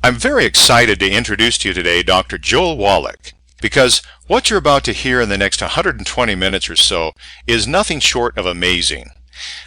I'm very excited to introduce to you today Dr. Joel Wallach, because what you're about to hear in the next 120 minutes or so is nothing short of amazing.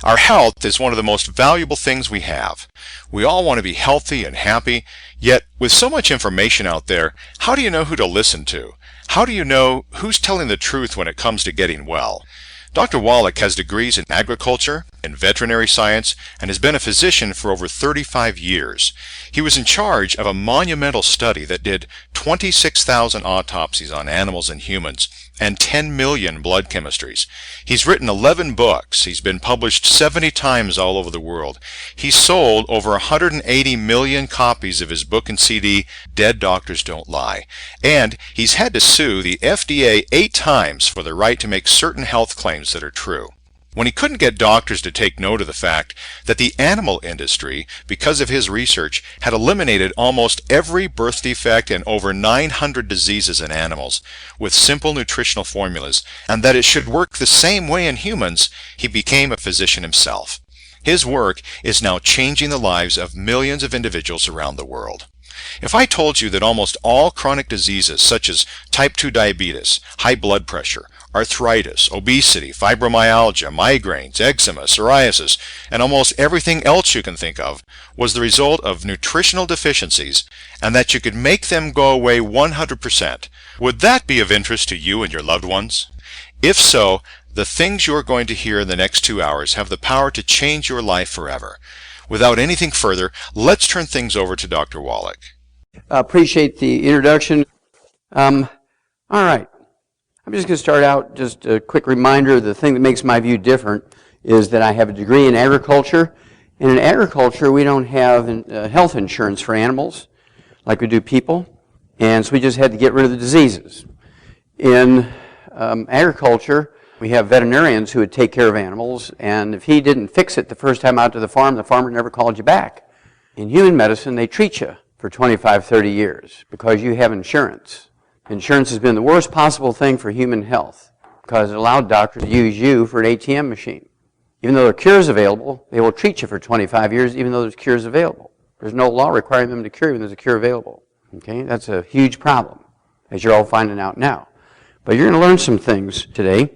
Our health is one of the most valuable things we have. We all want to be healthy and happy, yet with so much information out there, how do you know who to listen to? How do you know who's telling the truth when it comes to getting well? Dr. Wallach has degrees in agriculture, in veterinary science, and has been a physician for over 35 years. He was in charge of a monumental study that did 26,000 autopsies on animals and humans and 10 million blood chemistries. He's written 11 books. He's been published 70 times all over the world. He's sold over 180 million copies of his book and CD, Dead Doctors Don't Lie. And he's had to sue the FDA 8 times for the right to make certain health claims that are true. When he couldn't get doctors to take note of the fact that the animal industry, because of his research, had eliminated almost every birth defect and over 900 diseases in animals with simple nutritional formulas, and that it should work the same way in humans, he became a physician himself. His work is now changing the lives of millions of individuals around the world. If I told you that almost all chronic diseases such as type 2 diabetes, high blood pressure, arthritis, obesity, fibromyalgia, migraines, eczema, psoriasis, and almost everything else you can think of was the result of nutritional deficiencies, and that you could make them go away 100%, would that be of interest to you and your loved ones? If so, the things you're going to hear in the next 2 hours have the power to change your life forever. Without anything further, let's turn things over to Dr. Wallach. Appreciate the introduction. All right. I'm just going to start out, just a quick reminder, the thing that makes my view different is that I have a degree in agriculture. And in agriculture, we don't have health insurance for animals like we do people. And so we just had to get rid of the diseases. In agriculture, we have veterinarians who would take care of animals, and if he didn't fix it the first time out to the farmer never called you back. In human medicine, they treat you for 25, 30 years because you have insurance. Insurance has been the worst possible thing for human health because it allowed doctors to use you for an ATM machine. Even though there are cures available, they will treat you for 25 years even though there's cures available. There's no law requiring them to cure you when there's a cure available. Okay, that's a huge problem, as you're all finding out now. But you're going to learn some things today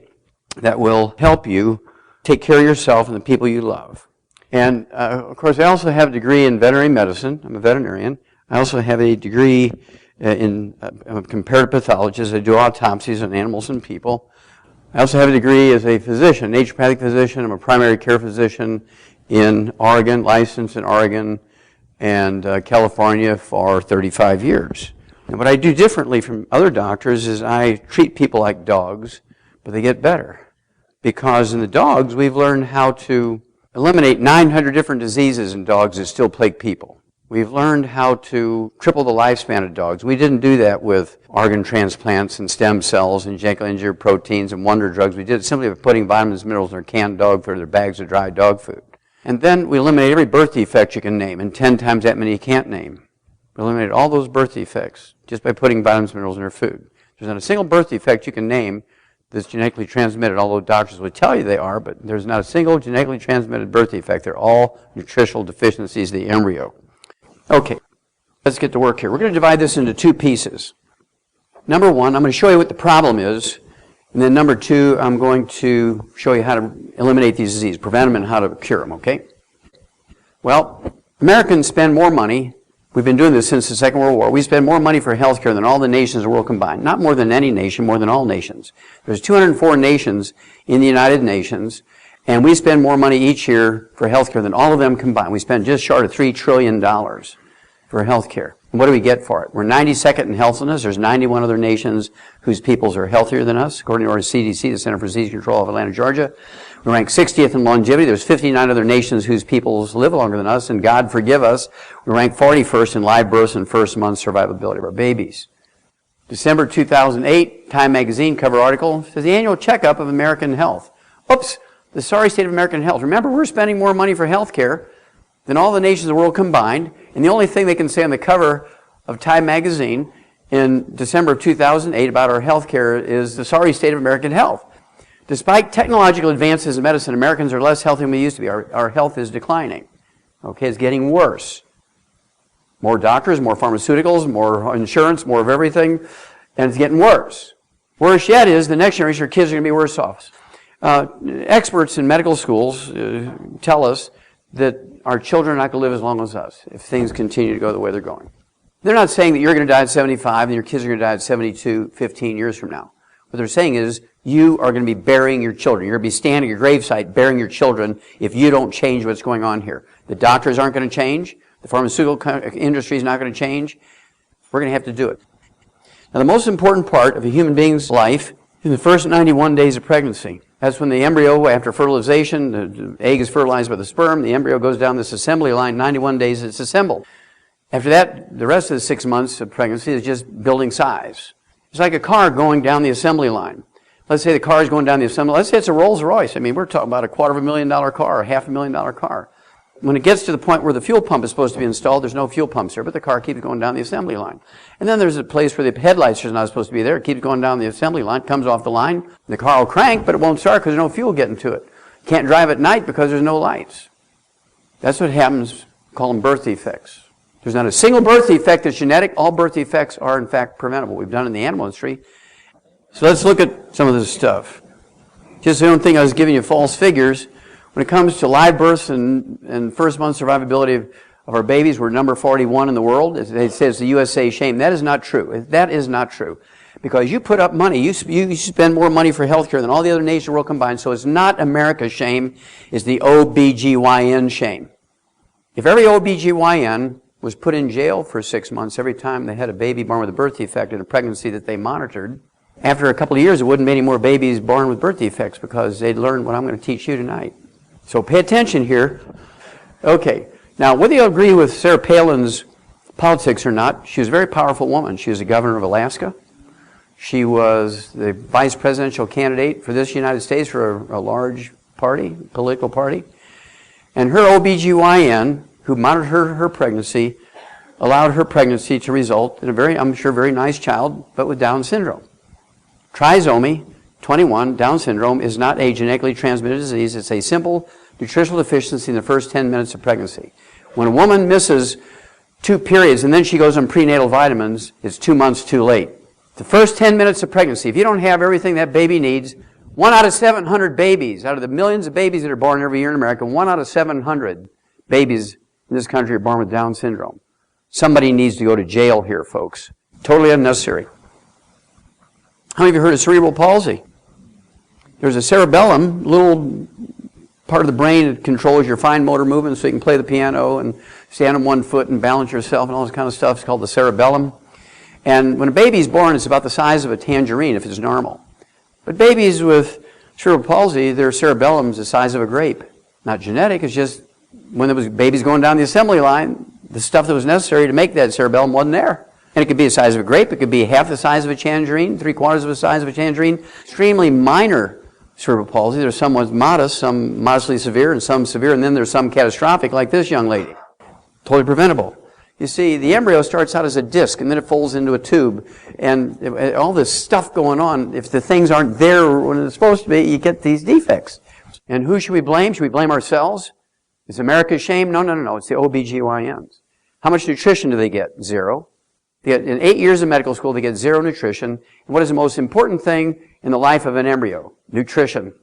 that will help you take care of yourself and the people you love. And, of course, I also have a degree in veterinary medicine. I'm a veterinarian. I also have a degree in comparative pathologist. I do autopsies on animals and people. I also have a degree as a physician, naturopathic physician. I'm a primary care physician in Oregon, licensed in Oregon and California for 35 years. And what I do differently from other doctors is I treat people like dogs, but they get better. Because in the dogs, we've learned how to eliminate 900 different diseases in dogs that still plague people. We've learned how to triple the lifespan of dogs. We didn't do that with organ transplants and stem cells and genetically engineered proteins and wonder drugs. We did it simply by putting vitamins and minerals in their canned dog food or their bags of dry dog food. And then we eliminated every birth defect you can name and 10 times that many you can't name. We eliminated all those birth defects just by putting vitamins and minerals in their food. There's not a single birth defect you can name that's genetically transmitted, although doctors would tell you they are, but there's not a single genetically transmitted birth defect. They're all nutritional deficiencies of the embryo. Okay, let's get to work here. We're going to divide this into 2 pieces. Number 1, I'm going to show you what the problem is, and then number 2, I'm going to show you how to eliminate these diseases, prevent them and how to cure them, okay? Well, Americans spend more money. We've been doing this since the Second World War. We spend more money for health care than all the nations of the world combined. Not more than any nation, more than all nations. There's 204 nations in the United Nations, and we spend more money each year for health care than all of them combined. We spend just short of $3 trillion for health care. And what do we get for it? We're 92nd in healthiness. There's 91 other nations whose peoples are healthier than us, according to our CDC, the Center for Disease Control of Atlanta, Georgia. We rank 60th in longevity. There's 59 other nations whose peoples live longer than us, and God forgive us, we rank 41st in live births and first month survivability of our babies. December 2008, Time magazine cover article says the annual checkup of American health. Oops, the sorry state of American health. Remember, we're spending more money for health care than all the nations of the world combined, and the only thing they can say on the cover of Time magazine in December of 2008 about our health care is the sorry state of American health. Despite technological advances in medicine, Americans are less healthy than we used to be. Our health is declining. Okay, it's getting worse. More doctors, more pharmaceuticals, more insurance, more of everything, and it's getting worse. Worse yet is the next generation, our kids are going to be worse off. Experts in medical schools tell us that our children are not going to live as long as us if things continue to go the way they're going. They're not saying that you're going to die at 75 and your kids are going to die at 72, 15 years from now. What they're saying is you are going to be burying your children. You're going to be standing at your gravesite burying your children if you don't change what's going on here. The doctors aren't going to change. The pharmaceutical industry is not going to change. We're going to have to do it. Now, the most important part of a human being's life is the first 91 days of pregnancy. That's when the embryo, after fertilization, the egg is fertilized by the sperm, the embryo goes down this assembly line, 91 days it's assembled. After that, the rest of the 6 months of pregnancy is just building size. It's like a car going down the assembly line. Let's say the car is going down the assembly line. Let's say it's a Rolls Royce. I mean, we're talking about a $250,000 car, a $500,000 car. When it gets to the point where the fuel pump is supposed to be installed, there's no fuel pumps there, but the car keeps going down the assembly line. And then there's a place where the headlights are not supposed to be there. It keeps going down the assembly line, comes off the line. The car will crank, but it won't start because there's no fuel getting to it. Can't drive at night because there's no lights. That's what happens, call them birth defects. There's not a single birth defect that's genetic. All birth defects are, in fact, preventable. We've done it in the animal industry. So let's look at some of this stuff. Just so you don't think I was giving you false figures. When it comes to live births and first-month survivability of our babies, we're number 41 in the world. They say it's the USA shame. That is not true. That is not true. Because you put up money. You spend more money for health care than all the other nations of the world combined. So it's not America's shame. It's the OBGYN shame. If every OBGYN was put in jail for 6 months every time they had a baby born with a birth defect in a pregnancy that they monitored, after a couple of years, there wouldn't be any more babies born with birth defects because they'd learn what I'm going to teach you tonight. So pay attention here. Okay. Now, whether you agree with Sarah Palin's politics or not, she was a very powerful woman. She was the governor of Alaska. She was the vice presidential candidate for this United States for a large party, political party. And her OBGYN, who monitored her pregnancy, allowed her pregnancy to result in a very, I'm sure, very nice child, but with Down syndrome. Trisomy 21, Down syndrome, is not a genetically transmitted disease. It's a simple nutritional deficiency in the first 10 minutes of pregnancy. When a woman misses 2 periods and then she goes on prenatal vitamins, it's 2 months too late. The first 10 minutes of pregnancy, if you don't have everything that baby needs, 1 out of 700 babies, out of the millions of babies that are born every year in America, 1 out of 700 babies in this country are born with Down syndrome. Somebody needs to go to jail here, folks. Totally unnecessary. How many of you heard of cerebral palsy? There's a cerebellum, little part of the brain that controls your fine motor movements so you can play the piano and stand on one foot and balance yourself and all this kind of stuff. It's called the cerebellum. And when a baby's born, it's about the size of a tangerine if it's normal. But babies with cerebral palsy, their cerebellum is the size of a grape. Not genetic, it's just when there was babies going down the assembly line, the stuff that was necessary to make that cerebellum wasn't there. And it could be the size of a grape, it could be half the size of a tangerine, 3/4 of the size of a tangerine. Extremely minor cerebral palsy. There's some modest, some modestly severe, and some severe, and then there's some catastrophic like this young lady. Totally preventable. You see, the embryo starts out as a disc, and then it folds into a tube. And all this stuff going on, if the things aren't there when it's supposed to be, you get these defects. And who should we blame? Should we blame ourselves? Is America's shame? No. It's the OBGYNs. How much nutrition do they get? 0. They get, in 8 years of medical school, they get 0 nutrition. And what is the most important thing in the life of an embryo? Nutrition.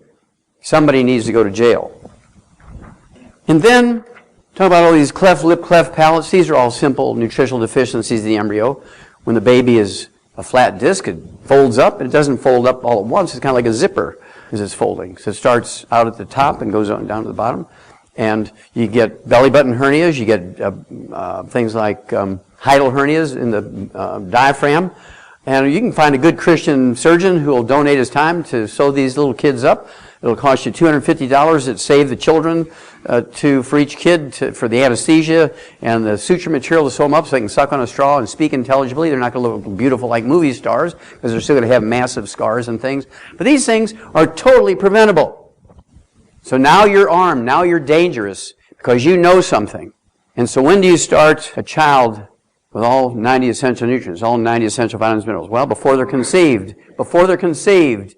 Somebody needs to go to jail. And then, talk about all these cleft lip, cleft palates. These are all simple nutritional deficiencies of the embryo. When the baby is a flat disc, it folds up, and it doesn't fold up all at once. It's kind of like a zipper as it's folding. So it starts out at the top and goes on down to the bottom. And you get belly button hernias, you get things like hiatal hernias in the diaphragm. And you can find a good Christian surgeon who will donate his time to sew these little kids up. It'll cost you $250 that save the children for each kid for the anesthesia and the suture material to sew them up so they can suck on a straw and speak intelligibly. They're not going to look beautiful like movie stars because they're still going to have massive scars and things. But these things are totally preventable. So now you're armed, now you're dangerous because you know something. And so when do you start a child with all 90 essential nutrients, all 90 essential vitamins and minerals? Well, before they're conceived. Before they're conceived.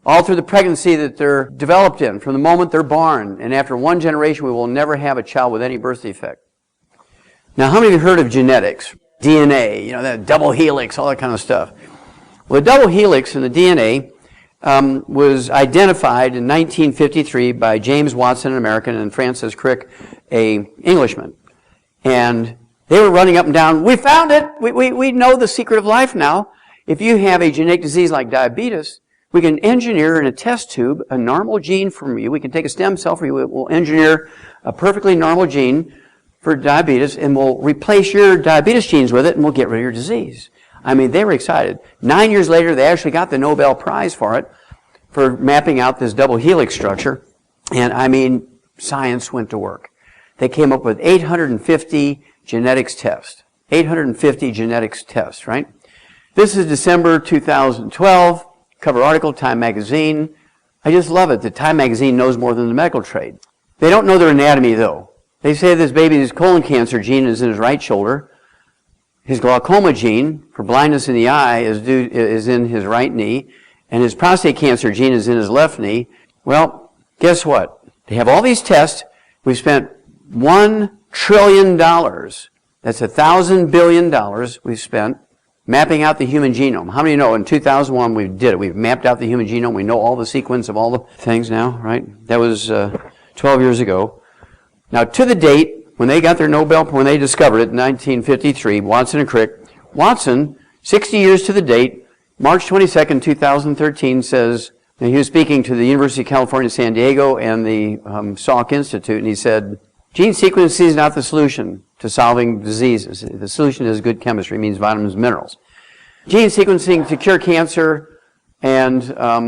All through the pregnancy that they're developed in, from the moment they're born. And after 1 generation, we will never have a child with any birth defect. Now, how many of you heard of genetics? DNA, that double helix, all that kind of stuff. Well, the double helix in the DNA was identified in 1953 by James Watson, an American, and Francis Crick, an Englishman. And they were running up and down, we found it! We know the secret of life now. If you have a genetic disease like diabetes, we can engineer in a test tube a normal gene from you. We can take a stem cell from you. We'll engineer a perfectly normal gene for diabetes, and we'll replace your diabetes genes with it, and we'll get rid of your disease. I mean, they were excited. 9 years later, they actually got the Nobel Prize for it, for mapping out this double helix structure. And I mean, science went to work. They came up with 850 genetics tests. 850 genetics tests, right? This is December 2012, cover article, Time Magazine. I just love it that Time Magazine knows more than the medical trade. They don't know their anatomy, though. They say this baby's colon cancer gene is in his right shoulder. His glaucoma gene for blindness in the eye is in his right knee, and his prostate cancer gene is in his left knee. Well, guess what? They have all these tests. We've spent $1 trillion. That's $1,000 billion we've spent mapping out the human genome. How many know in 2001 we did it? We've mapped out the human genome. We know all the sequence of all the things now, right? That was 12 years ago. Now, to the date, when they got their Nobel, when they discovered it in 1953, Watson and Crick, Watson, 60 years to the date, March 22nd, 2013, says, and he was speaking to the University of California, San Diego, and the Salk Institute, and he said, gene sequencing is not the solution to solving diseases. The solution is good chemistry, means vitamins and minerals. Gene sequencing to cure cancer and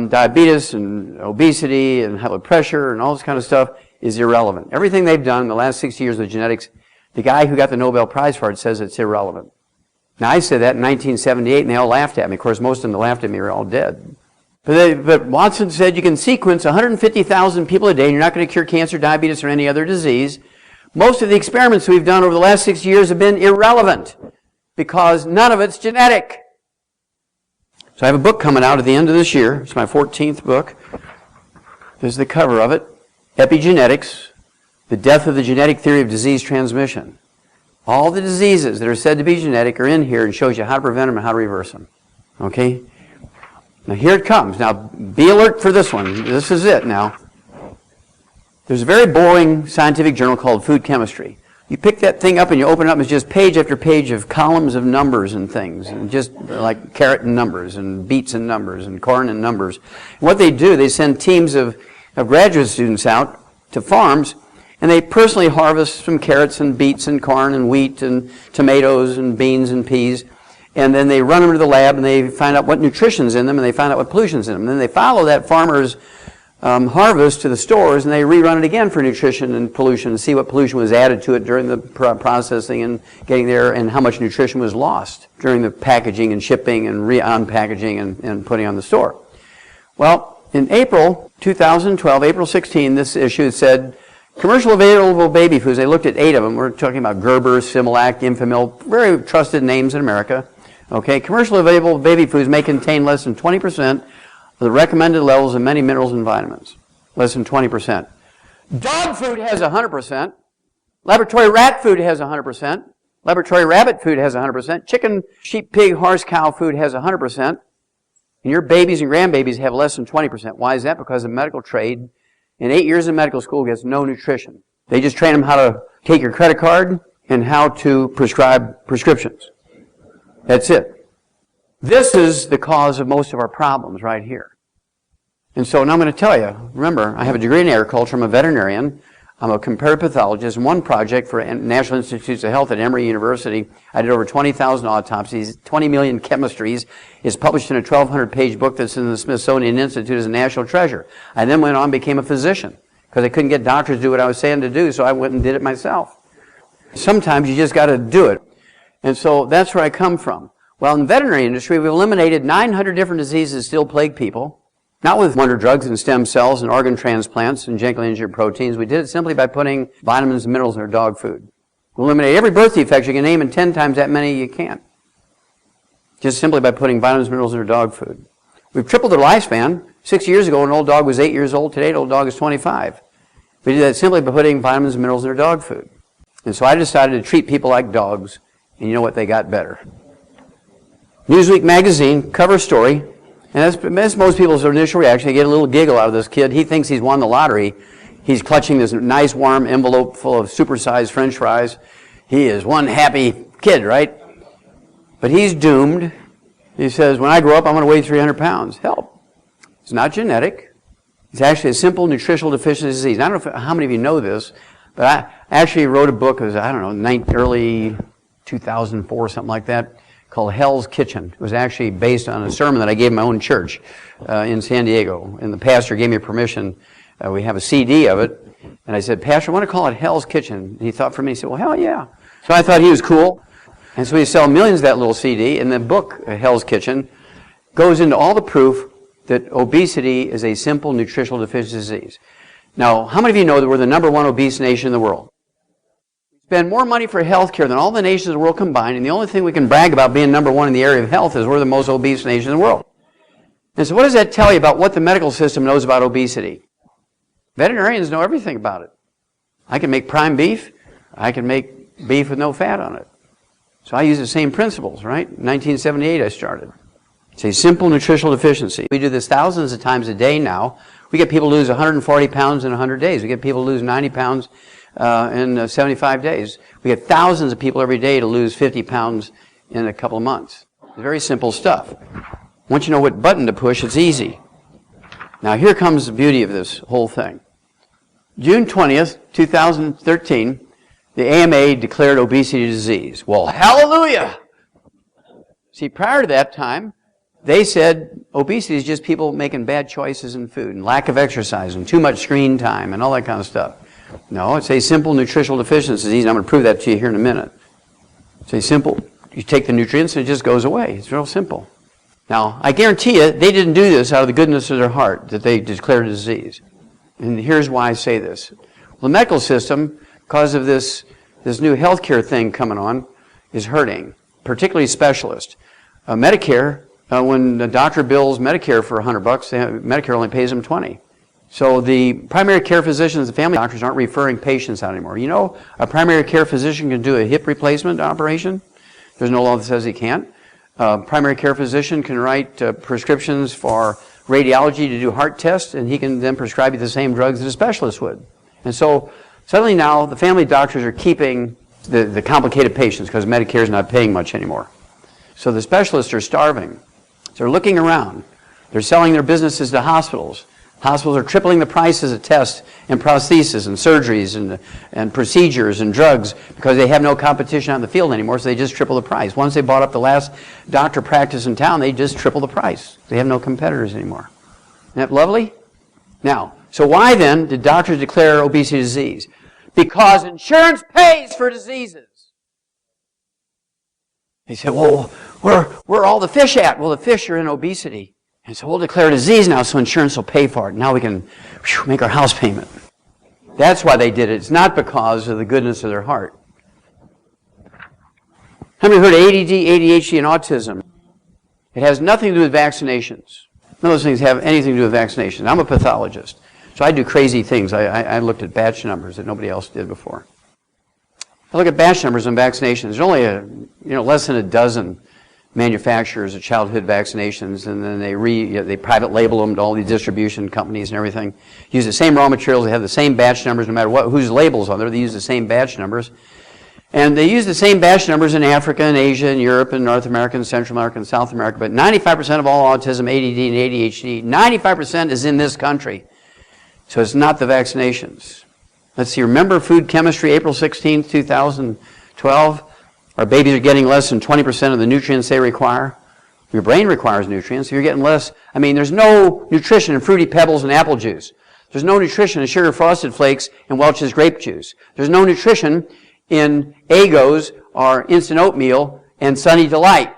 diabetes and obesity and high blood pressure and all this kind of stuff is irrelevant. Everything they've done in the last 60 years with genetics, the guy who got the Nobel Prize for it says it's irrelevant. Now, I said that in 1978, and they all laughed at me. Of course, most of them that laughed at me are all dead. But Watson said you can sequence 150,000 people a day, and you're not going to cure cancer, diabetes, or any other disease. Most of the experiments we've done over the last 60 years have been irrelevant because none of it's genetic. So I have a book coming out at the end of this year. It's my 14th book. There's the cover of it. Epigenetics, the death of the genetic theory of disease transmission. All the diseases that are said to be genetic are in here and shows you how to prevent them and how to reverse them. Okay? Now here it comes. Now be alert for this one. This is it now. There's a very boring scientific journal called Food Chemistry. You pick that thing up and you open it up, and it's just page after page of columns of numbers and things, and just like carrot and numbers, and beets and numbers, and corn and numbers. What they do, they send teams of graduate students out to farms, and they personally harvest some carrots and beets and corn and wheat and tomatoes and beans and peas, and then they run them to the lab and they find out what nutrition's in them and they find out what pollution's in them. And then they follow that farmer's harvest to the stores, and they rerun it again for nutrition and pollution and see what pollution was added to it during the processing and getting there, and how much nutrition was lost during the packaging and shipping and unpackaging and putting on the store. Well, in April 2012, April 16, this issue said, commercial available baby foods, they looked at 8 of them. We're talking about Gerber, Similac, Enfamil, very trusted names in America. Okay, commercial available baby foods may contain less than 20% of the recommended levels of many minerals and vitamins. Less than 20%. Dog food has 100%. Laboratory rat food has 100%. Laboratory rabbit food has 100%. Chicken, sheep, pig, horse, cow food has 100%. And your babies and grandbabies have less than 20%. Why is that? Because the medical trade, in 8 years of medical school, gets no nutrition. They just train them how to take your credit card and how to prescribe prescriptions. That's it. This is the cause of most of our problems right here. And so now I'm going to tell you, remember, I have a degree in agriculture, I'm a veterinarian, I'm a comparative pathologist. One project for National Institutes of Health at Emory University, I did over 20,000 autopsies, 20 million chemistries. It's published in a 1,200-page book that's in the Smithsonian Institute as a national treasure. I then went on and became a physician because I couldn't get doctors to do what I was saying to do, so I went and did it myself. Sometimes you just got to do it. And so that's where I come from. Well, in the veterinary industry, we've eliminated 900 different diseases that still plague people. Not with wonder drugs and stem cells and organ transplants and genetically engineered proteins. We did it simply by putting vitamins and minerals in our dog food. We eliminate every birth defect you can name, and 10 times that many you can't. Just simply by putting vitamins and minerals in our dog food. We've tripled their lifespan. 6 years ago, an old dog was 8 years old. Today, an old dog is 25. We did that simply by putting vitamins and minerals in their dog food. And so I decided to treat people like dogs, and you know what? They got better. Newsweek magazine, cover story, and that's most people's initial reaction. They get a little giggle out of this kid. He thinks he's won the lottery. He's clutching this nice warm envelope full of supersized French fries. He is one happy kid, right? But he's doomed. He says, when I grow up, I'm going to weigh 300 pounds. Help. It's not genetic. It's actually a simple nutritional deficiency disease. I don't know how many of you know this, but I actually wrote a book, early 2004, something like that, called Hell's Kitchen. It was actually based on a sermon that I gave in my own church in San Diego. And the pastor gave me permission. We have a CD of it. And I said, Pastor, I want to call it Hell's Kitchen. And he thought for me, he said, well, hell yeah. So I thought he was cool. And so we sell millions of that little CD. And the book, Hell's Kitchen, goes into all the proof that obesity is a simple nutritional deficiency disease. Now, how many of you know that we're the #1 obese nation in the world? We spend more money for health care than all the nations of the world combined, and the only thing we can brag about being #1 in the area of health is we're the most obese nation in the world. And so what does that tell you about what the medical system knows about obesity? Veterinarians know everything about it. I can make prime beef. I can make beef with no fat on it. So I use the same principles, right? In 1978 I started. It's a simple nutritional deficiency. We do this thousands of times a day now. We get people to lose 140 pounds in 100 days. We get people to lose 90 pounds in 75 days. We get thousands of people every day to lose 50 pounds in a couple of months. It's very simple stuff. Once you know what button to push, it's easy. Now here comes the beauty of this whole thing. June 20th, 2013, the AMA declared obesity a disease. Well, hallelujah! See, prior to that time, they said obesity is just people making bad choices in food and lack of exercise and too much screen time and all that kind of stuff. No, it's a simple nutritional deficiency disease. I'm going to prove that to you here in a minute. It's a simple, you take the nutrients and it just goes away. It's real simple. Now, I guarantee you, they didn't do this out of the goodness of their heart that they declared a disease. And here's why I say this. Well, the medical system, because of this new healthcare thing coming on, is hurting, particularly specialists. Medicare, when the doctor bills Medicare for $100, Medicare only pays them $20. So the primary care physicians and family doctors aren't referring patients out anymore. You know, a primary care physician can do a hip replacement operation. There's no law that says he can't. Primary care physician can write prescriptions for radiology to do heart tests, and he can then prescribe you the same drugs that a specialist would. And so suddenly now the family doctors are keeping the complicated patients because Medicare is not paying much anymore. So the specialists are starving. So they're looking around. They're selling their businesses to hospitals. Hospitals are tripling the prices of tests and prostheses and surgeries and procedures and drugs because they have no competition out in the field anymore, so they just triple the price. Once they bought up the last doctor practice in town, they just triple the price. They have no competitors anymore. Isn't that lovely? Now, so why then did doctors declare obesity a disease? Because insurance pays for diseases. They said, well, where are all the fish at? Well, the fish are in obesity. And so we'll declare a disease now so insurance will pay for it. Now we can make our house payment. That's why they did it. It's not because of the goodness of their heart. How many heard of ADD, ADHD, and autism? It has nothing to do with vaccinations. None of those things have anything to do with vaccinations. I'm a pathologist, so I do crazy things. I looked at batch numbers that nobody else did before. I look at batch numbers on vaccinations. There's only less than a dozen manufacturers of childhood vaccinations, and then they private label them to all these distribution companies and everything. Use the same raw materials. They have the same batch numbers no matter whose labels on there. They use the same batch numbers. And they use the same batch numbers in Africa and Asia and Europe and North America and Central America and South America. But 95% of all autism, ADD, and ADHD, 95% is in this country. So it's not the vaccinations. Let's see, remember food chemistry, April 16th, 2012? Our babies are getting less than 20% of the nutrients they require. Your brain requires nutrients. You're getting less. I mean, there's no nutrition in Fruity Pebbles and apple juice. There's no nutrition in Sugar Frosted Flakes and Welch's grape juice. There's no nutrition in Eggos or instant oatmeal and Sunny Delight.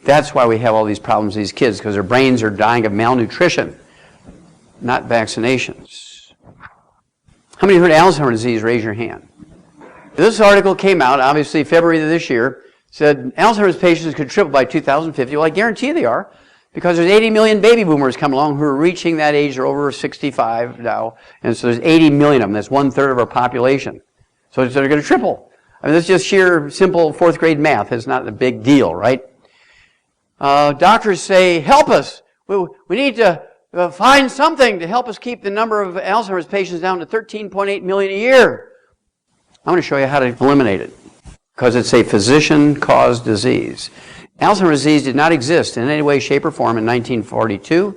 That's why we have all these problems with these kids, because their brains are dying of malnutrition, not vaccinations. How many heard of Alzheimer's disease? Raise your hand. This article came out, obviously, February of this year, said Alzheimer's patients could triple by 2050. Well, I guarantee they are, because there's 80 million baby boomers coming along who are reaching that age. They're over 65 now, and so there's 80 million of them. That's 1/3 of our population. So they're going to triple. I mean, that's just sheer, simple fourth grade math. It's not a big deal, right? Doctors say, help us. We need to find something to help us keep the number of Alzheimer's patients down to 13.8 million a year. I'm going to show you how to eliminate it, because it's a physician-caused disease. Alzheimer's disease did not exist in any way, shape, or form in 1942.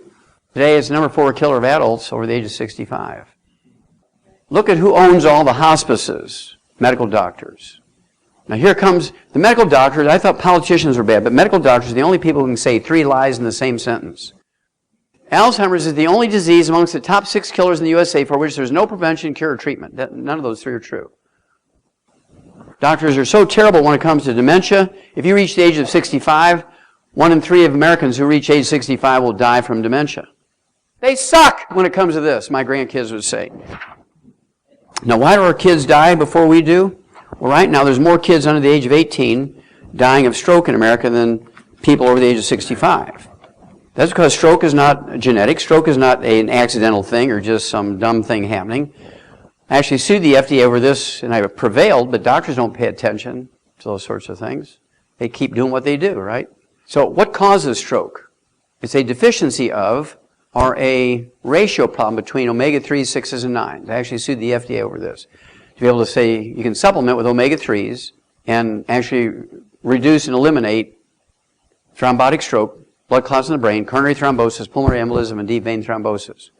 Today, it's the number 4 killer of adults over the age of 65. Look at who owns all the hospices. Medical doctors. Now here comes the medical doctors. I thought politicians were bad, but medical doctors are the only people who can say 3 lies in the same sentence. Alzheimer's is the only disease amongst the top 6 killers in the USA for which there's no prevention, cure, or treatment. None of those 3 are true. Doctors are so terrible when it comes to dementia. If you reach the age of 65, 1 in 3 of Americans who reach age 65 will die from dementia. They suck when it comes to this, my grandkids would say. Now, why do our kids die before we do? Well, right now, there's more kids under the age of 18 dying of stroke in America than people over the age of 65. That's because stroke is not genetic. Stroke is not an accidental thing or just some dumb thing happening. I actually sued the FDA over this, and I prevailed, but doctors don't pay attention to those sorts of things. They keep doing what they do, right? So what causes stroke? It's a deficiency of, or a ratio problem between omega-3s, 6s, and 9s. I actually sued the FDA over this. To be able to say you can supplement with omega-3s and actually reduce and eliminate thrombotic stroke, blood clots in the brain, coronary thrombosis, pulmonary embolism, and deep vein thrombosis.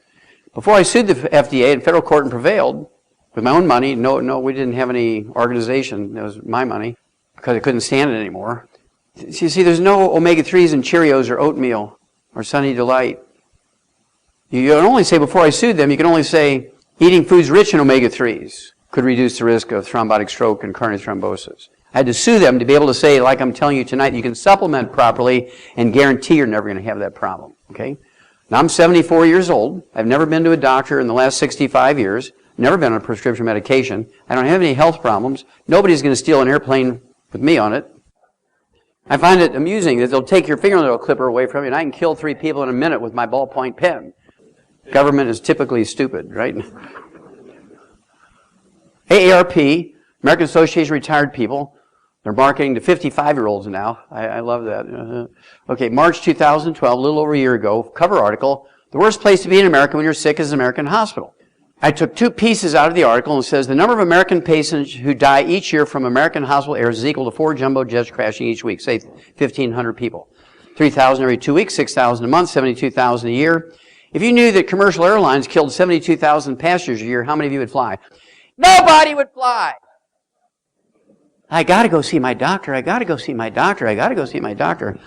Before I sued the FDA in federal court and prevailed, with my own money, no, we didn't have any organization. It was my money because I couldn't stand it anymore. You see, there's no omega-3s in Cheerios or oatmeal or Sunny Delight. You can only say, before I sued them, you can only say eating foods rich in omega-3s could reduce the risk of thrombotic stroke and coronary thrombosis. I had to sue them to be able to say, like I'm telling you tonight, you can supplement properly and guarantee you're never going to have that problem. Okay? Now, I'm 74 years old. I've never been to a doctor in the last 65 years. Never been on prescription medication. I don't have any health problems. Nobody's going to steal an airplane with me on it. I find it amusing that they'll take your fingernail clipper away from you, and I can kill 3 people in a minute with my ballpoint pen. Government is typically stupid, right? AARP, American Association of Retired People, they're marketing to 55-year-olds now. I love that. Okay, March 2012, a little over a year ago, cover article, the worst place to be in America when you're sick is an American hospital. I took 2 pieces out of the article and it says the number of American patients who die each year from American hospital errors is equal to 4 jumbo jets crashing each week, say 1,500 people. 3,000 every 2 weeks, 6,000 a month, 72,000 a year. If you knew that commercial airlines killed 72,000 passengers a year, how many of you would fly? Nobody would fly. I got to go see my doctor. I got to go see my doctor. I got to go see my doctor.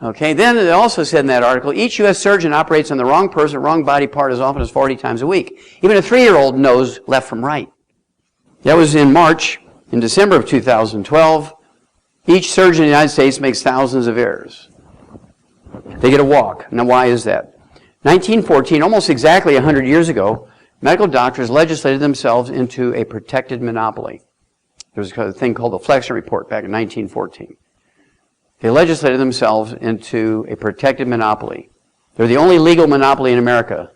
Okay, then it also said in that article, each U.S. surgeon operates on the wrong person, wrong body part as often as 40 times a week. Even a 3-year-old knows left from right. That was in March. In December of 2012, each surgeon in the United States makes thousands of errors. They get a walk. Now, why is that? 1914, almost exactly 100 years ago, medical doctors legislated themselves into a protected monopoly. There was a thing called the Flexner Report back in 1914. They legislated themselves into a protected monopoly. They're the only legal monopoly in America.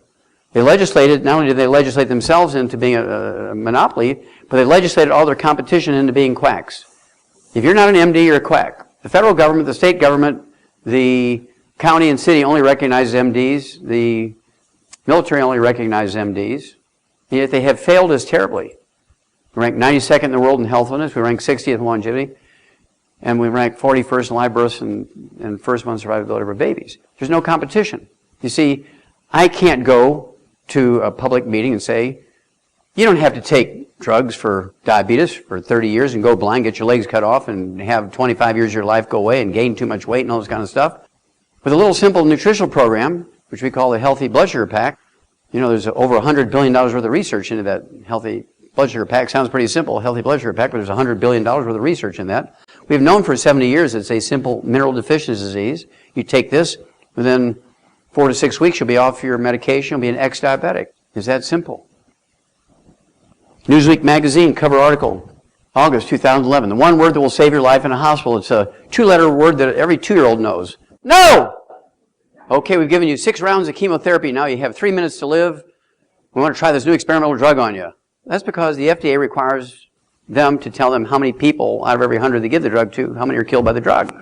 They legislated, not only did they legislate themselves into being a monopoly, but they legislated all their competition into being quacks. If you're not an MD, you're a quack. The federal government, the state government, the county and city only recognize MDs. The military only recognizes MDs. And yet they have failed us terribly. We rank 92nd in the world in healthfulness. We rank 60th in longevity. And we rank 41st in live births and first month survivability of our babies. There's no competition. You see, I can't go to a public meeting and say, you don't have to take drugs for diabetes for 30 years and go blind, get your legs cut off, and have 25 years of your life go away and gain too much weight and all this kind of stuff. With a little simple nutritional program, which we call the Healthy Blood Sugar Pack, you know, there's over $100 billion worth of research into that Healthy Blood Sugar Pack. Sounds pretty simple, Healthy Blood Sugar Pack, but there's $100 billion worth of research in that. We've known for 70 years it's a simple mineral deficiency disease. You take this, within 4 to 6 weeks you'll be off your medication, you'll be an ex-diabetic. It's that simple. Newsweek magazine cover article, August 2011. The one word that will save your life in a hospital. It's a 2-letter word that every 2-year-old knows. No! Okay, we've given you 6 rounds of chemotherapy. Now you have 3 minutes to live. We want to try this new experimental drug on you. That's because the FDA requires them to tell them how many people out of every 100 they give the drug to, how many are killed by the drug.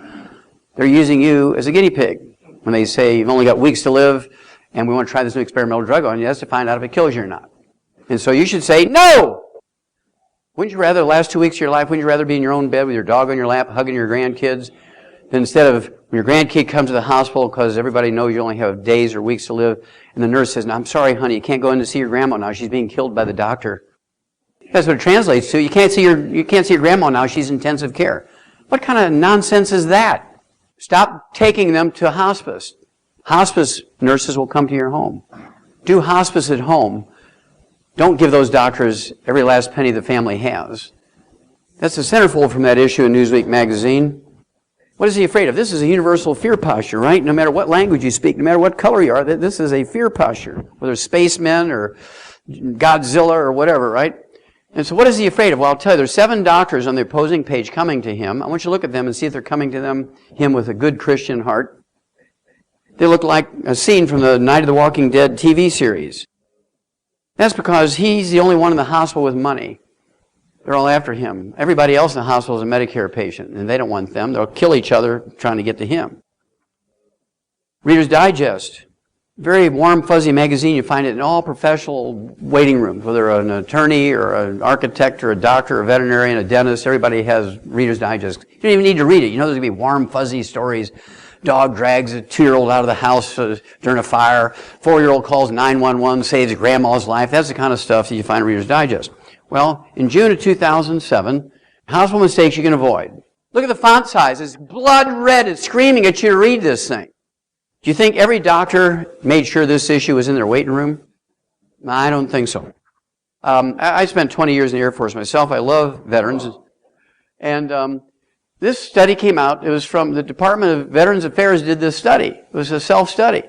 They're using you as a guinea pig. When they say you've only got weeks to live and we want to try this new experimental drug on you, that's to find out if it kills you or not. And so you should say, no! Wouldn't you rather the last 2 weeks of your life, wouldn't you rather be in your own bed with your dog on your lap, hugging your grandkids, than instead of when your grandkid comes to the hospital because everybody knows you only have days or weeks to live, and the nurse says, no, I'm sorry, honey, you can't go in to see your grandma now. She's being killed by the doctor. That's what it translates to. You can't see your grandma now. She's in intensive care. What kind of nonsense is that? Stop taking them to hospice. Hospice nurses will come to your home. Do hospice at home. Don't give those doctors every last penny the family has. That's the centerfold from that issue in Newsweek magazine. What is he afraid of? This is a universal fear posture, right? No matter what language you speak, no matter what color you are, this is a fear posture. Whether it's spacemen or Godzilla or whatever, right? And so what is he afraid of? Well, I'll tell you, there's 7 doctors on the opposing page coming to him. I want you to look at them and see if they're coming to him with a good Christian heart. They look like a scene from the Night of the Walking Dead TV series. That's because he's the only one in the hospital with money. They're all after him. Everybody else in the hospital is a Medicare patient, and they don't want them. They'll kill each other trying to get to him. Reader's Digest. Very warm, fuzzy magazine. You find it in all professional waiting rooms, whether an attorney or an architect or a doctor or a veterinarian, a dentist. Everybody has Reader's Digest. You don't even need to read it. You know there's going to be warm, fuzzy stories. Dog drags a 2-year-old out of the house during a fire. 4-year-old calls 911, saves grandma's life. That's the kind of stuff that you find in Reader's Digest. Well, in June of 2007, hospital mistakes you can avoid. Look at the font size. It's blood red. It's screaming at you to read this thing. Do you think every doctor made sure this issue was in their waiting room? I don't think so. I spent 20 years in the Air Force myself. I love veterans. And this study came out. It was from the Department of Veterans Affairs did this study. It was a self-study.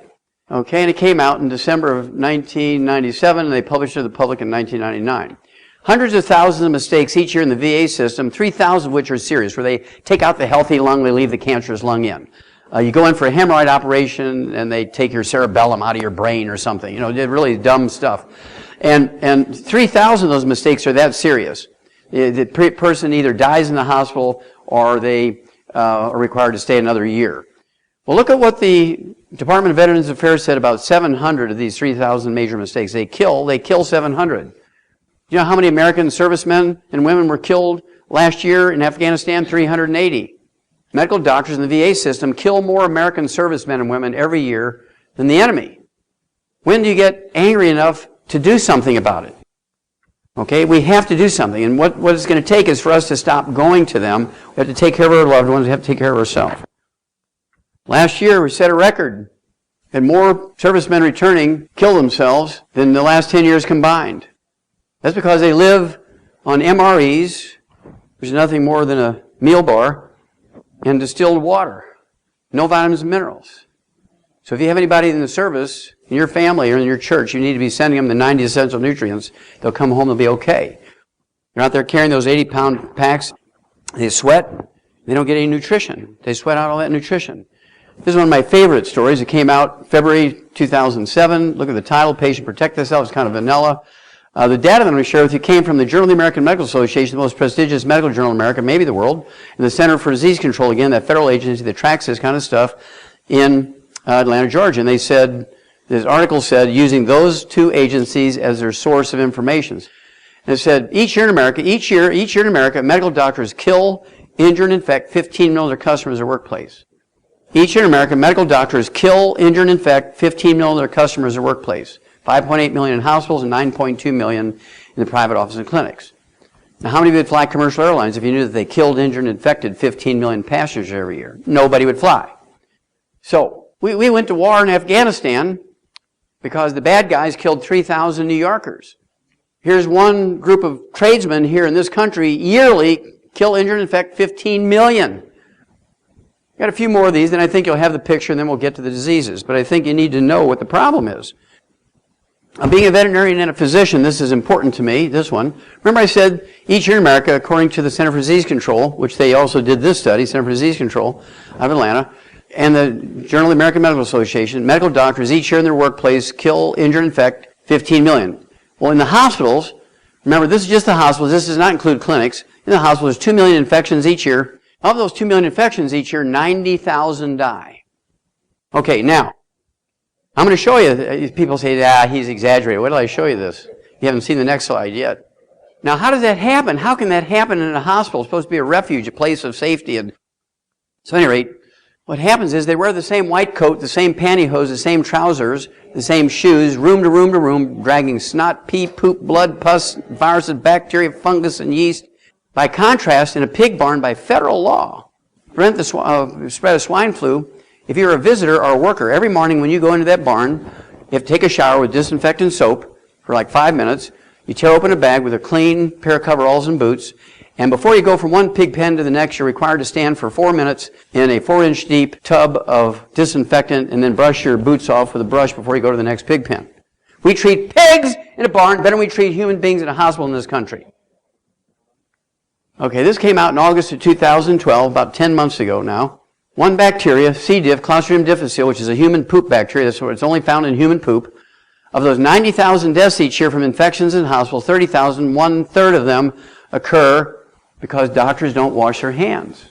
Okay, and it came out in December of 1997, and they published it to the public in 1999. Hundreds of thousands of mistakes each year in the VA system, 3,000 of which are serious, where they take out the healthy lung, they leave the cancerous lung in. You go in for a hemorrhoid operation, and they take your cerebellum out of your brain or something. You know, really dumb stuff. And 3,000 of those mistakes are that serious. The person either dies in the hospital or they are required to stay another year. Well, look at what the Department of Veterans Affairs said about 700 of these 3,000 major mistakes. They kill 700. You know how many American servicemen and women were killed last year in Afghanistan? 380. Medical doctors in the VA system kill more American servicemen and women every year than the enemy. When do you get angry enough to do something about it? Okay, we have to do something. And what it's going to take is for us to stop going to them. We have to take care of our loved ones. We have to take care of ourselves. Last year, we set a record. And more servicemen returning killed themselves than the last 10 years combined. That's because they live on MREs, which is nothing more than a meal bar, and distilled water. No vitamins and minerals. So if you have anybody in the service, in your family or in your church, you need to be sending them the 90 essential nutrients. They'll come home, they'll be okay. They're out there carrying those 80-pound packs. They sweat. They don't get any nutrition. They sweat out all that nutrition. This is one of my favorite stories. It came out February 2007. Look at the title, Patient Protect Thyself. It's kind of vanilla. The data that I'm going to share with you came from the Journal of the American Medical Association, the most prestigious medical journal in America, maybe the world, and the Center for Disease Control, again, that federal agency that tracks this kind of stuff in Atlanta, Georgia. And they said, this article said, using those 2 agencies as their source of information. And it said, each year in America, medical doctors kill, injure, and infect 15 million of their customers at their workplace. Each year in America, medical doctors kill, injure, and infect 15 million of their customers at their workplace. 5.8 million in hospitals and 9.2 million in the private offices and clinics. Now, how many would fly commercial airlines if you knew that they killed, injured, and infected 15 million passengers every year? Nobody would fly. So, we went to war in Afghanistan because the bad guys killed 3,000 New Yorkers. Here's one group of tradesmen here in this country yearly kill, injure, and infect 15 million. Got a few more of these, and I think you'll have the picture, and then we'll get to the diseases. But I think you need to know what the problem is. Being a veterinarian and a physician, this is important to me, this one. Remember I said each year in America, according to the Center for Disease Control, which they also did this study, Center for Disease Control out of Atlanta, and the Journal of the American Medical Association, medical doctors each year in their workplace kill, injure, and infect 15 million. Well, in the hospitals, Remember, this is just the hospitals. This does not include clinics. In the hospital, there's 2 million infections each year. Of those 2 million infections each year, 90,000 die. Okay, now, I'm going to show you. People say, he's exaggerated. Why did I show you this? You haven't seen the next slide yet. Now, how does that happen? How can that happen in a hospital? It's supposed to be a refuge, a place of safety. And so at any rate, what happens is they wear the same white coat, the same pantyhose, the same trousers, the same shoes, room to room to room, dragging snot, pee, poop, blood, pus, viruses, bacteria, fungus, and yeast. By contrast, in a pig barn, by federal law, to prevent the spread of swine flu, if you're a visitor or a worker, every morning when you go into that barn, you have to take a shower with disinfectant soap for like 5 minutes. You tear open a bag with a clean pair of coveralls and boots, and before you go from one pig pen to the next, you're required to stand for 4 minutes in a 4-inch deep tub of disinfectant and then brush your boots off with a brush before you go to the next pig pen. We treat pigs in a barn better than we treat human beings in a hospital in this country. Okay, this came out in August of 2012, about 10 months ago now. One bacteria, C. diff, Clostridium difficile, which is a human poop bacteria, that's where it's only found in human poop. Of those 90,000 deaths each year from infections in hospitals, 30,000, 1/3 of them occur because doctors don't wash their hands.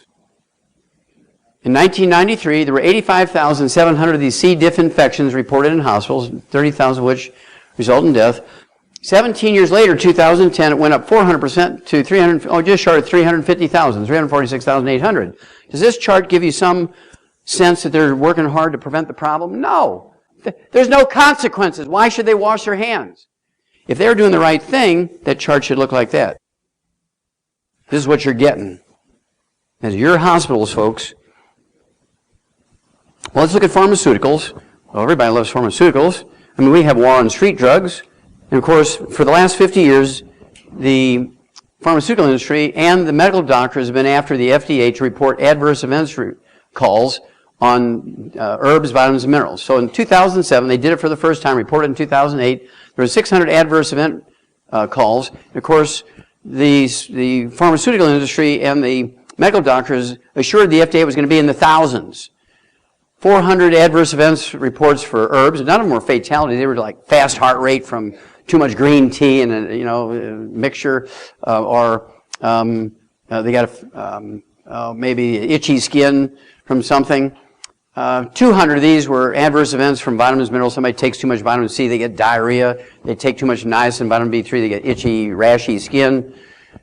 In 1993, there were 85,700 of these C. diff infections reported in hospitals, 30,000 of which result in death. 17 years later, 2010, it went up 400% to just short of 350,000, 346,800. Does this chart give you some sense that they're working hard to prevent the problem? No. There's no consequences. Why should they wash their hands? If they're doing the right thing, that chart should look like that. This is what you're getting. As your hospitals, folks. Well, let's look at pharmaceuticals. Well, everybody loves pharmaceuticals. I mean, we have war on street drugs. And of course, for the last 50 years, the pharmaceutical industry and the medical doctors have been after the FDA to report adverse events calls on herbs, vitamins, and minerals. So in 2007, they did it for the first time, reported in 2008. There were 600 adverse event calls. And of course, the pharmaceutical industry and the medical doctors assured the FDA it was going to be in the thousands. 400 adverse events reports for herbs. None of them were fatality. They were like fast heart rate from too much green tea and a mixture, or they got maybe itchy skin from something. 200 of these were adverse events from vitamins, minerals. Somebody takes too much vitamin C, they get diarrhea. They take too much niacin, vitamin B3, they get itchy, rashy skin.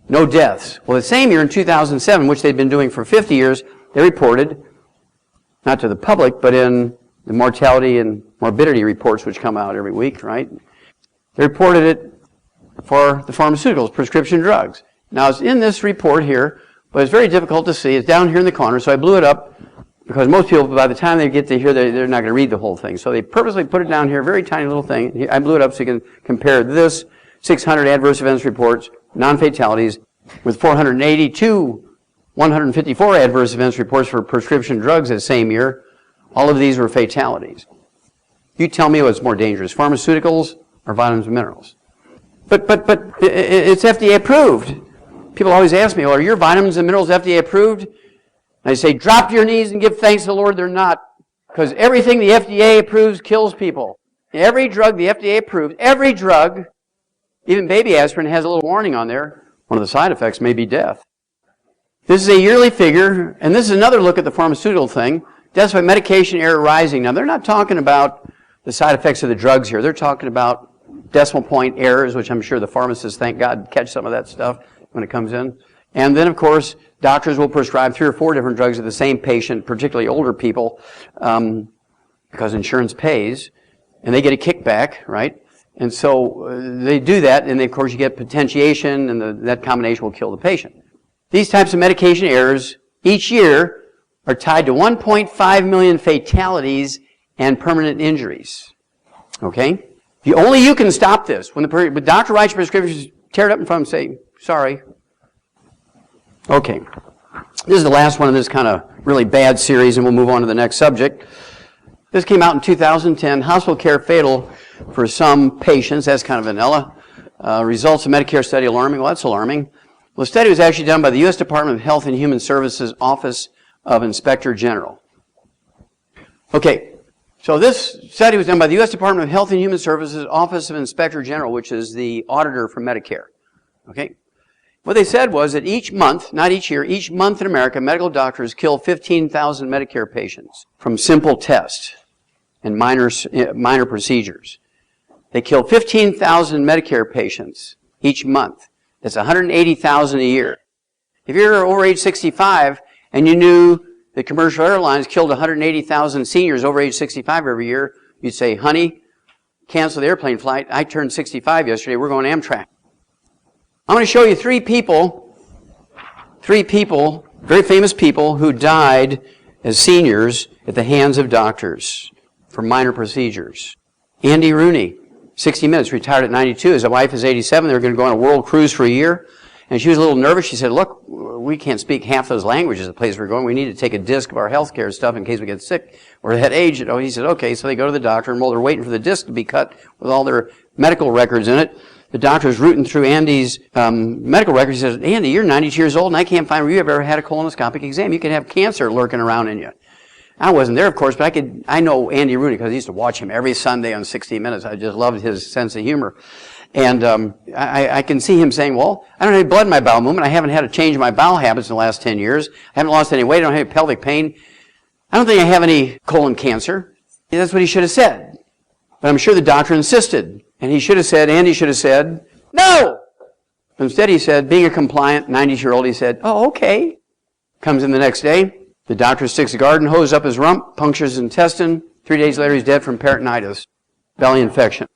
No deaths. Well, the same year in 2007, which they'd been doing for 50 years, they reported, not to the public, but in the mortality and morbidity reports which come out every week, right? They reported it for the pharmaceuticals, prescription drugs. Now, it's in this report here, but it's very difficult to see. It's down here in the corner, so I blew it up because most people, by the time they get to here, they're not going to read the whole thing. So they purposely put it down here, very tiny little thing. I blew it up so you can compare this 600 adverse events reports, non-fatalities, with 482 154 adverse events reports for prescription drugs that same year. All of these were fatalities. You tell me what's more dangerous, pharmaceuticals or vitamins and minerals. But it's FDA approved. People always ask me, well, are your vitamins and minerals FDA approved? And I say, drop to your knees and give thanks to the Lord they're not. Because everything the FDA approves kills people. Every drug the FDA approves, every drug, even baby aspirin has a little warning on there. One of the side effects may be death. This is a yearly figure, and this is another look at the pharmaceutical thing. Deaths by medication error rising. Now, they're not talking about the side effects of the drugs here. They're talking about decimal point errors, which I'm sure the pharmacists, thank God, catch some of that stuff when it comes in. And then, of course, doctors will prescribe 3 or 4 different drugs to the same patient, particularly older people, because insurance pays, and they get a kickback, right? And so they do that, and of course you get potentiation, and that combination will kill the patient. These types of medication errors each year are tied to 1.5 million fatalities and permanent injuries. Okay? Only you can stop this. When the doctor writes prescriptions, tear it up in front of them and say, sorry. Okay. This is the last one of this kind of really bad series, and we'll move on to the next subject. This came out in 2010. Hospital care fatal for some patients. That's kind of vanilla. Results of Medicare study alarming. Well, that's alarming. Well, the study was actually done by the U.S. Department of Health and Human Services Office of Inspector General. Okay, so this study was done by the U.S. Department of Health and Human Services Office of Inspector General, which is the auditor for Medicare. Okay? What they said was that each month, not each year, each month in America, medical doctors kill 15,000 Medicare patients from simple tests and minor procedures. They kill 15,000 Medicare patients each month. That's 180,000 a year. If you're over age 65 and you knew that commercial airlines killed 180,000 seniors over age 65 every year, you'd say, honey, cancel the airplane flight. I turned 65 yesterday. We're going Amtrak. I'm going to show you three people, very famous people who died as seniors at the hands of doctors for minor procedures. Andy Rooney, 60 Minutes, retired at 92. His wife is 87. They were going to go on a world cruise for a year. And she was a little nervous. She said, look, we can't speak half those languages at the place we're going. We need to take a disc of our health care stuff in case we get sick. We're that age. He said, okay. So they go to the doctor, and while they're waiting for the disc to be cut with all their medical records in it, the doctor's rooting through Andy's medical records. He says, Andy, you're 92 years old, and I can't find where you've ever had a colonoscopic exam. You could have cancer lurking around in you. I wasn't there, of course, but I know Andy Rooney because I used to watch him every Sunday on 60 Minutes. I just loved his sense of humor. And I can see him saying, well, I don't have any blood in my bowel movement. I haven't had a change in my bowel habits in the last 10 years. I haven't lost any weight. I don't have any pelvic pain. I don't think I have any colon cancer. That's what he should have said. But I'm sure the doctor insisted. And Andy should have said, no! But instead he said, being a compliant 90-year-old, he said, oh, okay. Comes in the next day. The doctor sticks a garden hose up his rump, punctures his intestine. 3 days later, he's dead from peritonitis, belly infection.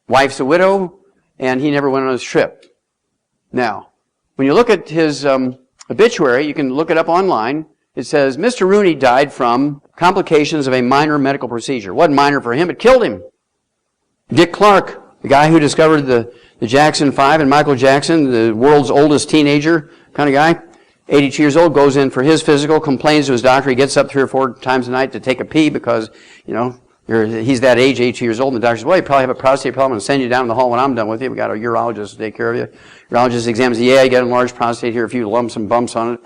Wife's a widow, and he never went on his trip. Now, when you look at his obituary, you can look it up online. It says, Mr. Rooney died from complications of a minor medical procedure. It wasn't minor for him, it killed him. Dick Clark, the guy who discovered the Jackson 5 and Michael Jackson, the world's oldest teenager kind of guy, 82 years old, goes in for his physical, complains to his doctor. He gets up 3 or 4 times a night to take a pee because, he's that age, 82 years old, and the doctor says, well, you probably have a prostate problem. I'm going to send you down the hall when I'm done with you. We've got a urologist to take care of you. Urologist examines, you got an enlarged prostate here, a few lumps and bumps on it.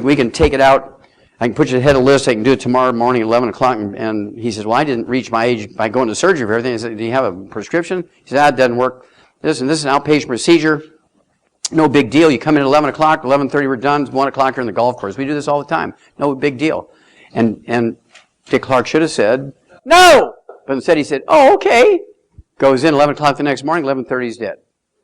We can take it out. I can put you ahead of the list. I can do it tomorrow morning at 11 o'clock. And he says, well, I didn't reach my age by going to surgery for everything. I said, do you have a prescription? He said, it doesn't work. This is an outpatient procedure. No big deal. You come in at 11 o'clock, 11:30 we're done, 1 o'clock you're in the golf course. We do this all the time. No big deal. And Dick Clark should have said, no! But instead he said, oh, okay. Goes in 11 o'clock the next morning, 11:30 he's dead.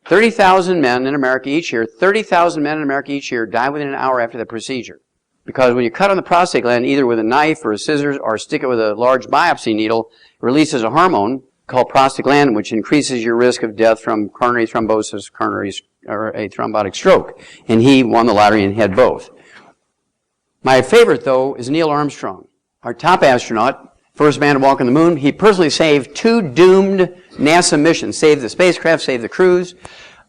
30,000 men in America each year, 30,000 men in America each year die within an hour after the procedure. Because when you cut on the prostate gland, either with a knife or a scissors or stick it with a large biopsy needle, it releases a hormone called prostaglandin, which increases your risk of death from coronary thrombosis, or a thrombotic stroke. And he won the lottery and had both. My favorite, though, is Neil Armstrong, our top astronaut, first man to walk on the moon. He personally saved 2 doomed NASA missions, saved the spacecraft, saved the crews,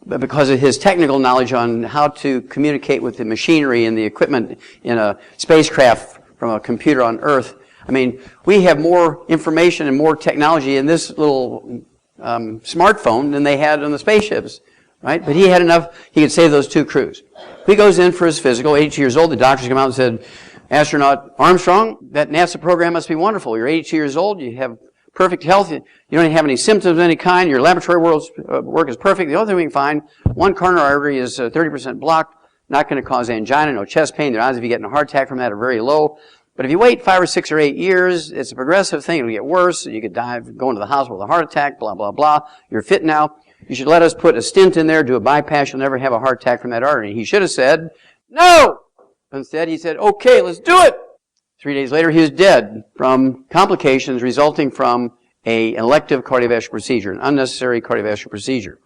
because of his technical knowledge on how to communicate with the machinery and the equipment in a spacecraft from a computer on Earth. I mean, we have more information and more technology in this little smartphone than they had on the spaceships, right? But he had enough, he could save those 2 crews. He goes in for his physical, 82 years old. The doctors come out and said, astronaut Armstrong, that NASA program must be wonderful. You're 82 years old, you have perfect health, you don't have any symptoms of any kind, your laboratory work is perfect. The only thing we can find, one coronary artery is 30% blocked, not going to cause angina, no chest pain. The odds of you getting a heart attack from that are very low. But if you wait 5 or 6 or 8 years, it's a progressive thing. It'll get worse. You could die, go into the hospital with a heart attack, blah, blah, blah. You're fit now. You should let us put a stent in there, do a bypass. You'll never have a heart attack from that artery. He should have said, no! Instead, he said, okay, let's do it! 3 days later, he was dead from complications resulting from an elective cardiovascular procedure, an unnecessary cardiovascular procedure.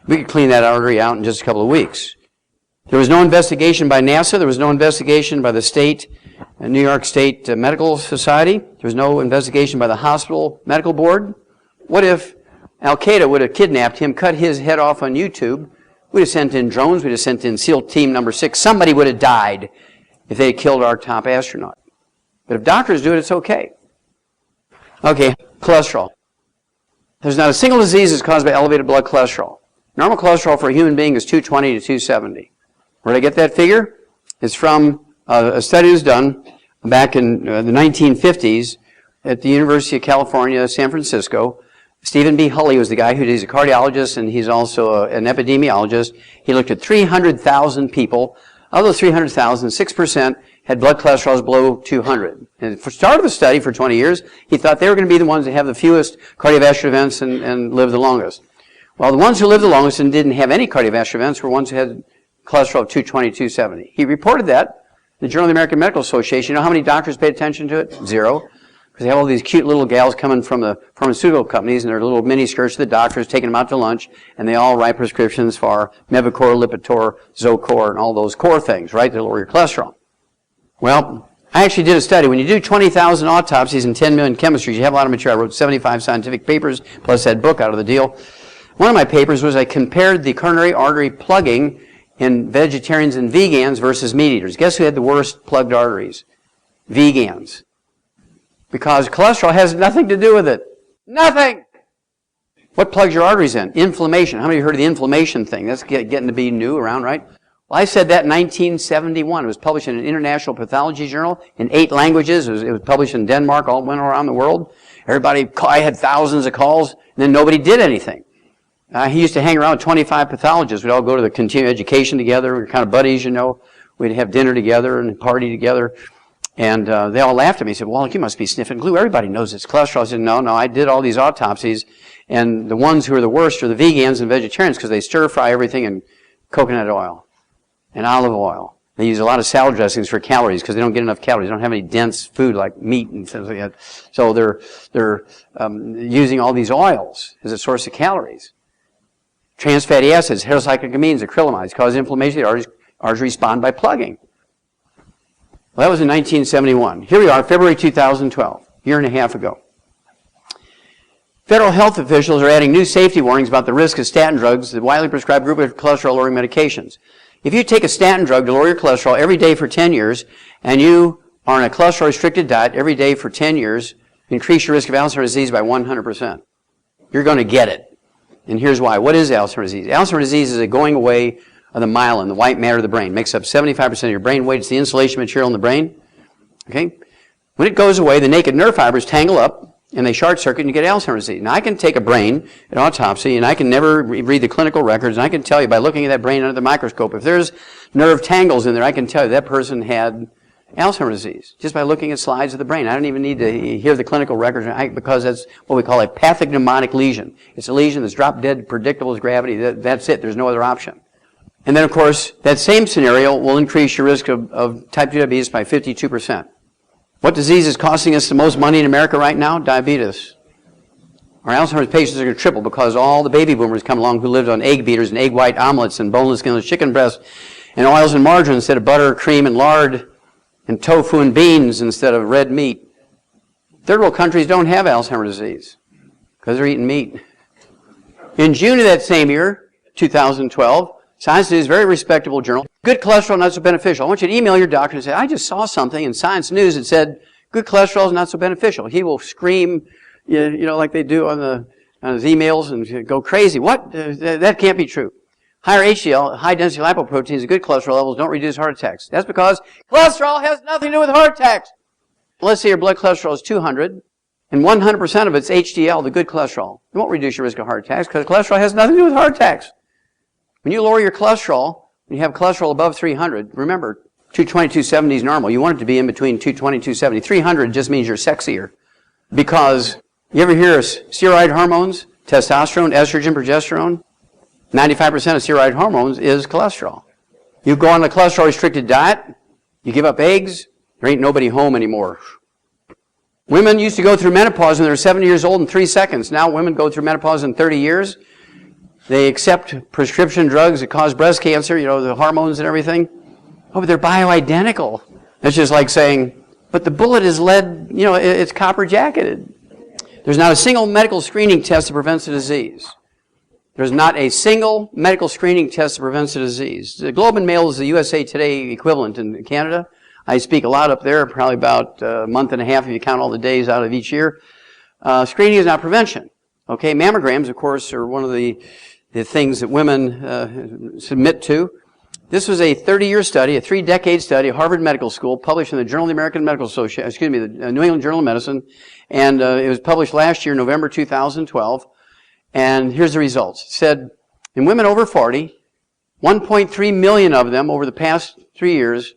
We could clean that artery out in just a couple of weeks. There was no investigation by NASA. There was no investigation by the New York State Medical Society. There was no investigation by the hospital medical board. What if Al-Qaeda would have kidnapped him, cut his head off on YouTube? We'd have sent in drones. We'd have sent in SEAL Team Number 6. Somebody would have died if they had killed our top astronaut. But if doctors do it, it's okay. Okay, cholesterol. There's not a single disease that's caused by elevated blood cholesterol. Normal cholesterol for a human being is 220 to 270. Where did I get that figure? It's from a study that was done back in the 1950s at the University of California, San Francisco. Stephen B. Hulley was the guy he's a cardiologist, and he's also an epidemiologist. He looked at 300,000 people. Of those 300,000, 6% had blood cholesterols below 200. And for start of the study for 20 years, he thought they were going to be the ones that have the fewest cardiovascular events and live the longest. Well, the ones who lived the longest and didn't have any cardiovascular events were ones who had cholesterol of 220, 270. He reported that in the Journal of the American Medical Association. You know how many doctors paid attention to it? Zero. Because they have all these cute little gals coming from the pharmaceutical companies, and their little mini skirts to the doctors, taking them out to lunch, and they all write prescriptions for Mevacor, Lipitor, Zocor, and all those core things, right, to lower your cholesterol. Well, I actually did a study. When you do 20,000 autopsies and 10 million chemistries, you have a lot of material. I wrote 75 scientific papers, plus that book out of the deal. One of my papers was I compared the coronary artery plugging in vegetarians and vegans versus meat eaters. Guess who had the worst plugged arteries? Vegans. Because cholesterol has nothing to do with it. Nothing! What plugs your arteries in? Inflammation. How many of you heard of the inflammation thing? That's getting to be new around, right? Well, I said that in 1971. It was published in an international pathology journal in 8 languages. It was published in Denmark, all went around the world. I had thousands of calls, and then nobody did anything. He used to hang around with 25 pathologists. We'd all go to the continuing education together. We were kind of buddies, you know. We'd have dinner together and party together. And they all laughed at me. He said, Wallach, you must be sniffing glue. Everybody knows it's cholesterol. I said, no, I did all these autopsies. And the ones who are the worst are the vegans and vegetarians because they stir fry everything in coconut oil and olive oil. They use a lot of salad dressings for calories because they don't get enough calories. They don't have any dense food like meat and things like that. So they're using all these oils as a source of calories. Trans fatty acids, heterocyclic amines, acrylamides cause inflammation. The arteries respond by plugging. Well, that was in 1971. Here we are, February 2012, a year and a half ago. Federal health officials are adding new safety warnings about the risk of statin drugs, the widely prescribed group of cholesterol-lowering medications. If you take a statin drug to lower your cholesterol every day for 10 years, and you are on a cholesterol-restricted diet every day for 10 years, you increase your risk of Alzheimer's disease by 100%. You're going to get it. And here's why. What is Alzheimer's disease? Alzheimer's disease is a going away of the myelin, the white matter of the brain. It makes up 75% of your brain weight. It's the insulation material in the brain. Okay? When it goes away, the naked nerve fibers tangle up, and they short circuit, and you get Alzheimer's disease. Now, I can take a brain, an autopsy, and I can never read the clinical records, and I can tell you by looking at that brain under the microscope, if there's nerve tangles in there, I can tell you that person had Alzheimer's disease, just by looking at slides of the brain. I don't even need to hear the clinical records because that's what we call a pathognomonic lesion. It's a lesion that's drop dead, predictable as gravity. That's it. There's no other option. And then, of course, that same scenario will increase your risk of type 2 diabetes by 52%. What disease is costing us the most money in America right now? Diabetes. Our Alzheimer's patients are going to triple because all the baby boomers come along who lived on egg beaters and egg white omelets and boneless, skinless chicken breasts and oils and margarine instead of butter, cream, and lard, and tofu and beans instead of red meat. Third world countries don't have Alzheimer's disease because they're eating meat. In June of that same year, 2012, Science News, very respectable journal. Good cholesterol, not so beneficial. I want you to email your doctor and say, I just saw something in Science News that said, good cholesterol is not so beneficial. He will scream, you know, like they do on his emails and go crazy. What? That can't be true. Higher HDL, high-density lipoproteins, and good cholesterol levels don't reduce heart attacks. That's because cholesterol has nothing to do with heart attacks. Let's say your blood cholesterol is 200, and 100% of it's HDL, the good cholesterol. It won't reduce your risk of heart attacks because cholesterol has nothing to do with heart attacks. When you lower your cholesterol, when you have cholesterol above 300, remember, 220, 270 is normal. You want it to be in between 220 and 270. 300 just means you're sexier. Because, you ever hear of steroid hormones? Testosterone, estrogen, progesterone? 95% of steroid hormones is cholesterol. You go on a cholesterol-restricted diet, you give up eggs, there ain't nobody home anymore. Women used to go through menopause when they were 70 years old in 3 seconds. Now women go through menopause in 30 years. They accept prescription drugs that cause breast cancer, you know, the hormones and everything. Oh, but they're bioidentical. That's just like saying, but the bullet is lead, you know, it's copper jacketed. There's not a single medical screening test that prevents the disease. There's not a single medical screening test that prevents the disease. The Globe and Mail is the USA Today equivalent in Canada. I speak a lot up there, probably about a month and a half if you count all the days out of each year. Screening is not prevention. Okay, mammograms, of course, are one of the things that women submit to. This was a 30-year study, a 3-decade study at Harvard Medical School, published in the Journal of the American Medical Association, the New England Journal of Medicine, and it was published last year, November 2012. And here's the results. It said, in women over 40, 1.3 million of them over the past 3 years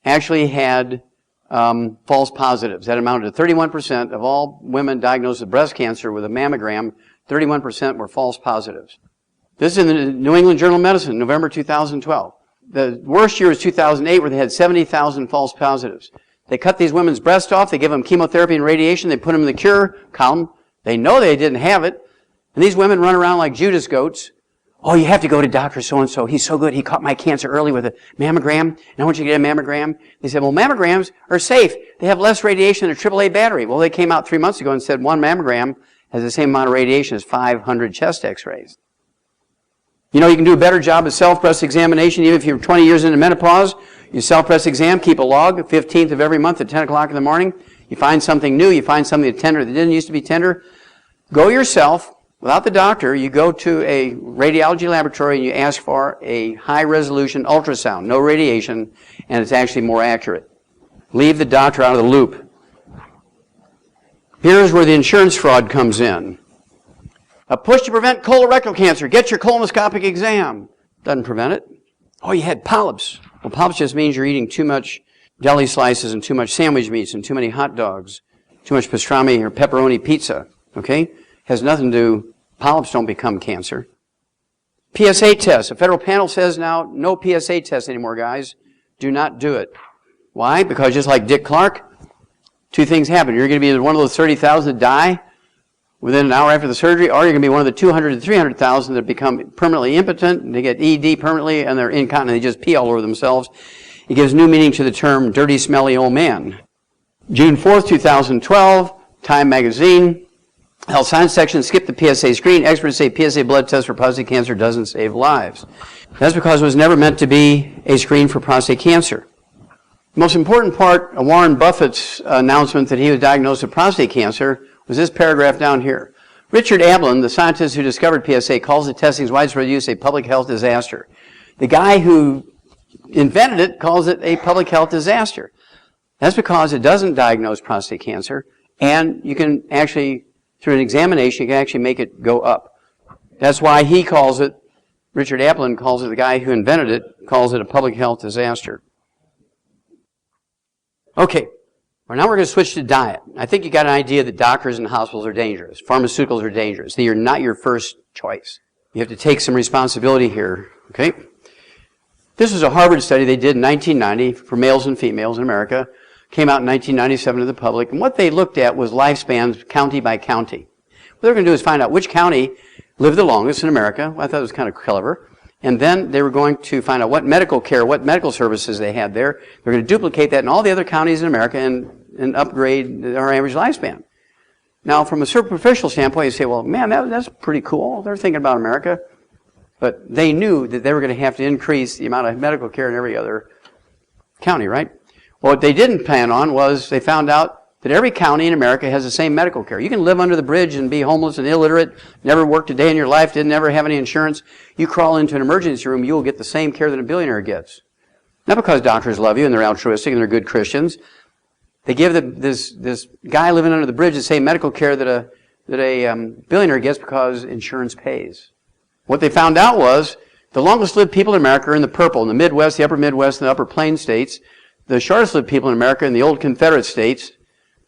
actually had false positives. That amounted to 31% of all women diagnosed with breast cancer with a mammogram. 31% were false positives. This is in the New England Journal of Medicine, November 2012. The worst year was 2008, where they had 70,000 false positives. They cut these women's breasts off. They give them chemotherapy and radiation. They put them in the cure column. They know they didn't have it. And these women run around like Judas goats. Oh, you have to go to Dr. So-and-so. He's so good. He caught my cancer early with a mammogram, and I want you to get a mammogram. They said, well, mammograms are safe. They have less radiation than a AAA battery. Well, they came out 3 months ago and said one mammogram has the same amount of radiation as 500 chest x-rays. You know, you can do a better job of self-breast examination even if you're 20 years into menopause. You self-breast exam, keep a log, 15th of every month at 10 o'clock in the morning. You find something new. You find something that's tender that didn't used to be tender. Go yourself. Without the doctor, you go to a radiology laboratory and you ask for a high-resolution ultrasound, no radiation, and it's actually more accurate. Leave the doctor out of the loop. Here's where the insurance fraud comes in. A push to prevent colorectal cancer. Get your colonoscopic exam. Doesn't prevent it. Oh, you had polyps. Well, polyps just means you're eating too much deli slices and too much sandwich meats and too many hot dogs, too much pastrami or pepperoni pizza. Okay? Has nothing to do, polyps don't become cancer. PSA test. A federal panel says now, no PSA test anymore, guys. Do not do it. Why? Because just like Dick Clark, two things happen. You're going to be one of those 30,000 that die within an hour after the surgery, or you're going to be one of the 200 to 300,000 that become permanently impotent, and they get ED permanently, and they're incontinent. They just pee all over themselves. It gives new meaning to the term dirty, smelly old man. June 4th, 2012, Time magazine. Health science section, skip the PSA screen. Experts say PSA blood test for prostate cancer doesn't save lives. That's because it was never meant to be a screen for prostate cancer. The most important part of Warren Buffett's announcement that he was diagnosed with prostate cancer was this paragraph down here. Richard Ablin, the scientist who discovered PSA, calls the testing's widespread use a public health disaster. The guy who invented it calls it a public health disaster. That's because it doesn't diagnose prostate cancer, and you can actually, through an examination, you can actually make it go up. That's why he calls it, Richard Ablin calls it, the guy who invented it, calls it a public health disaster. Okay, well, now we're going to switch to diet. I think you got an idea that doctors and hospitals are dangerous. Pharmaceuticals are dangerous. They are not your first choice. You have to take some responsibility here, okay? This was a Harvard study they did in 1990 for males and females in America. Came out in 1997 to the public. And what they looked at was lifespans county by county. What they're going to do is find out which county lived the longest in America. Well, I thought it was kind of clever. And then they were going to find out what medical care, what medical services they had there. They're going to duplicate that in all the other counties in America and upgrade our average lifespan. Now, from a superficial standpoint, you say, well, man, that's pretty cool. They're thinking about America. But they knew that they were going to have to increase the amount of medical care in every other county, right? Well, what they didn't plan on was they found out that every county in America has the same medical care. You can live under the bridge and be homeless and illiterate, never worked a day in your life, didn't ever have any insurance. You crawl into an emergency room, you will get the same care that a billionaire gets. Not because doctors love you and they're altruistic and they're good Christians. They give this guy living under the bridge the same medical care that a billionaire gets because insurance pays. What they found out was the longest lived people in America are in the purple, in the Midwest, the upper Midwest, and the upper Plain states. The shortest lived people in America in the old Confederate states,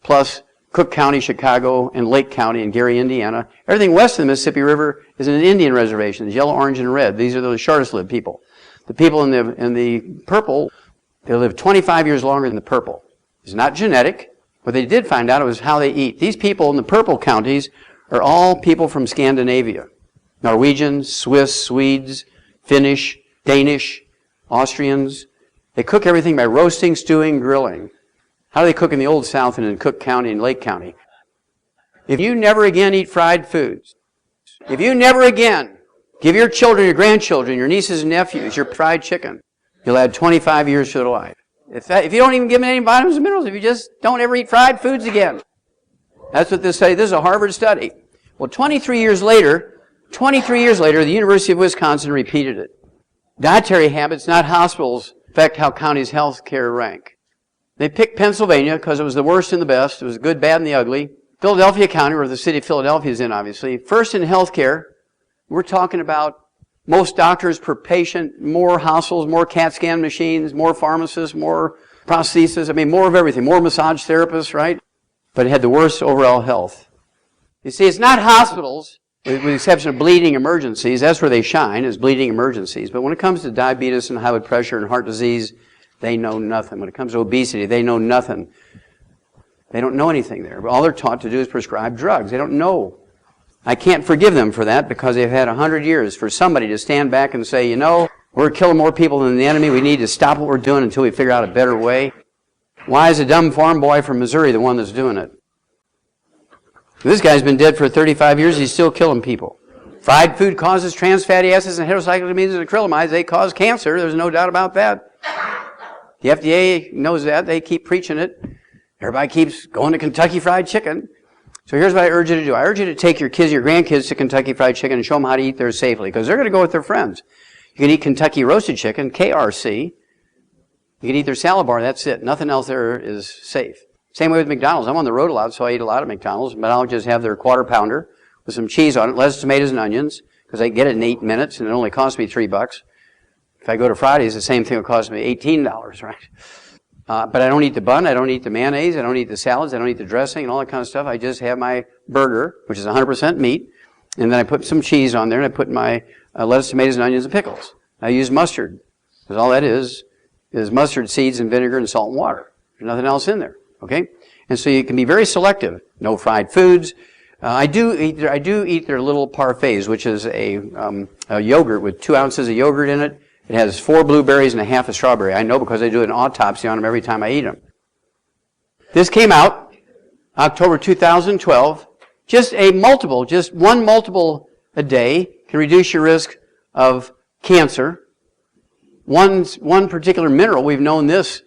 plus Cook County, Chicago, and Lake County and Gary, Indiana. Everything west of the Mississippi River is an Indian reservation. It's yellow, orange, and red. These are the shortest lived people. The people in the purple, they live 25 years longer than the purple. It's not genetic. What they did find out was how they eat. These people in the purple counties are all people from Scandinavia. Norwegians, Swiss, Swedes, Finnish, Danish, Austrians. They cook everything by roasting, stewing, grilling. How do they cook in the Old South and in Cook County and Lake County? If you never again eat fried foods, if you never again give your children, your grandchildren, your nieces and nephews your fried chicken, you'll add 25 years to their life. If you don't even give them any vitamins and minerals, if you just don't ever eat fried foods again. That's what this study, this is a Harvard study. Well, 23 years later, the University of Wisconsin repeated it. Dietary habits, not hospitals, affect how counties' health care rank. They picked Pennsylvania because it was the worst and the best. It was the good, bad, and the ugly. Philadelphia County, where the city of Philadelphia is in, obviously. First in healthcare, we're talking about most doctors per patient, more hospitals, more CAT scan machines, more pharmacists, more prosthesis. I mean, more of everything. More massage therapists, right? But it had the worst overall health. You see, it's not hospitals, with the exception of bleeding emergencies. That's where they shine, is bleeding emergencies. But when it comes to diabetes and high blood pressure and heart disease, they know nothing. When it comes to obesity, they know nothing. They don't know anything there. All they're taught to do is prescribe drugs. They don't know. I can't forgive them for that because they've had 100 years for somebody to stand back and say, you know, we're killing more people than the enemy. We need to stop what we're doing until we figure out a better way. Why is a dumb farm boy from Missouri the one that's doing it? This guy's been dead for 35 years. He's still killing people. Fried food causes trans fatty acids and heterocyclamines and acrylamides. They cause cancer. There's no doubt about that. The FDA knows that. They keep preaching it. Everybody keeps going to Kentucky Fried Chicken. So here's what I urge you to do. I urge you to take your kids, your grandkids to Kentucky Fried Chicken and show them how to eat there safely, because they're going to go with their friends. You can eat Kentucky Roasted Chicken, KRC. You can eat their salad bar. That's it. Nothing else there is safe. Same way with McDonald's. I'm on the road a lot, so I eat a lot of McDonald's, but I'll just have their quarter pounder with some cheese on it, lettuce, tomatoes, and onions, because I get it in 8 minutes, and it only costs me $3. If I go to Fridays, the same thing will cost me $18, right? But I don't eat the bun, I don't eat the mayonnaise, I don't eat the salads, I don't eat the dressing and all that kind of stuff. I just have my burger, which is 100% meat, and then I put some cheese on there, and I put my lettuce, tomatoes, and onions, and pickles. I use mustard, because all that is mustard seeds and vinegar and salt and water. There's nothing else in there, okay? And so you can be very selective. No fried foods. I do eat their little parfaits, which is a yogurt with 2 ounces of yogurt in it. It has 4 blueberries and a half a strawberry. I know because I do an autopsy on them every time I eat them. This came out October 2012. Just one multiple a day can reduce your risk of cancer. One particular mineral, we've known this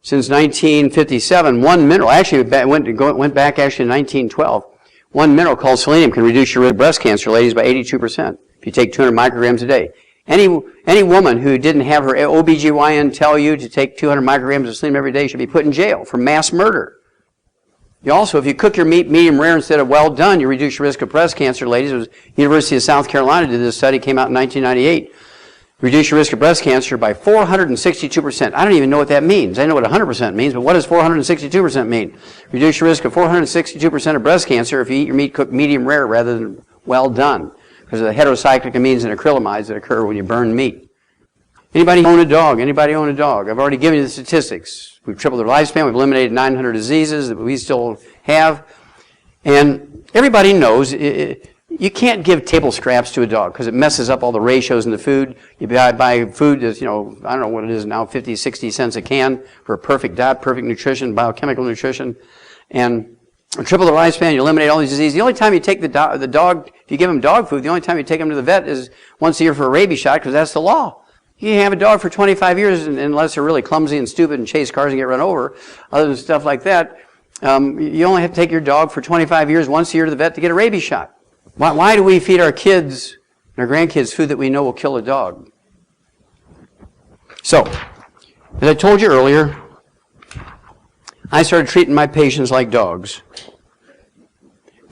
since 1957. One mineral, actually went back actually in 1912. One mineral called selenium can reduce your risk of breast cancer, ladies, by 82% if you take 200 micrograms a day. Any woman who didn't have her OBGYN tell you to take 200 micrograms of selenium every day should be put in jail for mass murder. You also, if you cook your meat medium rare instead of well done, you reduce your risk of breast cancer, ladies. It was University of South Carolina did this study, came out in 1998. Reduce your risk of breast cancer by 462%. I don't even know what that means. I know what 100% means, but what does 462% mean? Reduce your risk of 462% of breast cancer if you eat your meat cooked medium rare rather than well done, because of the heterocyclamines and acrylamides that occur when you burn meat. Anybody own a dog? Anybody own a dog? I've already given you the statistics. We've tripled their lifespan. We've eliminated 900 diseases that we still have. And everybody knows you can't give table scraps to a dog because it messes up all the ratios in the food. You buy food that's, I don't know what it is now, 50, 60 cents a can for a perfect diet, perfect nutrition, biochemical nutrition. And triple the lifespan, you eliminate all these diseases. The only time you take the dog, if you give him dog food, the only time you take him to the vet is once a year for a rabies shot, because that's the law. You can have a dog for 25 years unless they're really clumsy and stupid and chase cars and get run over. Other than stuff like that, you only have to take your dog for 25 years once a year to the vet to get a rabies shot. Why do we feed our kids and our grandkids food that we know will kill a dog? So, as I told you earlier, I started treating my patients like dogs.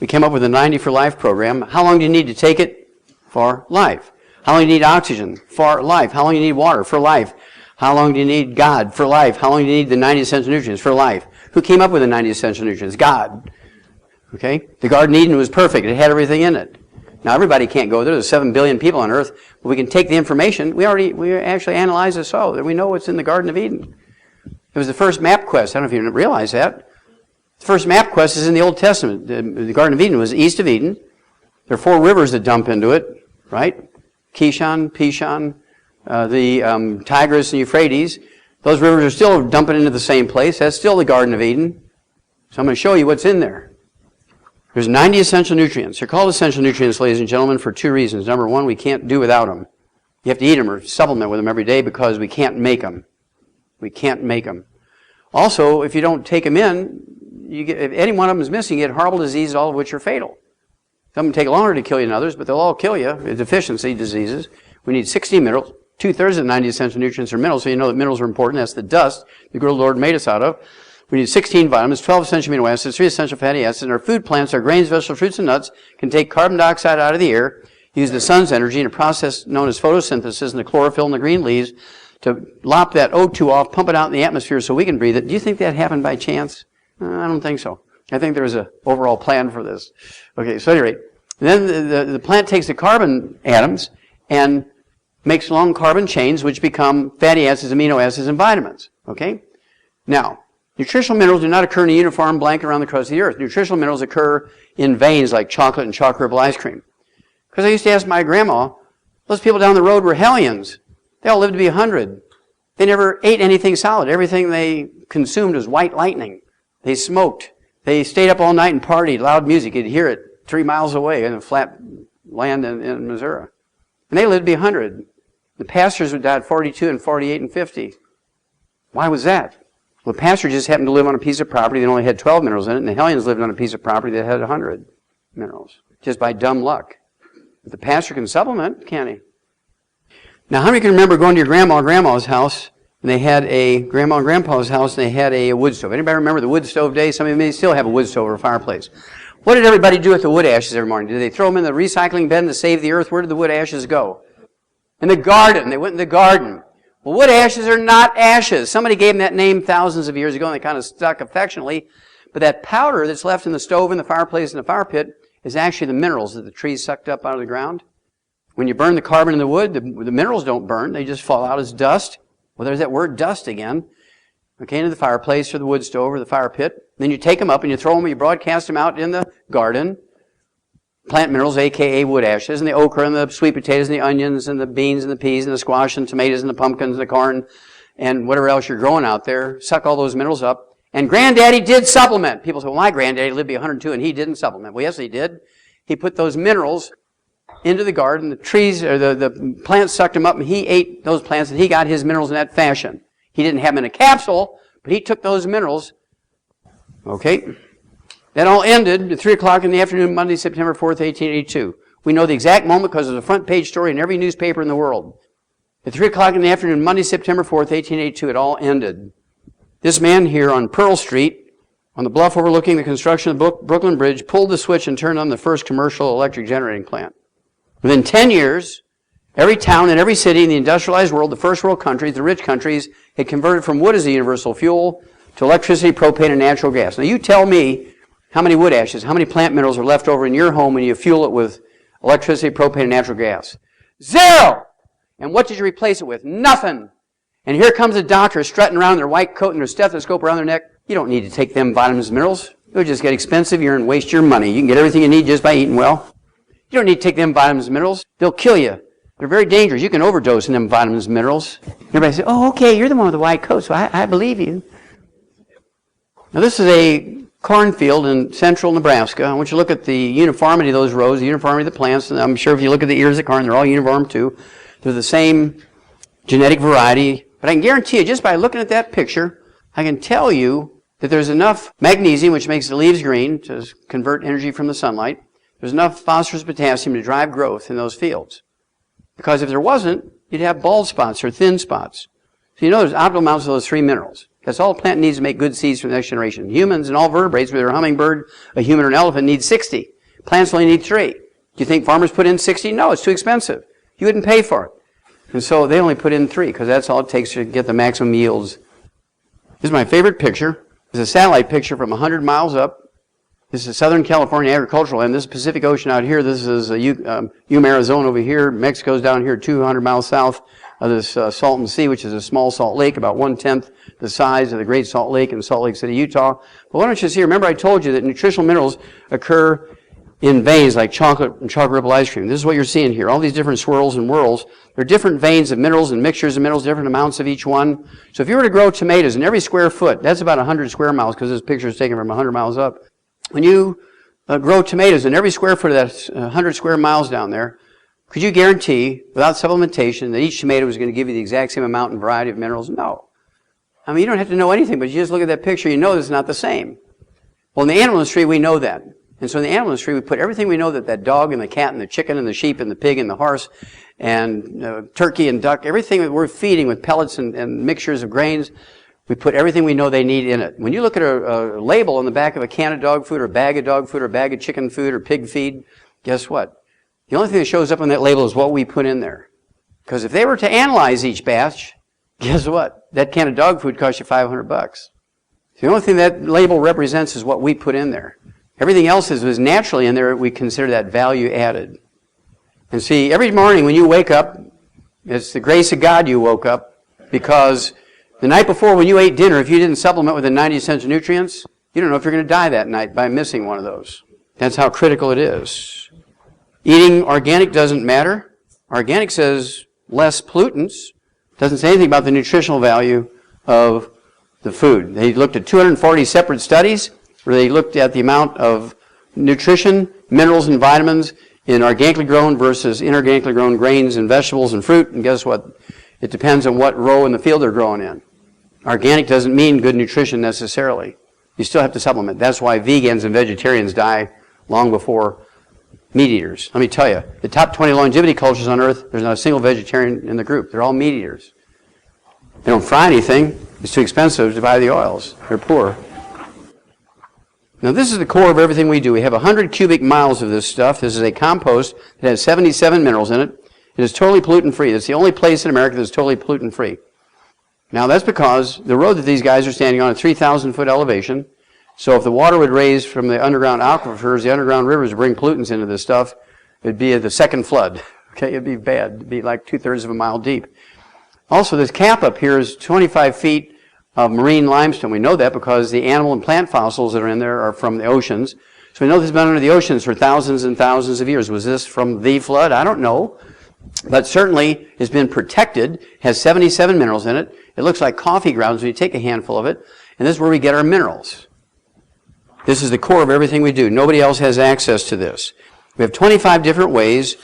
We came up with a 90 for life program. How long do you need to take it? For life. How long do you need oxygen? For life. How long do you need water? For life. How long do you need God? For life. How long do you need the 90 essential nutrients? For life. Who came up with the 90 essential nutrients? God. Okay? The Garden of Eden was perfect. It had everything in it. Now, everybody can't go there. There's 7 billion people on earth. But we can take the information. We actually analyzed this all. That we know what's in the Garden of Eden. It was the first map quest. I don't know if you realize that. The first map quest is in the Old Testament. The Garden of Eden was east of Eden. There are 4 rivers that dump into it, right? Kishon, Pishon, the Tigris and Euphrates. Those rivers are still dumping into the same place. That's still the Garden of Eden. So I'm going to show you what's in there. There's 90 essential nutrients. They're called essential nutrients, ladies and gentlemen, for 2 reasons. Number 1, we can't do without them. You have to eat them or supplement with them every day because we can't make them. We can't make them. Also, if you don't take them in, if any one of them is missing, you get horrible diseases, all of which are fatal. Some of them take longer to kill you than others, but they'll all kill you. Deficiency diseases. We need 60 minerals. 2/3 of the 90 essential nutrients are minerals, so you know that minerals are important. That's the dust the good Lord made us out of. We need 16 vitamins, 12 essential amino acids, 3 essential fatty acids, and our food plants, our grains, vegetables, fruits, and nuts can take carbon dioxide out of the air, use the sun's energy in a process known as photosynthesis and the chlorophyll in the green leaves to lop that O2 off, pump it out in the atmosphere so we can breathe it. Do you think that happened by chance? I don't think so. I think there was an overall plan for this. Okay, so at any rate, then the plant takes the carbon atoms and makes long carbon chains which become fatty acids, amino acids, and vitamins. Okay? Now, nutritional minerals do not occur in a uniform blanket around the crust of the earth. Nutritional minerals occur in veins like chocolate and chocolate ripple ice cream. Because I used to ask my grandma, those people down the road were hellions. They all lived to be 100. They never ate anything solid. Everything they consumed was white lightning. They smoked. They stayed up all night and partied, loud music. You'd hear it 3 miles away in a flat land in Missouri. And they lived to be 100. The pastors would die at 42 and 48 and 50. Why was that? Well, the pastor just happened to live on a piece of property that only had 12 minerals in it, and the hellions lived on a piece of property that had 100 minerals, just by dumb luck. But the pastor can supplement, can't he? Now, how many can remember going to your grandma and grandma's house, and they had a grandma and grandpa's house, and they had a wood stove? Anybody remember the wood stove days? Some of you may still have a wood stove or a fireplace. What did everybody do with the wood ashes every morning? Did they throw them in the recycling bin to save the earth? Where did the wood ashes go? In the garden. They went in the garden. Well, wood ashes are not ashes. Somebody gave them that name thousands of years ago, and they kind of stuck affectionately. But that powder that's left in the stove, in the fireplace, in the fire pit is actually the minerals that the trees sucked up out of the ground. When you burn the carbon in the wood, the minerals don't burn. They just fall out as dust. Well, there's that word dust again. Okay, into the fireplace or the wood stove or the fire pit. Then you take them up and you throw them, you broadcast them out in the garden. Plant minerals, a.k.a. wood ashes, and the okra and the sweet potatoes and the onions and the beans and the peas and the squash and tomatoes and the pumpkins and the corn and whatever else you're growing out there. Suck all those minerals up. And Granddaddy did supplement. People say, well, my granddaddy lived to be 102 and he didn't supplement. Well, yes, he did. He put those minerals into the garden. The trees, or the plants sucked them up, and he ate those plants, and he got his minerals in that fashion. He didn't have them in a capsule, but he took those minerals. Okay. That all ended at 3 o'clock in the afternoon, Monday, September 4th, 1882. We know the exact moment because there's a front page story in every newspaper in the world. At 3 o'clock in the afternoon, Monday, September 4th, 1882, it all ended. This man here on Pearl Street, on the bluff overlooking the construction of the Brooklyn Bridge, pulled the switch and turned on the first commercial electric generating plant. Within 10 years, every town and every city in the industrialized world, the first world countries, the rich countries, had converted from wood as a universal fuel to electricity, propane, and natural gas. Now you tell me how many wood ashes, how many plant minerals are left over in your home when you fuel it with electricity, propane, and natural gas? 0! And what did you replace it with? Nothing. And here comes a doctor strutting around in their white coat and their stethoscope around their neck. You don't need to take them vitamins and minerals. It'll just get expensive. You're going to waste your money. You can get everything you need just by eating well. You don't need to take them vitamins and minerals. They'll kill you. They're very dangerous. You can overdose in them vitamins and minerals. Everybody says, oh, okay, you're the one with the white coat, so I believe you. Now, this is a cornfield in central Nebraska. I want you to look at the uniformity of those rows, the uniformity of the plants. And I'm sure if you look at the ears of corn, they're all uniform too. They're the same genetic variety. But I can guarantee you, just by looking at that picture, I can tell you that there's enough magnesium, which makes the leaves green, to convert energy from the sunlight. There's enough phosphorus, potassium to drive growth in those fields. Because if there wasn't, you'd have bald spots or thin spots. So you know there's optimal amounts of those 3 minerals. That's all a plant needs to make good seeds for the next generation. Humans and all vertebrates, whether a hummingbird, a human, or an elephant, need 60. Plants only need 3. Do you think farmers put in 60? No, it's too expensive. You wouldn't pay for it. And so they only put in 3 because that's all it takes to get the maximum yields. This is my favorite picture. It's a satellite picture from 100 miles up. This is Southern California agricultural land. This is Pacific Ocean out here. This is Yuma, Arizona over here. Mexico's down here 200 miles south of this Salton Sea, which is a small salt lake, about 1/10 the size of the Great Salt Lake in Salt Lake City, Utah. But why don't you see, remember I told you that nutritional minerals occur in veins like chocolate and chocolate ripple ice cream. This is what you're seeing here. All these different swirls and whirls. They're different veins of minerals and mixtures of minerals, different amounts of each one. So if you were to grow tomatoes in every square foot, that's about 100 square miles because this picture is taken from 100 miles up. When you grow tomatoes in every square foot of that 100 square miles down there, could you guarantee, without supplementation, that each tomato is going to give you the exact same amount and variety of minerals? No. I mean, you don't have to know anything, but you just look at that picture, you know it's not the same. Well, in the animal industry, we know that. And so in the animal industry, we put everything we know that dog and the cat and the chicken and the sheep and the pig and the horse and turkey and duck, everything that we're feeding with pellets and mixtures of grains, We put everything we know they need in it. When you look at a label on the back of a can of dog food or a bag of dog food or a bag of chicken food or pig feed, guess what? The only thing that shows up on that label is what we put in there. Because if they were to analyze each batch, guess what? That can of dog food costs you $500. The only thing that label represents is what we put in there. Everything else is naturally in there. We consider that value added. And see, every morning when you wake up, it's the grace of God you woke up, because the night before when you ate dinner, if you didn't supplement with the 90 essential nutrients, you don't know if you're going to die that night by missing one of those. That's how critical it is. Eating organic doesn't matter. Organic says less pollutants. Doesn't say anything about the nutritional value of the food. They looked at 240 separate studies where they looked at the amount of nutrition, minerals, and vitamins in organically grown versus inorganically grown grains and vegetables and fruit. And guess what? It depends on what row in the field they're growing in. Organic doesn't mean good nutrition necessarily. You still have to supplement. That's why vegans and vegetarians die long before meat eaters. Let me tell you, the top 20 longevity cultures on earth, there's not a single vegetarian in the group. They're all meat eaters. They don't fry anything. It's too expensive to buy the oils. They're poor. Now this is the core of everything we do. We have 100 cubic miles of this stuff. This is a compost that has 77 minerals in it. It is totally pollutant free. It's the only place in America that's totally pollutant free. Now that's because the road that these guys are standing on at 3,000 foot elevation. So if the water would raise from the underground aquifers, the underground rivers bring pollutants into this stuff, it'd be the second flood. Okay, it'd be bad. It'd be like 2/3 of a mile deep. Also, this cap up here is 25 feet of marine limestone. We know that because the animal and plant fossils that are in there are from the oceans. So we know this has been under the oceans for thousands and thousands of years. Was this from the flood? I don't know. But certainly it's been protected, has 77 minerals in it. It looks like coffee grounds when you take a handful of it. And this is where we get our minerals. This is the core of everything we do. Nobody else has access to this. We have 25 different ways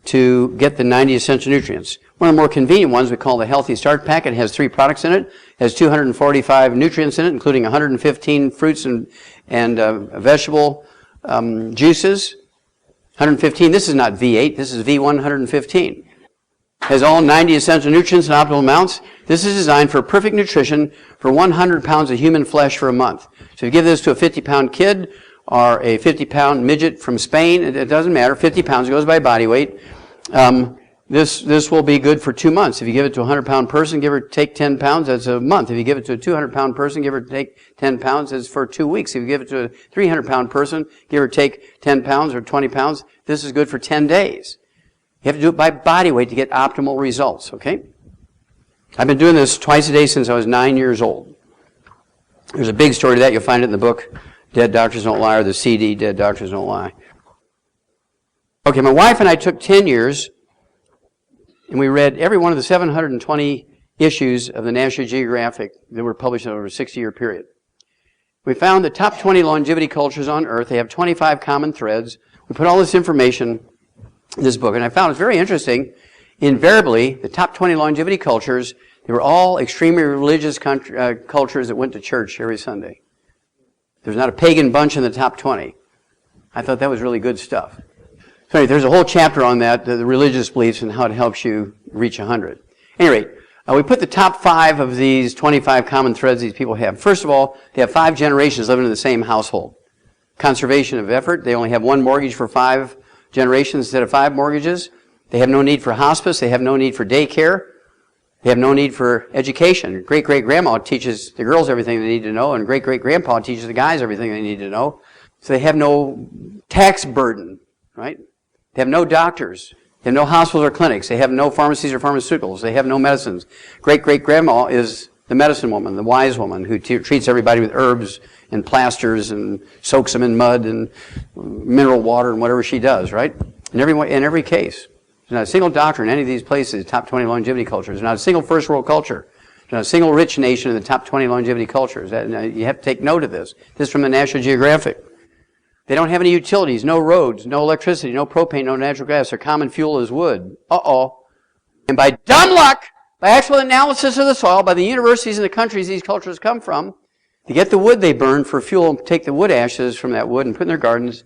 to get the 90 essential nutrients. One of the more convenient ones we call the Healthy Start Packet. It has 3 products in it. It has 245 nutrients in it, including 115 fruits and vegetable juices. 115, this is not V8, this is V115. Has all 90 essential nutrients in optimal amounts. This is designed for perfect nutrition for 100 pounds of human flesh for a month. So if you give this to a 50-pound kid or a 50-pound midget from Spain, it doesn't matter, 50 pounds, it goes by body weight. This will be good for 2 months. If you give it to a 100-pound person, give or take 10 pounds, that's a month. If you give it to a 200-pound person, give or take 10 pounds, that's for 2 weeks. If you give it to a 300-pound person, give or take 10 pounds or 20 pounds, this is good for 10 days. You have to do it by body weight to get optimal results, okay? I've been doing this twice a day since I was 9 years old. There's a big story to that. You'll find it in the book, Dead Doctors Don't Lie, or the CD, Dead Doctors Don't Lie. Okay, my wife and I took 10 years, and we read every one of the 720 issues of the National Geographic that were published over a 60-year period. We found the top 20 longevity cultures on Earth. They have 25 common threads. We put all this information in this book, and I found it's very interesting. Invariably, the top 20 longevity cultures, they were all extremely religious cultures that went to church every Sunday. There's not a pagan bunch in the top 20. I thought that was really good stuff. So anyway, there's a whole chapter on that, the religious beliefs and how it helps you reach 100. At any rate, we put the top 5 of these 25 common threads these people have. First of all, they have 5 generations living in the same household. Conservation of effort. They only have 1 mortgage for 5 generations instead of 5 mortgages. They have no need for hospice. They have no need for daycare. They have no need for education. Great-great-grandma teaches the girls everything they need to know, and great-great-grandpa teaches the guys everything they need to know. So they have no tax burden, right? They have no doctors. They have no hospitals or clinics. They have no pharmacies or pharmaceuticals. They have no medicines. Great-great-grandma is the medicine woman, the wise woman, who treats everybody with herbs and plasters and soaks them in mud and mineral water and whatever she does, right? In every case. There's not a single doctor in any of these places, top 20 longevity cultures. There's not a single first world culture. There's not a single rich nation in the top 20 longevity cultures. You have to take note of this. This is from the National Geographic. They don't have any utilities, no roads, no electricity, no propane, no natural gas. Their common fuel is wood. Uh-oh. And by dumb luck, by actual analysis of the soil, by the universities and the countries these cultures come from, to get the wood they burn for fuel and take the wood ashes from that wood and put in their gardens,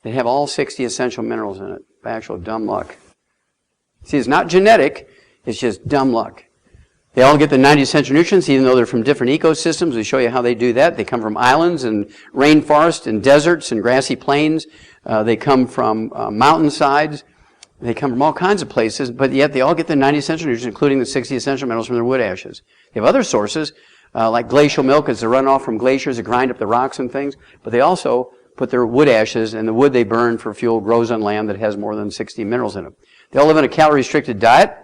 they have all 60 essential minerals in it, by actual dumb luck. See, it's not genetic, it's just dumb luck. They all get the 90 essential nutrients, even though they're from different ecosystems. We show you how they do that. They come from islands and rainforests and deserts and grassy plains. They come from mountainsides. They come from all kinds of places, but yet they all get the 90 essential nutrients, including the 60 essential minerals from their wood ashes. They have other sources, like glacial milk. It's a runoff from glaciers that grind up the rocks and things, but they also put their wood ashes, and the wood they burn for fuel grows on land that has more than 60 minerals in it. They all live on a calorie-restricted diet.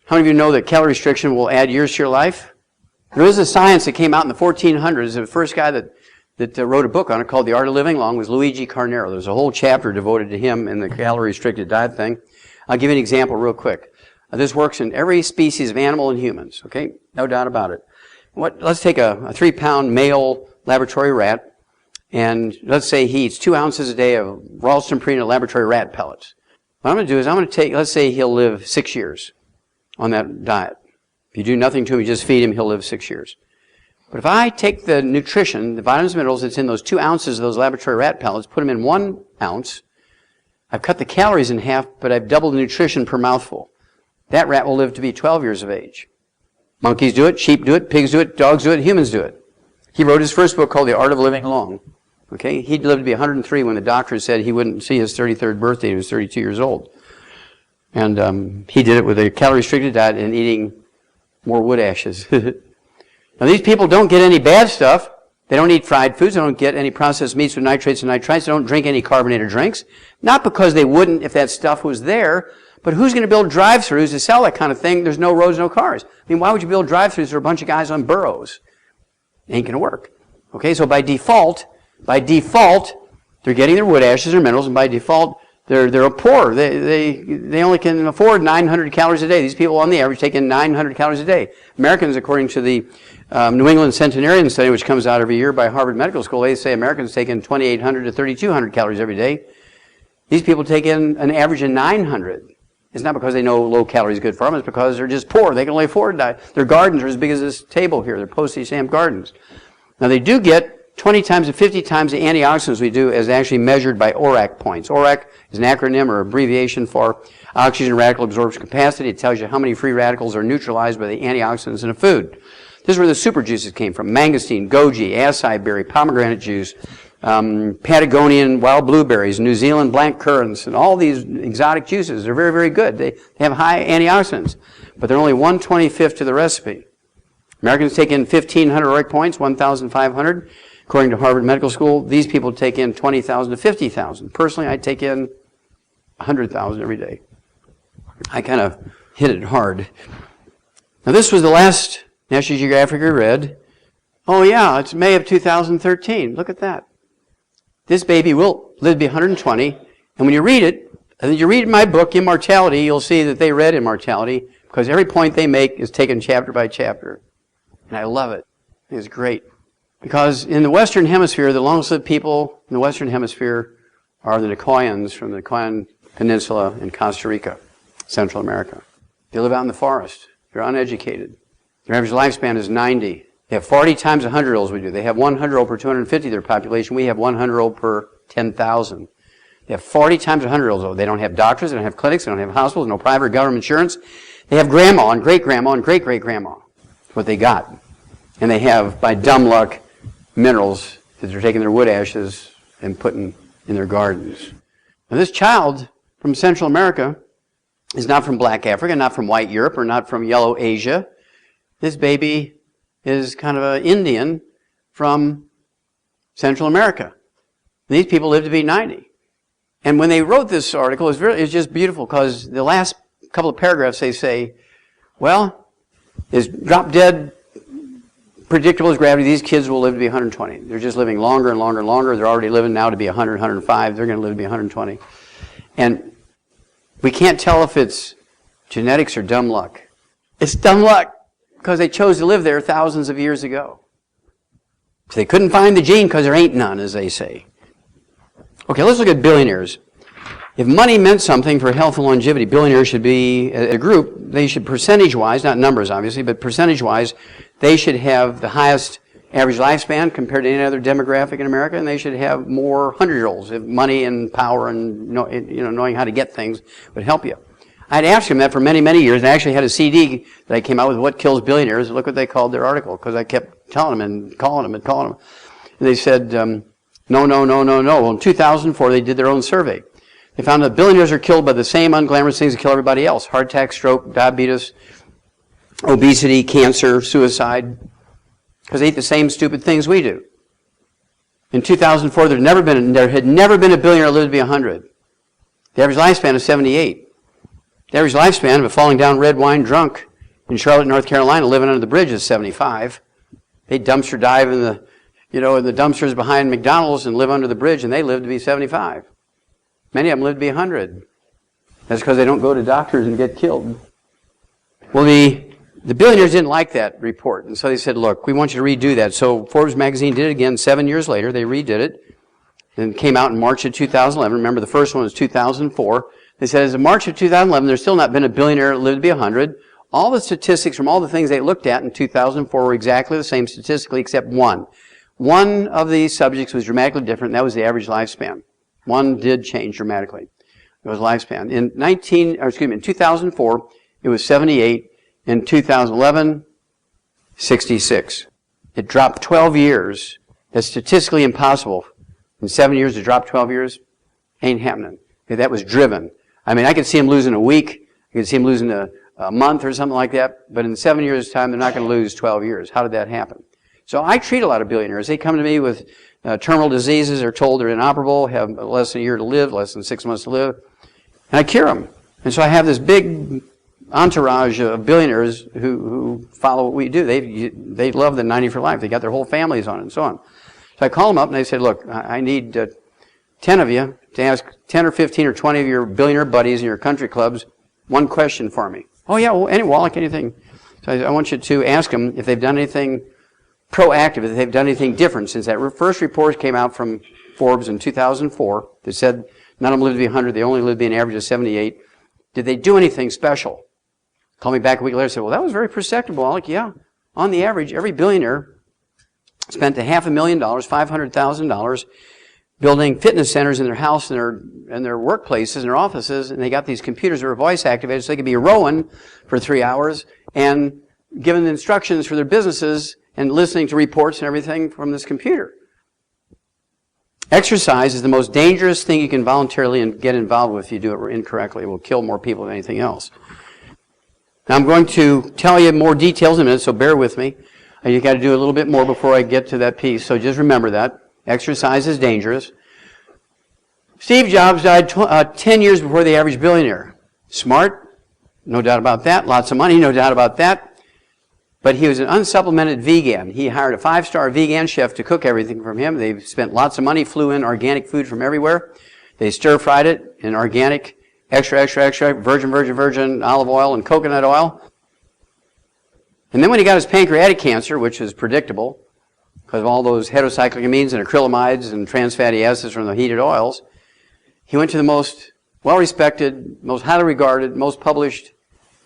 How many of you know that calorie restriction will add years to your life? There is a science that came out in the 1400s. The first guy that wrote a book on it called The Art of Living Long was Luigi Carnero. There's a whole chapter devoted to him in the calorie-restricted diet thing. I'll give you an example real quick. This works in every species of animal and humans, okay? No doubt about it. Let's take a 3-pound male laboratory rat, and let's say he eats 2 ounces a day of Ralston Purina laboratory rat pellets. What I'm going to do is I'm going to take, let's say he'll live 6 years on that diet. If you do nothing to him, you just feed him, he'll live 6 years. But if I take the nutrition, the vitamins and minerals that's in those 2 ounces of those laboratory rat pellets, put them in 1 ounce, I've cut the calories in half, but I've doubled the nutrition per mouthful. That rat will live to be 12 years of age. Monkeys do it, sheep do it, pigs do it, dogs do it, humans do it. He wrote his first book called The Art of Living Long. Okay, he'd lived to be 103 when the doctor said he wouldn't see his 33rd birthday. He was 32 years old. And he did it with a calorie-restricted diet and eating more wood ashes. Now, these people don't get any bad stuff. They don't eat fried foods. They don't get any processed meats with nitrates and nitrites. They don't drink any carbonated drinks. Not because they wouldn't if that stuff was there, but who's going to build drive-thrus to sell that kind of thing? There's no roads, no cars. I mean, why would you build drive-thrus for a bunch of guys on burros? It ain't going to work. Okay, so by default, they're getting their wood ashes or minerals, and by default, they're poor. They only can afford 900 calories a day. These people, on the average, take in 900 calories a day. Americans, according to the New England Centenarian Study, which comes out every year by Harvard Medical School, they say Americans take in 2,800 to 3,200 calories every day. These people take in an average of 900. It's not because they know low calories is good for them. It's because they're just poor. They can only afford that. Their gardens are as big as this table here. They're postage stamp gardens. Now, they do get 20 times to 50 times the antioxidants we do as actually measured by ORAC points. ORAC is an acronym or abbreviation for oxygen radical absorption capacity. It tells you how many free radicals are neutralized by the antioxidants in a food. This is where the super juices came from. Mangosteen, goji, acai berry, pomegranate juice, Patagonian wild blueberries, New Zealand black currants, and all these exotic juices. They're very, very good. They have high antioxidants, but they're only 1/25 to the recipe. Americans take in 1,500 ORAC points, 1,500. According to Harvard Medical School, these people take in 20,000 to 50,000. Personally, I take in 100,000 every day. I kind of hit it hard. Now, this was the last National Geographic I read. Oh, yeah, it's May of 2013. Look at that. This baby will live to be 120. And when you read it, and you read my book, Immortality, you'll see that they read Immortality because every point they make is taken chapter by chapter. And I love it. It's great. Because in the Western Hemisphere, the longest-lived people in the Western Hemisphere are the Nicoyans from the Nicoyan Peninsula in Costa Rica, Central America. They live out in the forest. They're uneducated. Their average lifespan is 90. They have 40 times the 100-year-olds we do. They have 100-year-old per 250 of their population. We have 100-year-old per 10,000. They have 40 times the 100-year-olds. They don't have doctors. They don't have clinics. They don't have hospitals. No private or government insurance. They have grandma and great-grandma and great-great-grandma. That's what they got. And they have, by dumb luck, minerals that they're taking their wood ashes and putting in their gardens. Now, this child from Central America is not from black Africa, not from white Europe, or not from yellow Asia. This baby is kind of an Indian from Central America. These people live to be 90. And when they wrote this article, it's just beautiful because the last couple of paragraphs they say, well, is drop dead predictable as gravity, these kids will live to be 120. They're just living longer and longer and longer. They're already living now to be 100, 105. They're going to live to be 120. And we can't tell if it's genetics or dumb luck. It's dumb luck because they chose to live there thousands of years ago. So they couldn't find the gene because there ain't none, as they say. Okay, let's look at billionaires. If money meant something for health and longevity, billionaires should be, a group, they should percentage-wise, not numbers obviously, but percentage-wise, they should have the highest average lifespan compared to any other demographic in America, and they should have more 100-year-olds. If money and power and knowing how to get things would help you. I'd asked him that for many, many years, and I actually had a CD that I came out with, What Kills Billionaires. Look what they called their article, because I kept telling them and calling them and calling them. And they said, no. Well, in 2004, they did their own survey. They found that billionaires are killed by the same unglamorous things that kill everybody else: heart attack, stroke, diabetes, obesity, cancer, suicide, because they eat the same stupid things we do. In 2004, there had never been a billionaire who lived to be 100. The average lifespan is 78. The average lifespan of a falling down red wine drunk in Charlotte, North Carolina, living under the bridge is 75. They dumpster dive in the dumpsters behind McDonald's and live under the bridge, and they live to be 75. Many of them live to be 100. That's because they don't go to doctors and get killed. Well, the billionaires didn't like that report, and so they said, look, we want you to redo that. So Forbes magazine did it again 7 years later. They redid it, and it came out in March of 2011. Remember, the first one was 2004. They said, as of March of 2011, there's still not been a billionaire that lived to be 100. All the statistics from all the things they looked at in 2004 were exactly the same statistically, except one. One of the subjects was dramatically different, and that was the average lifespan. One did change dramatically. It was lifespan. In 2004, it was 78. In 2011, 66. It dropped 12 years. That's statistically impossible. In 7 years to drop 12 years, ain't happening. Okay, that was driven. I mean, I could see them losing a week. I could see them losing a month or something like that. But in 7 years' time, they're not going to lose 12 years. How did that happen? So I treat a lot of billionaires. They come to me with terminal diseases. They're told they're inoperable, have less than a year to live, less than 6 months to live. And I cure them. And so I have this big entourage of billionaires who follow what we do. They love the 90 for life. They got their whole families on it and so on. So I call them up and they say, look, I need 10 of you to ask 10 or 15 or 20 of your billionaire buddies in your country clubs one question for me. Oh yeah, well, Wallach, anything. So I want you to ask them if they've done anything proactive, if they've done anything different since that first report came out from Forbes in 2004 that said none of them lived to be 100, they only lived to be an average of 78. Did they do anything special? Called me back a week later and said, well, that was very perceptible. I'm like, yeah. On the average, every billionaire spent $500,000, $500,000 building fitness centers in their house and their workplaces and their offices, and they got these computers that were voice activated so they could be rowing for 3 hours and giving instructions for their businesses and listening to reports and everything from this computer. Exercise is the most dangerous thing you can voluntarily get involved with if you do it incorrectly. It will kill more people than anything else. Now I'm going to tell you more details in a minute, so bear with me. You've got to do a little bit more before I get to that piece, so just remember that. Exercise is dangerous. Steve Jobs died 10 years before the average billionaire. Smart, no doubt about that. Lots of money, no doubt about that. But he was an unsupplemented vegan. He hired a 5-star vegan chef to cook everything from him. They spent lots of money, flew in organic food from everywhere. They stir-fried it in organic, extra, virgin olive oil and coconut oil. And then when he got his pancreatic cancer, which is predictable, because of all those heterocyclamines and acrylamides and trans fatty acids from the heated oils, he went to the most well-respected, most highly regarded, most published,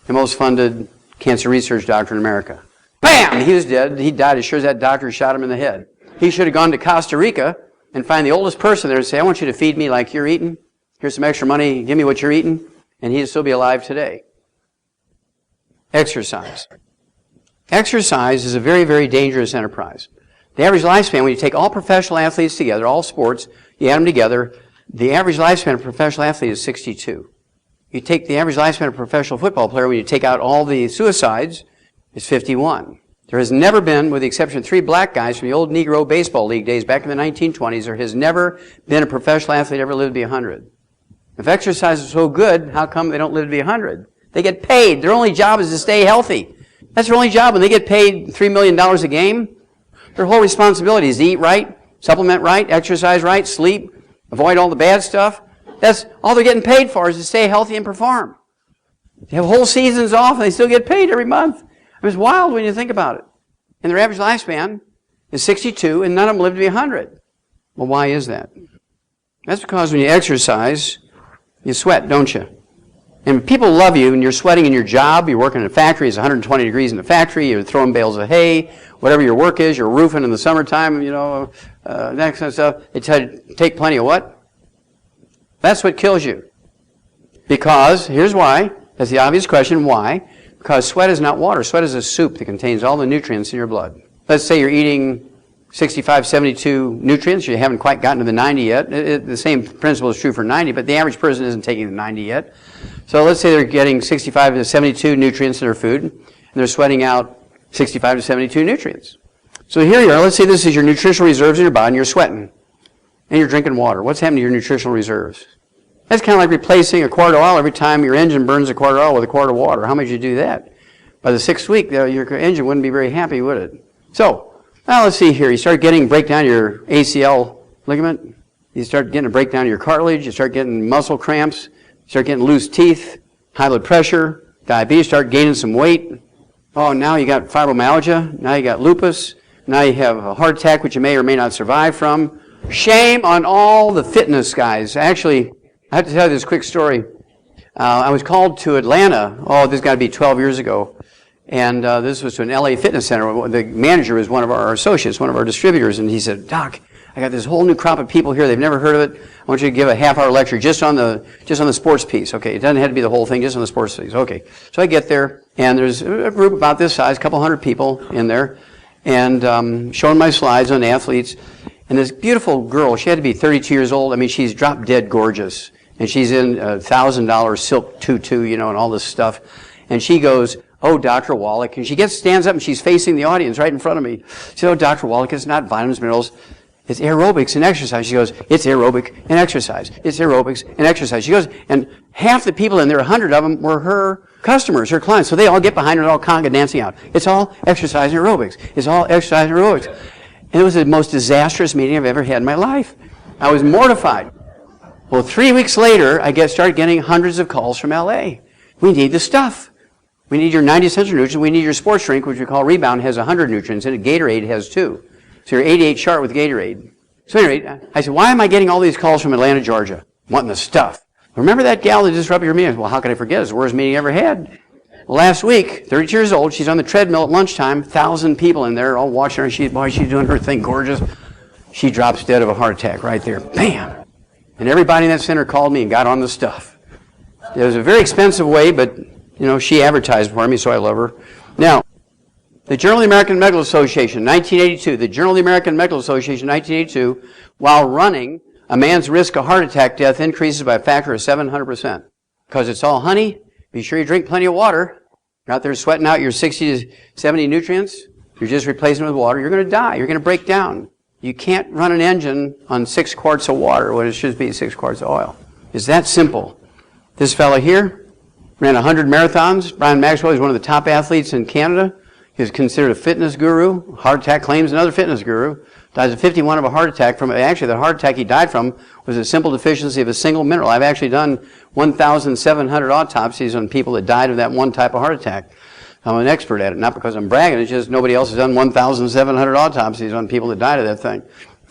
and most funded cancer research doctor in America. Bam! He was dead. He died as sure as that doctor shot him in the head. He should have gone to Costa Rica and find the oldest person there and say, I want you to feed me like you're eating. Here's some extra money. Give me what you're eating. And he'd still be alive today. Exercise. Exercise is a very, very dangerous enterprise. The average lifespan, when you take all professional athletes together, all sports, you add them together, the average lifespan of a professional athlete is 62. You take the average lifespan of a professional football player, when you take out all the suicides, is 51. There has never been, with the exception of 3 black guys from the old Negro Baseball League days back in the 1920s, there has never been a professional athlete ever lived to be 100. If exercise is so good, how come they don't live to be 100? They get paid. Their only job is to stay healthy. That's their only job. When they get paid $3 million a game, their whole responsibility is to eat right, supplement right, exercise right, sleep, avoid all the bad stuff. That's all they're getting paid for, is to stay healthy and perform. They have whole seasons off and they still get paid every month. It's wild when you think about it. And their average lifespan is 62 and none of them live to be 100. Well, why is that? That's because when you exercise, you sweat, don't you? And people love you and you're sweating in your job. You're working in a factory. It's 120 degrees in the factory. You're throwing bales of hay. Whatever your work is, you're roofing in the summertime, that kind of stuff. They tell you to take plenty of what? That's what kills you. Because, here's why, That's the obvious question. Why? Because sweat is not water. Sweat is a soup that contains all the nutrients in your blood. Let's say you're eating 65, 72 nutrients. You haven't quite gotten to the 90 yet. The same principle is true for 90, but the average person isn't taking the 90 yet. So let's say they're getting 65 to 72 nutrients in their food, and they're sweating out 65 to 72 nutrients. So here you are. Let's say this is your nutritional reserves in your body, and you're sweating, and you're drinking water. What's happening to your nutritional reserves? That's kind of like replacing a quart of oil every time your engine burns a quart of oil with a quart of water. How much you do that? By the 6th week, your engine wouldn't be very happy, would it? So, now let's see here. You start getting breakdown of your ACL ligament. You start getting a breakdown of your cartilage. You start getting muscle cramps. You start getting loose teeth, high blood pressure, diabetes. Start gaining some weight. Oh, now you got fibromyalgia. Now you got lupus. Now you have a heart attack, which you may or may not survive from. Shame on all the fitness guys. Actually, I have to tell you this quick story. I was called to Atlanta. Oh, this got to be 12 years ago. And this was to an LA fitness center. The manager was one of our associates, one of our distributors, and he said, "Doc, I got this whole new crop of people here. They've never heard of it. I want you to give a half-hour lecture just on the sports piece." Okay, it doesn't have to be the whole thing, just on the sports piece. Okay, so I get there, and there's a group about this size, a couple hundred people in there, and showing my slides on the athletes. And this beautiful girl, she had to be 32 years old. I mean, she's drop dead gorgeous, and she's in a $1,000 silk tutu, and all this stuff. And she goes, "Oh, Dr. Wallach," and she stands up and she's facing the audience right in front of me. She said, "Oh, Dr. Wallach, it's not vitamins, minerals, it's aerobics and exercise." She goes, "It's aerobic and exercise. It's aerobics and exercise." She goes, and half the people in there, 100 of them, were her customers, her clients. So they all get behind her and all conga dancing out. It's all exercise and aerobics. It's all exercise and aerobics. And it was the most disastrous meeting I've ever had in my life. I was mortified. Well, 3 weeks later, I started getting hundreds of calls from LA. "We need the stuff. We need your 90 essential nutrients. We need your sports drink," which we call Rebound, has 100 nutrients in it. Gatorade has 2. So you're 88 sharp with Gatorade. So anyway, I said, "Why am I getting all these calls from Atlanta, Georgia, wanting the stuff?" "Remember that gal that disrupted your meeting?" "Well, how could I forget? It's the worst meeting I ever had." Last week, 32 years old, she's on the treadmill at lunchtime, 1,000 people in there all watching her. She's doing her thing gorgeous. She drops dead of a heart attack right there. Bam! And everybody in that center called me and got on the stuff. It was a very expensive way, but she advertised for me, so I love her. Now, the Journal of the American Medical Association, 1982. The Journal of the American Medical Association, 1982. While running, a man's risk of heart attack death increases by a factor of 700%. Because it's all honey. Be sure you drink plenty of water. You're out there sweating out your 60 to 70 nutrients. You're just replacing it with water. You're going to die. You're going to break down. You can't run an engine on 6 quarts of water when it should be 6 quarts of oil. It's that simple. This fellow here ran 100 marathons. Brian Maxwell is one of the top athletes in Canada. He was considered a fitness guru. Heart attack claims another fitness guru. Dies at 51 of a heart attack from, actually the heart attack he died from was a simple deficiency of a single mineral. I've actually done 1,700 autopsies on people that died of that one type of heart attack. I'm an expert at it, not because I'm bragging, it's just nobody else has done 1,700 autopsies on people that died of that thing.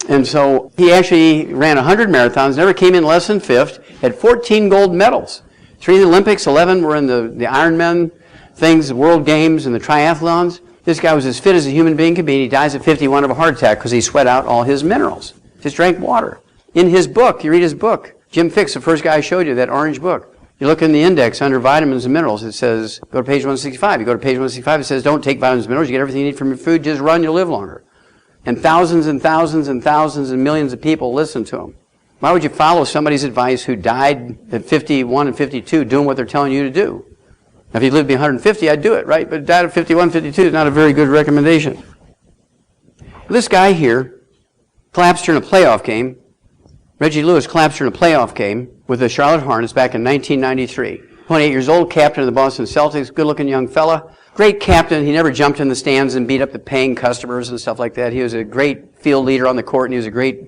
And so he actually ran 100 marathons, never came in less than 5th, had 14 gold medals. 3 in the Olympics, 11 were in the Ironman things, the World Games and the triathlons. This guy was as fit as a human being could be, and he dies at 51 of a heart attack because he sweat out all his minerals. Just drank water. In his book, you read his book. Jim Fix, the first guy I showed you, that orange book. You look in the index under vitamins and minerals, it says, go to page 165. You go to page 165, it says, don't take vitamins and minerals. You get everything you need from your food. Just run, you'll live longer. And thousands and thousands and thousands and millions of people listen to him. Why would you follow somebody's advice who died at 51 and 52 doing what they're telling you to do? Now, if he lived to be 150, I'd do it, right? But died at 51, 52 is not a very good recommendation. This guy here collapsed during a playoff game. Reggie Lewis collapsed during a playoff game with the Charlotte Hornets back in 1993. 28 years old, captain of the Boston Celtics, good-looking young fella. Great captain. He never jumped in the stands and beat up the paying customers and stuff like that. He was a great field leader on the court, and he was a great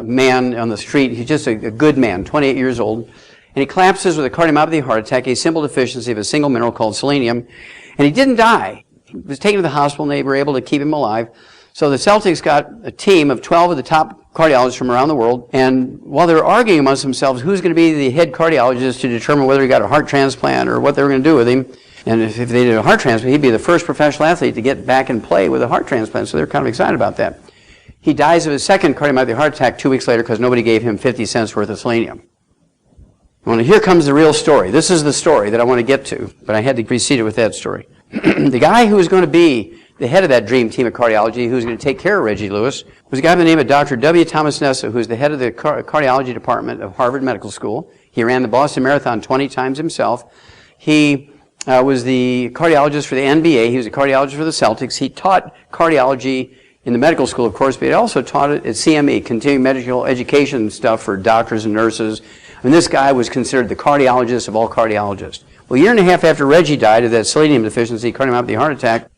man on the street. He's just a good man, 28 years old. And he collapses with a cardiomyopathy heart attack, a simple deficiency of a single mineral called selenium. And he didn't die. He was taken to the hospital, and they were able to keep him alive. So the Celtics got a team of 12 of the top cardiologists from around the world. And while they were arguing amongst themselves who's going to be the head cardiologist to determine whether he got a heart transplant or what they were going to do with him, and if they did a heart transplant, he'd be the first professional athlete to get back and play with a heart transplant. So they're kind of excited about that. He dies of his second cardiomyopathy heart attack 2 weeks later because nobody gave him 50 cents worth of selenium. Well, here comes the real story. This is the story that I want to get to, but I had to precede it with that story. The guy who was going to be the head of that dream team of cardiology, who was going to take care of Reggie Lewis, was a guy by the name of Dr. W. Thomas Nessa, who's the head of the cardiology department of Harvard Medical School. He ran the Boston Marathon 20 times himself. He was the cardiologist for the NBA. He was a cardiologist for the Celtics. He taught cardiology in the medical school, of course, but he also taught it at CME, continuing medical education stuff for doctors and nurses. And this guy was considered the cardiologist of all cardiologists. Well, a year and a half after Reggie died of that selenium deficiency, cardiomyopathy, heart attack,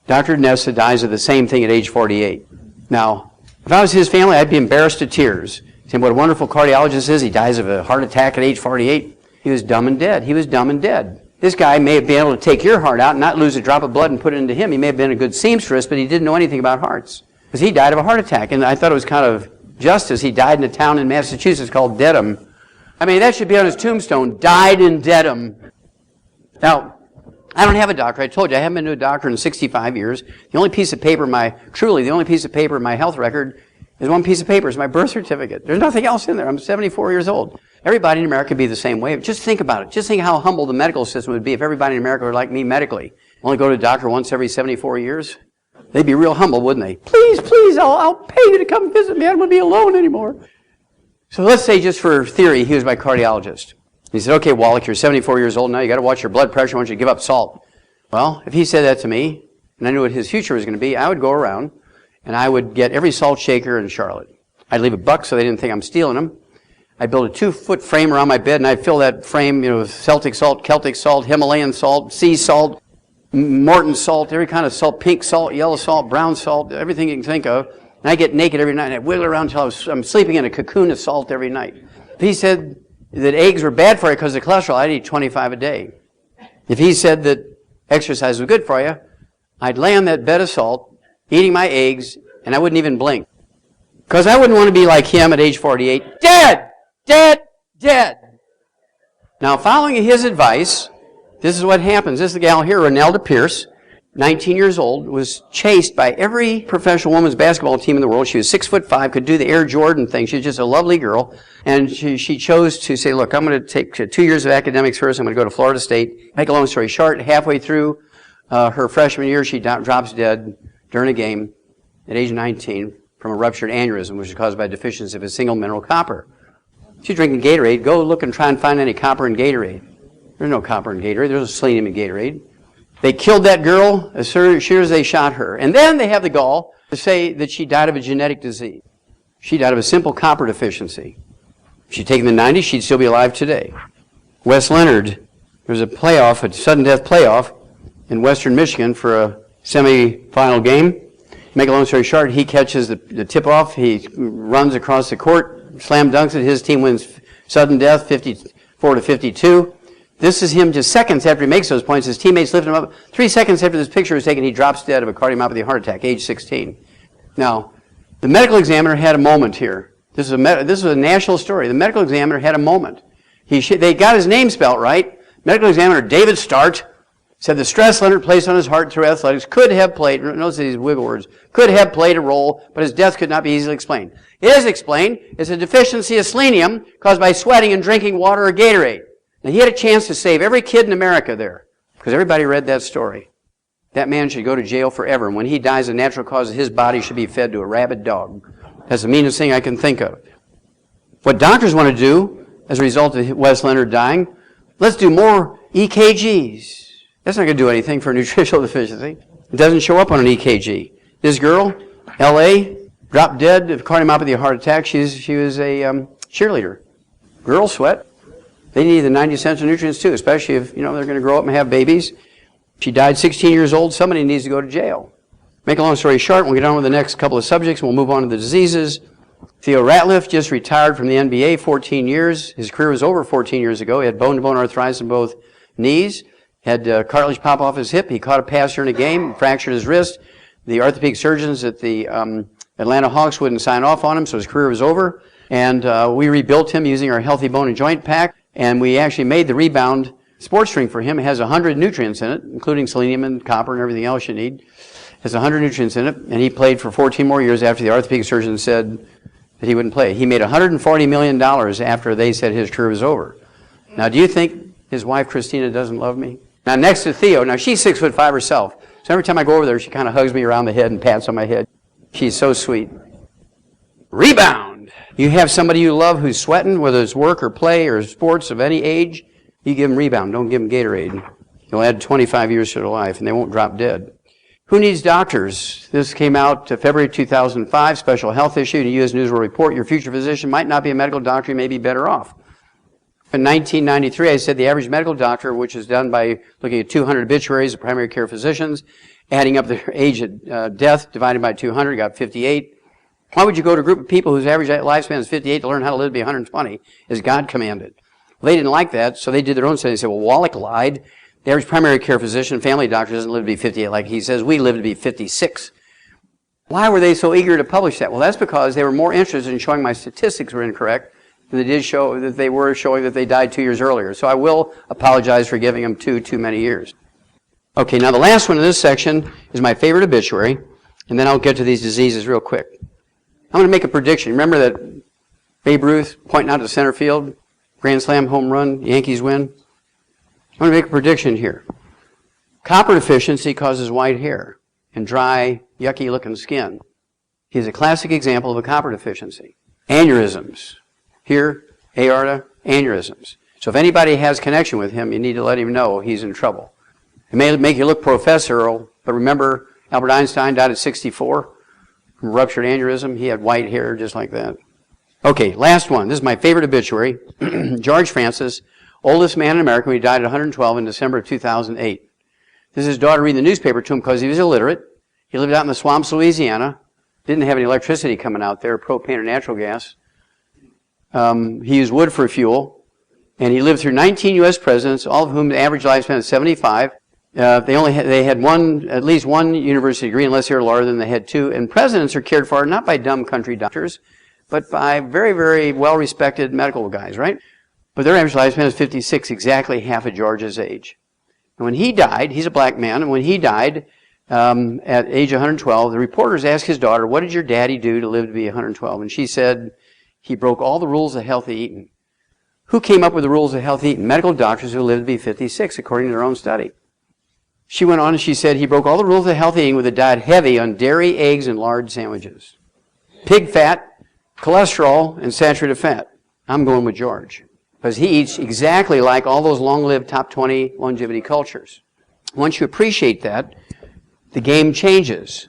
Dr. Nessa dies of the same thing at age 48. Now, if I was his family, I'd be embarrassed to tears. Saying what a wonderful cardiologist is, he dies of a heart attack at age 48. He was dumb and dead. He was dumb and dead. This guy may have been able to take your heart out and not lose a drop of blood and put it into him. He may have been a good seamstress, but he didn't know anything about hearts. Because he died of a heart attack. And I thought it was kind of justice. He died in a town in Massachusetts called Dedham. I mean, that should be on his tombstone. Died in Dedham. Now, I don't have a doctor. I told you, I haven't been to a doctor in 65 years. The only piece of paper, truly the only piece of paper in my health record is one piece of paper. It's my birth certificate. There's nothing else in there. I'm 74 years old. Everybody in America would be the same way. Just think about it. Just think how humble the medical system would be if everybody in America were like me medically. Only go to a doctor once every 74 years. They'd be real humble, wouldn't they? Please, please, I'll pay you to come visit me. I don't want to be alone anymore. So let's say, just for theory, he was my cardiologist. He said, okay, Wallach, you're 74 years old now. You got to watch your blood pressure. I want you to give up salt. Well, if he said that to me, and I knew what his future was going to be, I would go around and I would get every salt shaker in Charlotte. I'd leave a buck so they didn't think I'm stealing them. I'd build a 2-foot frame around my bed, and I'd fill that frame, with Celtic salt, Celtic salt, Himalayan salt, sea salt, Morton salt, every kind of salt, pink salt, yellow salt, brown salt, everything you can think of. And I'd get naked every night, and I'd wiggle around until I'm sleeping in a cocoon of salt every night. If he said that eggs were bad for you because of cholesterol, I'd eat 25 a day. If he said that exercise was good for you, I'd lay on that bed of salt, eating my eggs, and I wouldn't even blink. Because I wouldn't want to be like him at age 48, dead, dead, dead. Now, following his advice, this is what happens. This is the gal here, Renelda Pierce, 19 years old, was chased by every professional women's basketball team in the world. She was 6'5", could do the Air Jordan thing. She was just a lovely girl. And she chose to say, look, I'm going to take 2 years of academics first. I'm going to go to Florida State. Make a long story short, halfway through her freshman year, she drops dead during a game at age 19 from a ruptured aneurysm, which is caused by a deficiency of a single mineral copper. She's drinking Gatorade. Go look and try and find any copper in Gatorade. There's no copper in Gatorade. There's no selenium in Gatorade. They killed that girl as sure as they shot her. And then they have the gall to say that she died of a genetic disease. She died of a simple copper deficiency. If she'd taken the 90s, she'd still be alive today. Wes Leonard, there was a playoff, a sudden death playoff in western Michigan for a semifinal game. Make a long story short, he catches the tip-off. He runs across the court, slam dunks it. His team wins sudden death, 54-52. This is him just seconds after he makes those points. His teammates lift him up. 3 seconds after this picture was taken, he drops dead of a cardiomyopathy heart attack, age 16. Now, the medical examiner had a moment here. This is a national story. The medical examiner had a moment. They got his name spelt right. Medical examiner David Start said the stress Leonard placed on his heart through athletics could have played, notice these wiggle words, could have played a role, but his death could not be easily explained. It is explained. It's a deficiency of selenium caused by sweating and drinking water or Gatorade. Now, he had a chance to save every kid in America there, because everybody read that story. That man should go to jail forever, and when he dies, the natural cause of his body should be fed to a rabid dog. That's the meanest thing I can think of. What doctors want to do, as a result of Wes Leonard dying, let's do more EKGs. That's not going to do anything for a nutritional deficiency. It doesn't show up on an EKG. This girl, L.A., dropped dead of cardiomyopathy heart attack. She was a cheerleader. Girls sweat. They need the 90 essential nutrients too, especially if they're going to grow up and have babies. She died 16 years old. Somebody needs to go to jail. Make a long story short, we'll get on with the next couple of subjects, and we'll move on to the diseases. Theo Ratliff just retired from the NBA, 14 years. His career was over 14 years ago. He had bone-to-bone arthritis in both knees, had cartilage pop off his hip. He caught a pass during a game, fractured his wrist. The orthopedic surgeons at the Atlanta Hawks wouldn't sign off on him, so his career was over. And we rebuilt him using our Healthy Bone and Joint Pack, and we actually made the Rebound sports drink for him. It has 100 nutrients in it, including selenium and copper and everything else you need. It has 100 nutrients in it, and he played for 14 more years after the orthopedic surgeon said that he wouldn't play. He made $140 million after they said his career was over. Now, do you think his wife, Christina, doesn't love me? Now, next to Theo, now she's 6'5" herself. So every time I go over there, she kind of hugs me around the head and pats on my head. She's so sweet. Rebound. You have somebody you love who's sweating, whether it's work or play or sports of any age, you give them rebound. Don't give them Gatorade. You'll add 25 years to their life, and they won't drop dead. Who needs doctors? This came out February 2005, special health issue in a U.S. News World Report. Your future physician might not be a medical doctor. You may be better off. In 1993, I said the average medical doctor, which is done by looking at 200 obituaries of primary care physicians, adding up their age at death, divided by 200, got 58. Why would you go to a group of people whose average lifespan is 58 to learn how to live to be 120, as God commanded? Well, they didn't like that, so they did their own study. They said, well, Wallach lied. The average primary care physician, family doctor, doesn't live to be 58 like he says. We live to be 56. Why were they so eager to publish that? Well, that's because they were more interested in showing my statistics were incorrect than they did show that they were showing that they died 2 years earlier. So I will apologize for giving them too many years. Okay, now the last one in this section is my favorite obituary, and then I'll get to these diseases real quick. I'm going to make a prediction. Remember that Babe Ruth pointing out to center field, grand slam, home run, Yankees win? I'm going to make a prediction here. Copper deficiency causes white hair and dry, yucky-looking skin. He's a classic example of a copper deficiency. Aneurysms. Here, aorta, aneurysms. So if anybody has connection with him, you need to let him know he's in trouble. It may make you look professorial, but remember Albert Einstein died at 64 from ruptured aneurysm. He had white hair just like that. Okay, last one. This is my favorite obituary. George Francis, oldest man in America, when he died at 112 in December of 2008. This is his daughter reading the newspaper to him because he was illiterate. He lived out in the swamps, Louisiana. Didn't have any electricity coming out there, propane or natural gas. He used wood for fuel. And he lived through 19 U.S. presidents, all of whom the average lifespan is 75. They had at least one university degree, unless they were larger than they had two. And presidents are cared for not by dumb country doctors, but by very, very well-respected medical guys, right? But their average lifespan is 56, exactly half of George's age. And when he died, he's a black man, and when he died at age 112, the reporters asked his daughter, what did your daddy do to live to be 112? And she said, he broke all the rules of healthy eating. Who came up with the rules of healthy eating? Medical doctors who lived to be 56, according to their own study. She went on and she said, he broke all the rules of healthy eating with a diet heavy on dairy, eggs, and lard sandwiches. Pig fat, cholesterol, and saturated fat. I'm going with George, because he eats exactly like all those long-lived top 20 longevity cultures. Once you appreciate that, the game changes.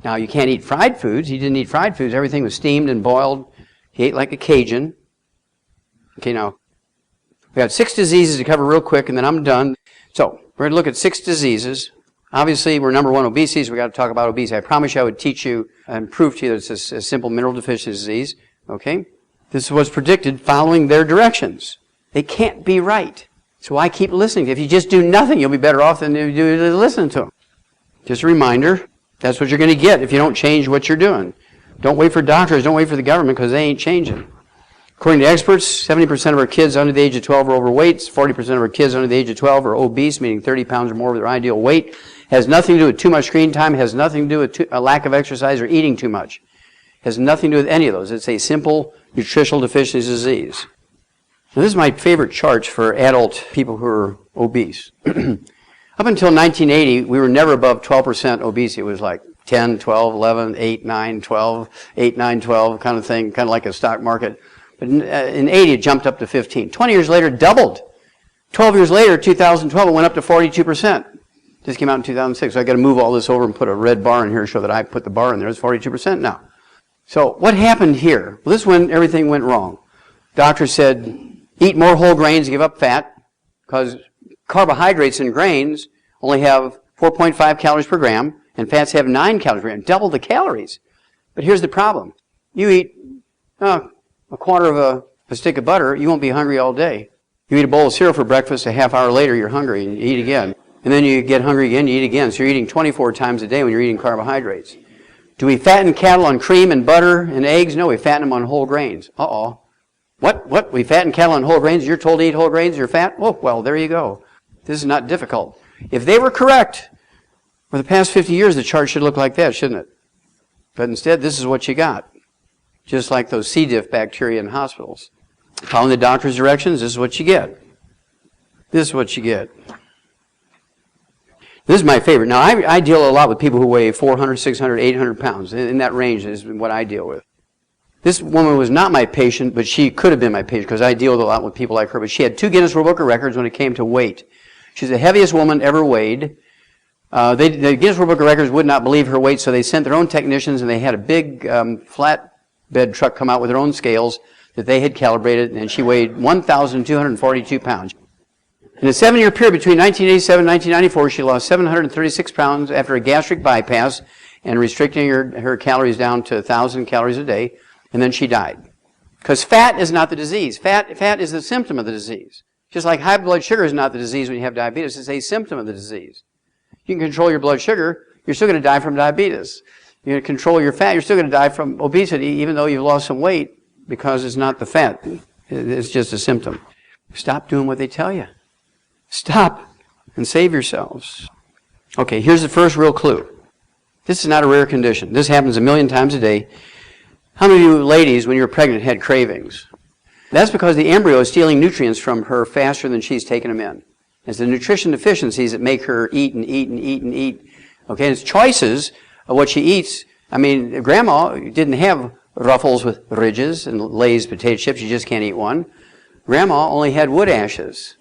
Now, you can't eat fried foods. He didn't eat fried foods. Everything was steamed and boiled. He ate like a Cajun. Okay, now, we have 6 diseases to cover real quick, and then I'm done. So, we're going to look at 6 diseases. Obviously, we're number 1, obesity, so we've got to talk about obesity. I promise you I would teach you and prove to you that it's a simple mineral deficiency disease. Okay? This was predicted following their directions. They can't be right. So I keep listening. If you just do nothing, you'll be better off than you do to listen to them. Just a reminder, that's what you're going to get if you don't change what you're doing. Don't wait for doctors, don't wait for the government, because they ain't changing. According to experts, 70% of our kids under the age of 12 are overweight. 40% of our kids under the age of 12 are obese, meaning 30 pounds or more of their ideal weight. Has nothing to do with too much screen time, has nothing to do with a lack of exercise or eating too much. Has nothing to do with any of those. It's a simple nutritional deficiency disease. Now, this is my favorite charts for adult people who are obese. Up until 1980, we were never above 12% obesity. It was like 10, 12, 11, 8, 9, 12, 8, 9, 12 kind of thing, kind of like a stock market. But in 80, it jumped up to 15. 20 years later, it doubled. 12 years later, 2012, it went up to 42%. This came out in 2006, so I got to move all this over and put a red bar in here to show that I put the bar in there. It's 42% now. So what happened here? Well, this is when everything went wrong. Doctors said, eat more whole grains, give up fat, because carbohydrates in grains only have 4.5 calories per gram, and fats have 9 calories per gram, double the calories. But here's the problem. You eat a quarter of a stick of butter, you won't be hungry all day. You eat a bowl of cereal for breakfast, a half hour later you're hungry, and you eat again. And then you get hungry again, you eat again. So you're eating 24 times a day when you're eating carbohydrates. Do we fatten cattle on cream and butter and eggs? No, we fatten them on whole grains. Uh-oh. What? We fatten cattle on whole grains? You're told to eat whole grains, you're fat? Oh, well, there you go. This is not difficult. If they were correct, for the past 50 years, the chart should look like that, shouldn't it? But instead, this is what you got. Just like those C. diff bacteria in hospitals. Following the doctor's directions, this is what you get. This is what you get. This is my favorite. Now, I deal a lot with people who weigh 400, 600, 800 pounds. In that range is what I deal with. This woman was not my patient, but she could have been my patient because I deal a lot with people like her. But she had 2 Guinness World Book of Records when it came to weight. She's the heaviest woman ever weighed. The Guinness World Book of Records would not believe her weight, so they sent their own technicians, and they had a big flatbed truck come out with their own scales that they had calibrated, and she weighed 1,242 pounds. In a 7-year period between 1987 and 1994, she lost 736 pounds after a gastric bypass and restricting her calories down to 1,000 calories a day, and then she died. Because fat is not the disease. Fat is the symptom of the disease. Just like high blood sugar is not the disease when you have diabetes, it's a symptom of the disease. You can control your blood sugar, you're still going to die from diabetes. You're going to control your fat, you're still going to die from obesity, even though you've lost some weight, because it's not the fat. It's just a symptom. Stop doing what they tell you. Stop and save yourselves. Okay, here's the first real clue. This is not a rare condition. This happens a million times a day. How many of you ladies, when you were pregnant, had cravings? That's because the embryo is stealing nutrients from her faster than she's taking them in. It's the nutrition deficiencies that make her eat and eat and eat and eat. Okay, and it's choices of what she eats. I mean, Grandma didn't have Ruffles with ridges and Lay's potato chips. You just can't eat one. Grandma only had wood ashes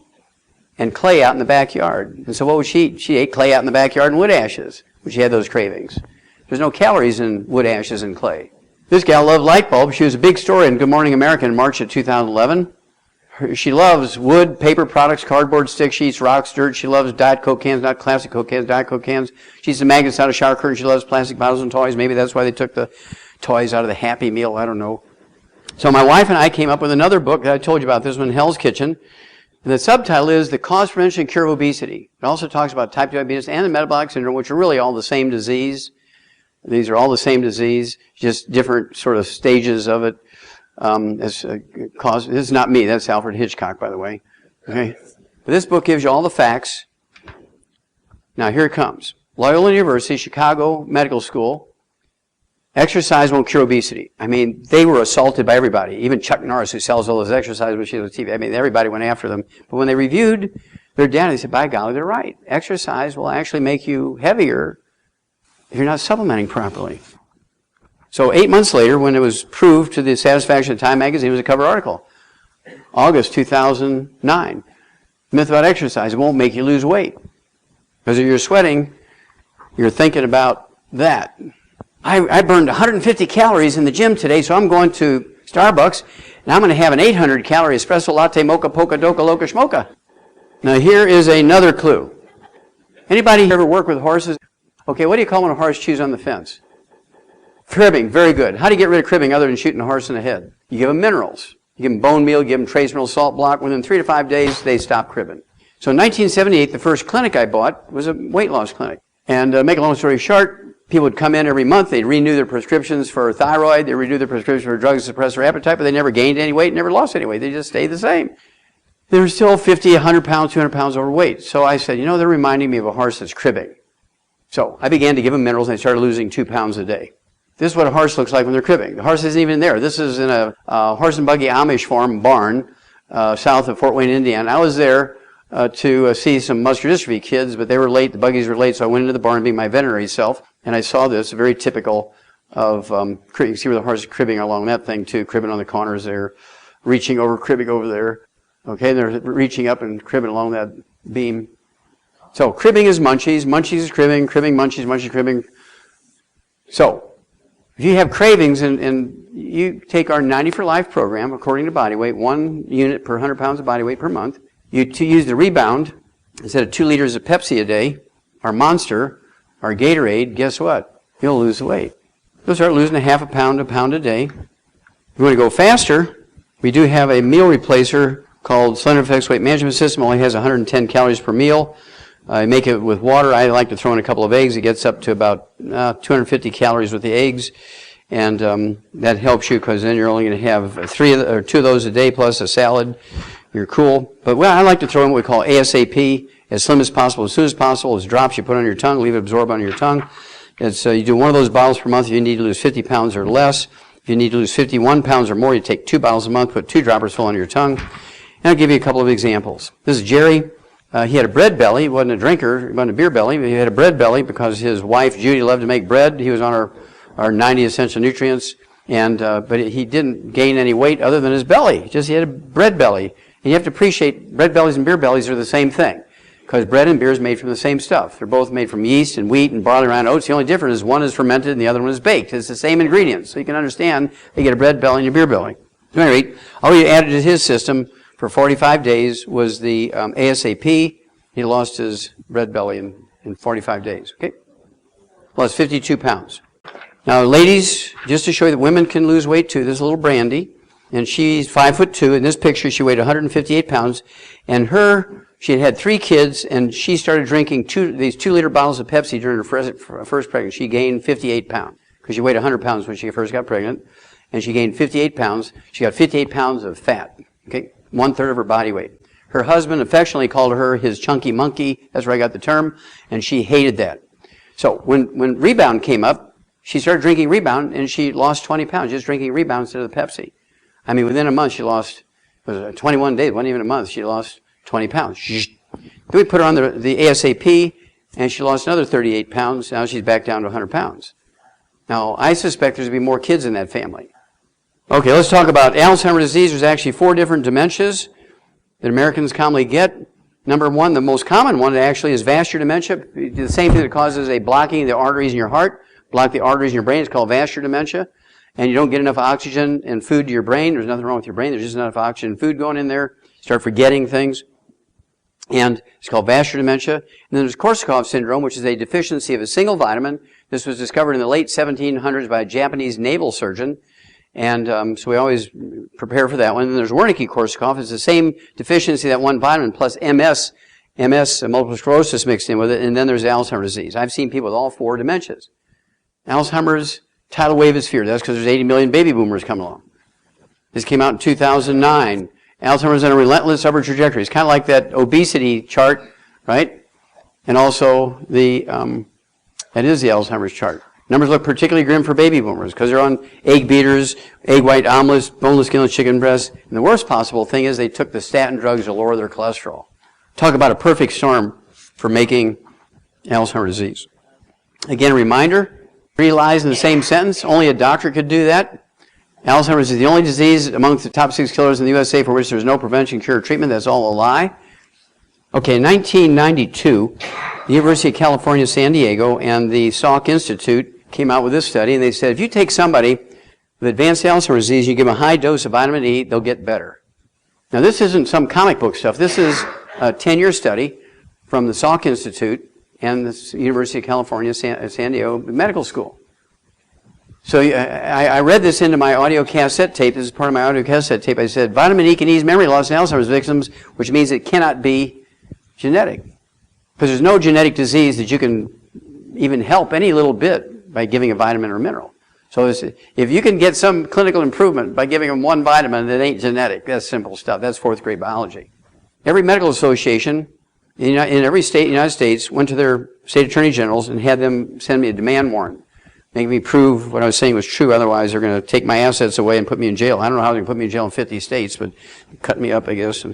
and clay out in the backyard. And so what would she eat? She ate clay out in the backyard and wood ashes when she had those cravings. There's no calories in wood ashes and clay. This gal loved light bulbs. She was a big story in Good Morning America in March of 2011. She loves wood, paper products, cardboard sticks. She eats rocks, dirt. She loves Diet Coke cans, not classic Coke cans, Diet Coke cans. She eats the magnets out of shower curtains. She loves plastic bottles and toys. Maybe that's why they took the toys out of the Happy Meal. I don't know. So my wife and I came up with another book that I told you about, this one, Hell's Kitchen. And the subtitle is The Cause, Prevention, and Cure of Obesity. It also talks about type 2 diabetes and the metabolic syndrome, which are really all the same disease. These are all the same disease, just different sort of stages of it. This is not me. That's Alfred Hitchcock, by the way. Okay, but this book gives you all the facts. Now here it comes. Loyola University, Chicago Medical School. Exercise won't cure obesity. I mean, they were assaulted by everybody. Even Chuck Norris, who sells all those exercise machines on TV. I mean, everybody went after them. But when they reviewed their data, they said, by golly, they're right. Exercise will actually make you heavier if you're not supplementing properly. So 8 months later, when it was proved to the satisfaction of Time magazine, it was a cover article. August 2009. Myth about exercise, it won't make you lose weight. Because if you're sweating, you're thinking about that. I burned 150 calories in the gym today, so I'm going to Starbucks, and I'm going to have an 800-calorie espresso latte, mocha, polka, doka, loca, schmoka. Now here is another clue. Anybody ever work with horses? Okay, what do you call when a horse chews on the fence? Cribbing, very good. How do you get rid of cribbing other than shooting a horse in the head? You give them minerals. You give them bone meal, give them trace mineral salt block. Within 3 to 5 days, they stop cribbing. So in 1978, the first clinic I bought was a weight loss clinic. And make a long story short, people would come in every month. They'd renew their prescriptions for thyroid. They'd renew their prescriptions for drugs to suppress their appetite, but they never gained any weight, never lost any weight. They just stayed the same. They were still 50, 100 pounds, 200 pounds overweight. So I said, they're reminding me of a horse that's cribbing. So I began to give them minerals, and they started losing 2 pounds a day. This is what a horse looks like when they're cribbing. The horse isn't even there. This is in a horse and buggy Amish farm barn south of Fort Wayne, Indiana. I was there to see some muscular dystrophy kids, but they were late. The buggies were late, so I went into the barn being my veterinary self, and I saw this, very typical of cribbing. You see where the horse is cribbing along that thing, too, cribbing on the corners there, reaching over, cribbing over there. Okay, and they're reaching up and cribbing along that beam. So cribbing is munchies, munchies is cribbing, cribbing, munchies, munchies, cribbing. So if you have cravings and you take our 90 for Life program according to body weight, 1 unit per 100 pounds of body weight per month, you use the Rebound instead of 2 liters of Pepsi a day, our Monster, our Gatorade, guess what? You'll lose the weight. You'll start losing a pound a day. If you want to go faster, we do have a meal replacer called Slender Effects Weight Management System. Only has 110 calories per meal. I make it with water. I like to throw in a couple of eggs. It gets up to about 250 calories with the eggs. And that helps you because then you're only going to have 2 of those a day plus a salad. You're cool. But I like to throw in what we call ASAP, as slim as possible, as soon as possible. It's drops you put on your tongue, leave it absorb on your tongue. It's you do 1 of those bottles per month if you need to lose 50 pounds or less. If you need to lose 51 pounds or more, you take 2 bottles a month, put 2 droppers full under your tongue. And I'll give you a couple of examples. This is Jerry. He had a bread belly. He wasn't a drinker. He wasn't a beer belly. But he had a bread belly because his wife, Judy, loved to make bread. He was on our 90 essential nutrients. But he didn't gain any weight other than his belly. He had a bread belly. And you have to appreciate bread bellies and beer bellies are the same thing. Because bread and beer is made from the same stuff. They're both made from yeast and wheat and barley, rye, and oats. The only difference is one is fermented and the other one is baked. It's the same ingredients. So you can understand you get a bread belly and a beer belly. So anyway, all he added to his system for 45 days was the ASAP. He lost his bread belly in 45 days. Okay? Lost 52 pounds. Now, ladies, just to show you that women can lose weight too, there's a little Brandy, and she's 5'2". In this picture, she weighed 158 pounds, and she had 3 kids, and she started drinking these 2-liter bottles of Pepsi during her first pregnancy. She gained 58 pounds because she weighed 100 pounds when she first got pregnant, and she gained 58 pounds. She got 58 pounds of fat, okay, 1/3 of her body weight. Her husband affectionately called her his chunky monkey. That's where I got the term, and she hated that. So when Rebound came up, she started drinking Rebound, and she lost 20 pounds just drinking Rebound instead of the Pepsi. I mean, within a month, she lost, 21 days, wasn't even a month, she lost 20 pounds. Then we put her on the ASAP, and she lost another 38 pounds. Now she's back down to 100 pounds. Now, I suspect there's going to be more kids in that family. Okay, let's talk about Alzheimer's disease. There's actually 4 different dementias that Americans commonly get. Number 1, the most common one actually is vascular dementia. The same thing that causes a blocking of the arteries in your heart. Block the arteries in your brain. It's called vascular dementia. And you don't get enough oxygen and food to your brain. There's nothing wrong with your brain. There's just not enough oxygen and food going in there. You start forgetting things. And it's called vascular dementia. And then there's Korsakoff syndrome, which is a deficiency of a single vitamin. This was discovered in the late 1700s by a Japanese naval surgeon. And so we always prepare for that one. And then there's Wernicke-Korsakoff. It's the same deficiency, that one vitamin, plus MS, multiple sclerosis mixed in with it. And then there's Alzheimer's disease. I've seen people with all 4 dementias. Alzheimer's tidal wave is feared. That's because there's 80 million baby boomers coming along. This came out in 2009. Alzheimer's on a relentless upward trajectory. It's kind of like that obesity chart, right? And also that is the Alzheimer's chart. Numbers look particularly grim for baby boomers because they're on egg beaters, egg white omelets, boneless, skinless chicken breasts. And the worst possible thing is they took the statin drugs to lower their cholesterol. Talk about a perfect storm for making Alzheimer's disease. Again, a reminder, 3 lies in the same sentence. Only a doctor could do that. Alzheimer's is the only disease amongst the top 6 killers in the USA for which there's no prevention, cure, or treatment. That's all a lie. Okay, in 1992, the University of California, San Diego, and the Salk Institute came out with this study, and they said if you take somebody with advanced Alzheimer's disease, you give them a high dose of vitamin E, they'll get better. Now, this isn't some comic book stuff. This is a 10-year study from the Salk Institute and the University of California, San Diego Medical School. So I read this into my audio cassette tape. This is part of my audio cassette tape. I said, vitamin E can ease memory loss in Alzheimer's victims, which means it cannot be genetic. Because there's no genetic disease that you can even help any little bit by giving a vitamin or mineral. So if you can get some clinical improvement by giving them one vitamin that ain't genetic, that's simple stuff. That's 4th grade biology. Every medical association in every state in the United States went to their state attorney generals and had them send me a demand warrant, making me prove what I was saying was true. Otherwise, they're going to take my assets away and put me in jail. I don't know how they can put me in jail in 50 states, but cut me up, I guess.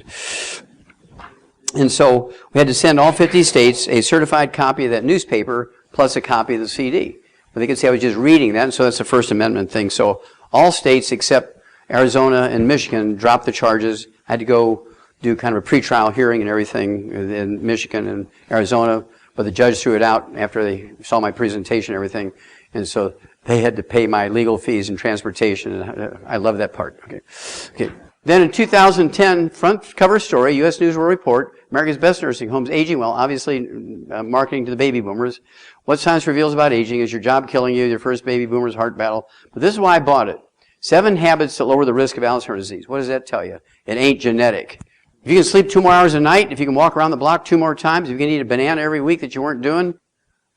And so we had to send all 50 states a certified copy of that newspaper plus a copy of the CD. But they could say I was just reading that, and so that's the First Amendment thing. So all states except Arizona and Michigan dropped the charges. I had to go do kind of a pretrial hearing and everything in Michigan and Arizona, but the judge threw it out after they saw my presentation and everything. And so they had to pay my legal fees and transportation, and I love that part. Okay. Then in 2010, front cover story, U.S. News World Report, America's Best Nursing Homes, Aging Well, obviously marketing to the baby boomers. What science reveals about aging? Is your job killing you? Your first baby boomer's heart battle. But this is why I bought it. 7 habits that lower the risk of Alzheimer's disease. What does that tell you? It ain't genetic. If you can sleep 2 more hours a night, if you can walk around the block 2 more times, if you can eat a banana every week that you weren't doing,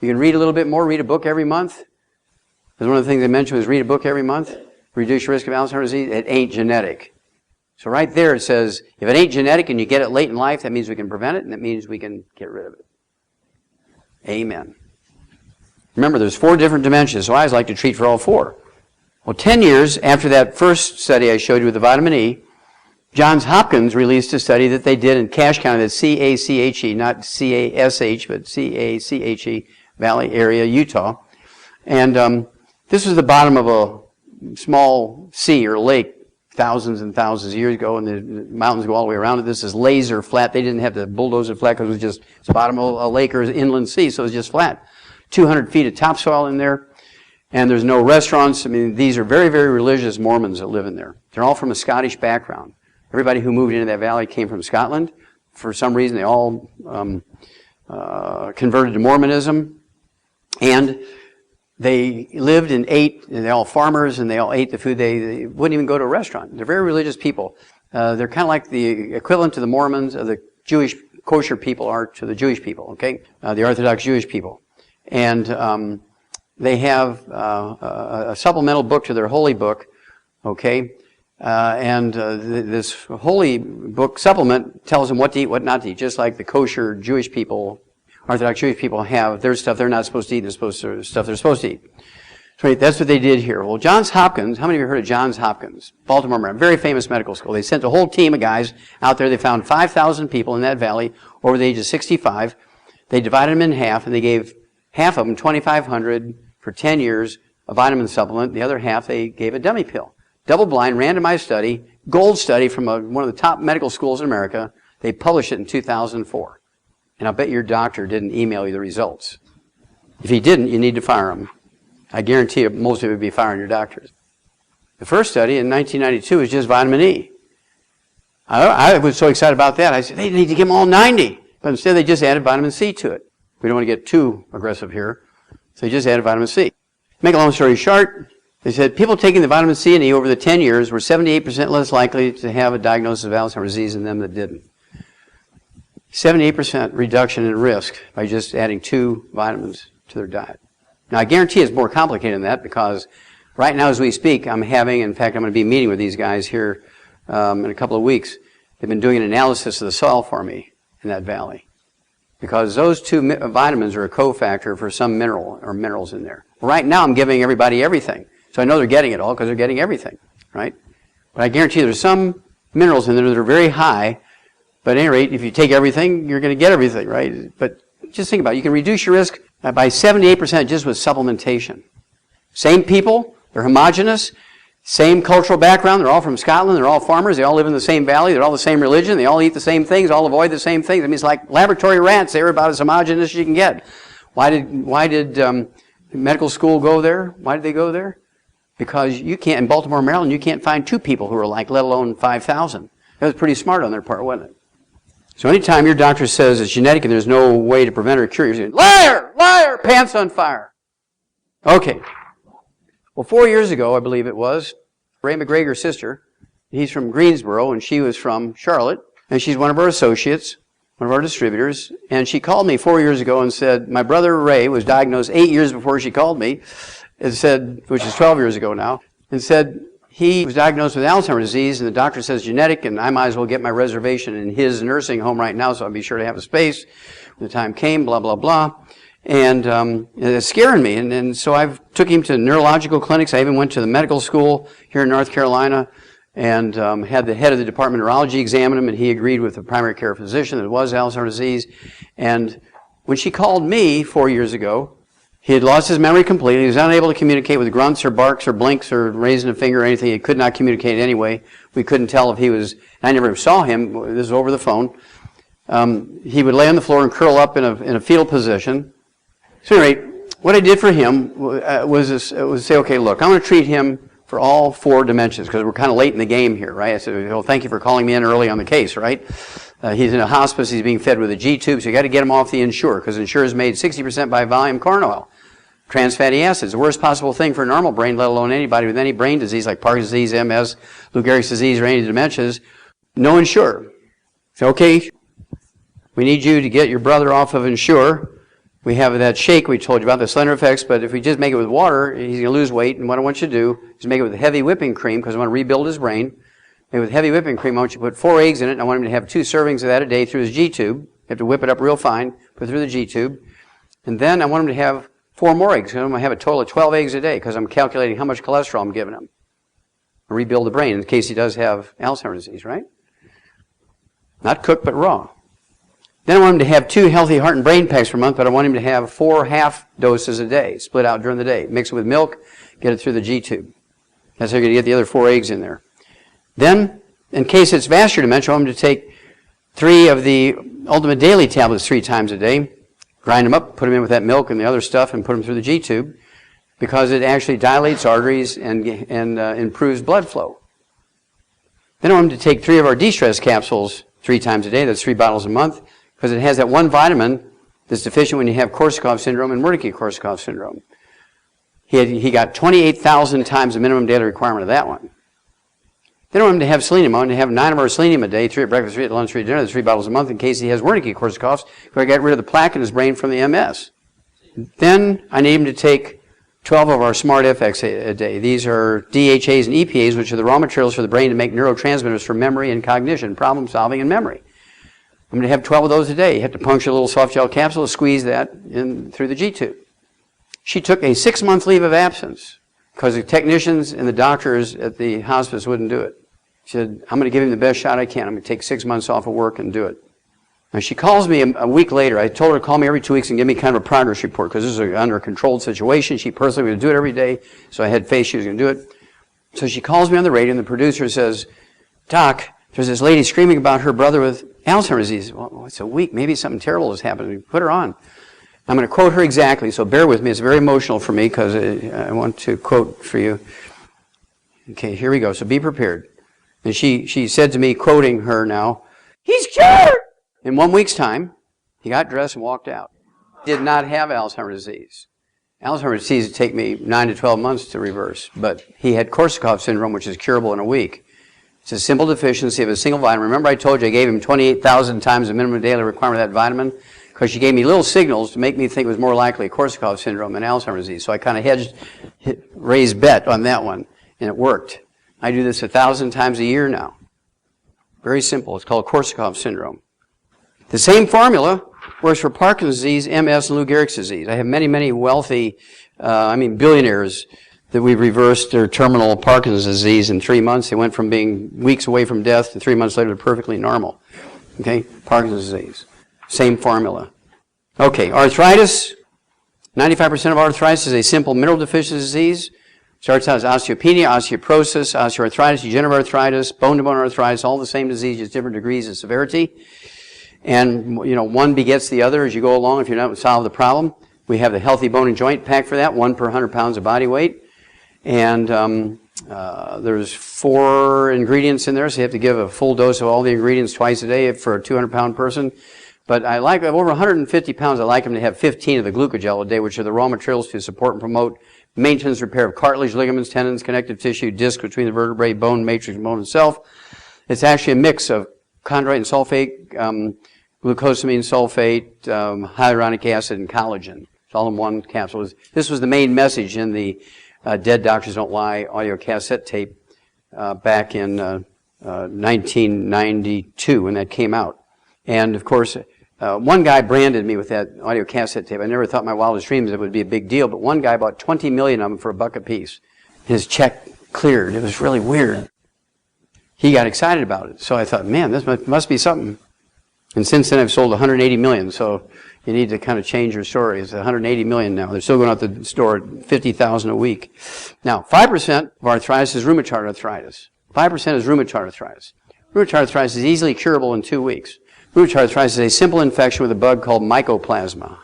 you can read a little bit more, read a book every month. Because one of the things they mentioned was read a book every month, reduce your risk of Alzheimer's disease. It ain't genetic. So right there it says, if it ain't genetic and you get it late in life, that means we can prevent it, and that means we can get rid of it. Amen. Remember, there's 4 different dementias, so I always like to treat for all 4. Well, 10 years after that first study I showed you with the vitamin E, Johns Hopkins released a study that they did in Cache County, that's C-A-C-H-E, not C-A-S-H, but C-A-C-H-E Valley area, Utah. And this was the bottom of a small sea or lake thousands and thousands of years ago, and the mountains go all the way around it. This is laser flat. They didn't have to bulldoze it flat because it was just it's the bottom of a lake or inland sea, so it was just flat. 200 feet of topsoil in there, and there's no restaurants. I mean, these are very, very religious Mormons that live in there. They're all from a Scottish background. Everybody who moved into that valley came from Scotland. For some reason, they all converted to Mormonism, and they lived and ate, and they're all farmers, and they all ate the food. They wouldn't even go to a restaurant. They're very religious people. They're kind of like the equivalent to the Mormons of the Jewish kosher people are to the Jewish people, okay? The Orthodox Jewish people. And they have a supplemental book to their holy book, okay? This holy book supplement tells them what to eat, what not to eat, just like the kosher Jewish people, Orthodox Jewish people have their stuff they're not supposed to eat and stuff they're supposed to eat. So that's what they did here. Well, Johns Hopkins, how many of you heard of Johns Hopkins? Baltimore, Maryland, very famous medical school. They sent a whole team of guys out there. They found 5,000 people in that valley over the age of 65. They divided them in half, and they gave half of them, 2,500 for 10 years, a vitamin supplement. The other half, they gave a dummy pill. Double-blind, randomized study, gold study from one of the top medical schools in America. They published it in 2004. And I'll bet your doctor didn't email you the results. If he didn't, you need to fire him. I guarantee you most of you would be firing your doctors. The first study in 1992 was just vitamin E. I was so excited about that. I said, they need to give them all 90. But instead, they just added vitamin C to it. We don't want to get too aggressive here. So they just added vitamin C. Make a long story short, they said people taking the vitamin C and E over the 10 years were 78% less likely to have a diagnosis of Alzheimer's disease than them that didn't. 78% reduction in risk by just adding 2 vitamins to their diet. Now, I guarantee it's more complicated than that because right now as we speak, in fact, I'm going to be meeting with these guys here in a couple of weeks. They've been doing an analysis of the soil for me in that valley because those 2 vitamins are a cofactor for some mineral or minerals in there. Right now, I'm giving everybody everything. So I know they're getting it all because they're getting everything, right? But I guarantee there's some minerals in there that are very high. But at any rate, if you take everything, you're going to get everything, right? But just think about it. You can reduce your risk by 78% just with supplementation. Same people, they're homogenous, same cultural background, they're all from Scotland, they're all farmers, they all live in the same valley, they're all the same religion, they all eat the same things, all avoid the same things. I mean, it's like laboratory rats, they're about as homogenous as you can get. Why did medical school go there? Why did they go there? Because you can't, in Baltimore, Maryland, you can't find 2 people who are alike, let alone 5,000. That was pretty smart on their part, wasn't it? So anytime your doctor says it's genetic and there's no way to prevent or cure, you're saying, liar, liar, pants on fire. Okay. Well, 4 years ago, I believe it was, Ray McGregor's sister, he's from Greensboro and she was from Charlotte, and she's one of our associates, one of our distributors, and she called me 4 years ago and said, my brother Ray was diagnosed 8 years before she called me, and said, which is 12 years ago now, and said, he was diagnosed with Alzheimer's disease, and the doctor says genetic, and I might as well get my reservation in his nursing home right now, so I'll be sure to have a space when the time came, blah, blah, blah. And it's scaring me. And so I took him to neurological clinics. I even went to the medical school here in North Carolina and had the head of the Department of Neurology examine him, and he agreed with the primary care physician that it was Alzheimer's disease. And when she called me 4 years ago, he had lost his memory completely. He was unable to communicate with grunts or barks or blinks or raising a finger or anything. He could not communicate anyway. We couldn't tell if he was, I never saw him. This is over the phone. He would lay on the floor and curl up in a fetal position. So anyway, what I did for him was say, okay, look, I'm going to treat him for all 4 dementias because we're kind of late in the game here, right? I said, well, thank you for calling me in early on the case, right? He's in a hospice. He's being fed with a G-tube, so you got to get him off the Ensure because Ensure is made 60% by volume corn oil. Trans fatty acids, the worst possible thing for a normal brain, let alone anybody with any brain disease like Parkinson's disease, MS, Lou Gehrig's disease, or any dementias. No Ensure. So, okay, we need you to get your brother off of Ensure. We have that shake we told you about, the slender effects, but if we just make it with water, he's going to lose weight. And what I want you to do is make it with heavy whipping cream because I want to rebuild his brain. Make it with heavy whipping cream. I want you to put 4 eggs in it, and I want him to have 2 servings of that a day through his G-tube. You have to whip it up real fine, put it through the G-tube. And then I want him to have 4 more eggs. I'm going to have a total of 12 eggs a day because I'm calculating how much cholesterol I'm giving him. I rebuild the brain in case he does have Alzheimer's disease, right? Not cooked, but raw. Then I want him to have 2 healthy heart and brain packs per month, but I want him to have 4 half doses a day, split out during the day. Mix it with milk, get it through the G-tube. That's how you're going to get the other 4 eggs in there. Then, in case it's vascular dementia, I want him to take 3 of the Ultimate Daily tablets 3 times a day, grind them up, put them in with that milk and the other stuff, and put them through the G-tube, because it actually dilates arteries and improves blood flow. Then I want him to take 3 of our de-stress capsules 3 times a day. That's 3 bottles a month, because it has that one vitamin that's deficient when you have Korsakoff syndrome and Wernicke-Korsakoff syndrome. He got 28,000 times the minimum daily requirement of that one. Then I want him to have selenium. I want him to have 9 of our selenium a day, 3 at breakfast, 3 at lunch, 3 at dinner. That's 3 bottles a month in case he has Wernicke-Korsakoffs, because I got rid of the plaque in his brain from the MS. Then I need him to take 12 of our Smart FX a day. These are DHAs and EPAs, which are the raw materials for the brain to make neurotransmitters for memory and cognition, problem solving and memory. I'm going to have 12 of those a day. You have to puncture a little soft gel capsule, squeeze that in through the G-tube. She took a 6-month leave of absence because the technicians and the doctors at the hospice wouldn't do it. She said, I'm going to give him the best shot I can. I'm going to take 6 months off of work and do it. Now, she calls me a week later. I told her to call me every 2 weeks and give me kind of a progress report because this is under a controlled situation. She personally was going to do it every day, so I had faith she was going to do it. So she calls me on the radio, and the producer says, Doc, there's this lady screaming about her brother with Alzheimer's disease. Well, it's a week. Maybe something terrible has happened. We put her on. I'm going to quote her exactly, so bear with me. It's very emotional for me because I want to quote for you. Okay, here we go. So be prepared. And she said to me, quoting her now, he's cured! In 1 week's time, he got dressed and walked out. He did not have Alzheimer's disease. Alzheimer's disease would take me 9 to 12 months to reverse, but he had Korsakoff syndrome, which is curable in a week. It's a simple deficiency of a single vitamin. Remember I told you I gave him 28,000 times the minimum daily requirement of that vitamin? Because she gave me little signals to make me think it was more likely Korsakoff syndrome than Alzheimer's disease. So I kind of raised bet on that one, and it worked. I do this 1,000 times a year now. Very simple. It's called Korsakoff syndrome. The same formula works for Parkinson's disease, MS, and Lou Gehrig's disease. I have many, many wealthy, billionaires that we've reversed their terminal Parkinson's disease in 3 months. They went from being weeks away from death to 3 months later to perfectly normal. Okay, Parkinson's disease. Same formula. Okay, arthritis. 95% of arthritis is a simple mineral deficiency disease. Starts out as osteopenia, osteoporosis, osteoarthritis, degenerative arthritis, bone-to-bone arthritis, all the same disease, just different degrees of severity. And, one begets the other as you go along if you're not solve the problem. We have the healthy bone and joint pack for that, 1 per 100 pounds of body weight. And there's 4 ingredients in there, so you have to give a full dose of all the ingredients twice a day for a 200-pound person. But I have over 150 pounds. I like them to have 15 of the glucogel a day, which are the raw materials to support and promote maintenance, repair of cartilage, ligaments, tendons, connective tissue, disc between the vertebrae, bone, matrix, bone itself. It's actually a mix of chondroite and sulfate, glucosamine sulfate, hyaluronic acid, and collagen. It's all in one capsule. This was the main message in the Dead Doctors Don't Lie audio cassette tape back in 1992 when that came out. And, of course, one guy branded me with that audio cassette tape. I never thought in my wildest dreams it would be a big deal, but one guy bought 20 million of them for $1 a piece. His check cleared. It was really weird. He got excited about it. So I thought, man, this must be something. And since then, I've sold 180 million. So you need to kind of change your story. It's 180 million now. They're still going out the store at 50,000 a week. Now, 5% of arthritis is rheumatoid arthritis. 5% is rheumatoid arthritis. Rheumatoid arthritis is easily curable in 2 weeks. Rheumatoid arthritis is a simple infection with a bug called mycoplasma.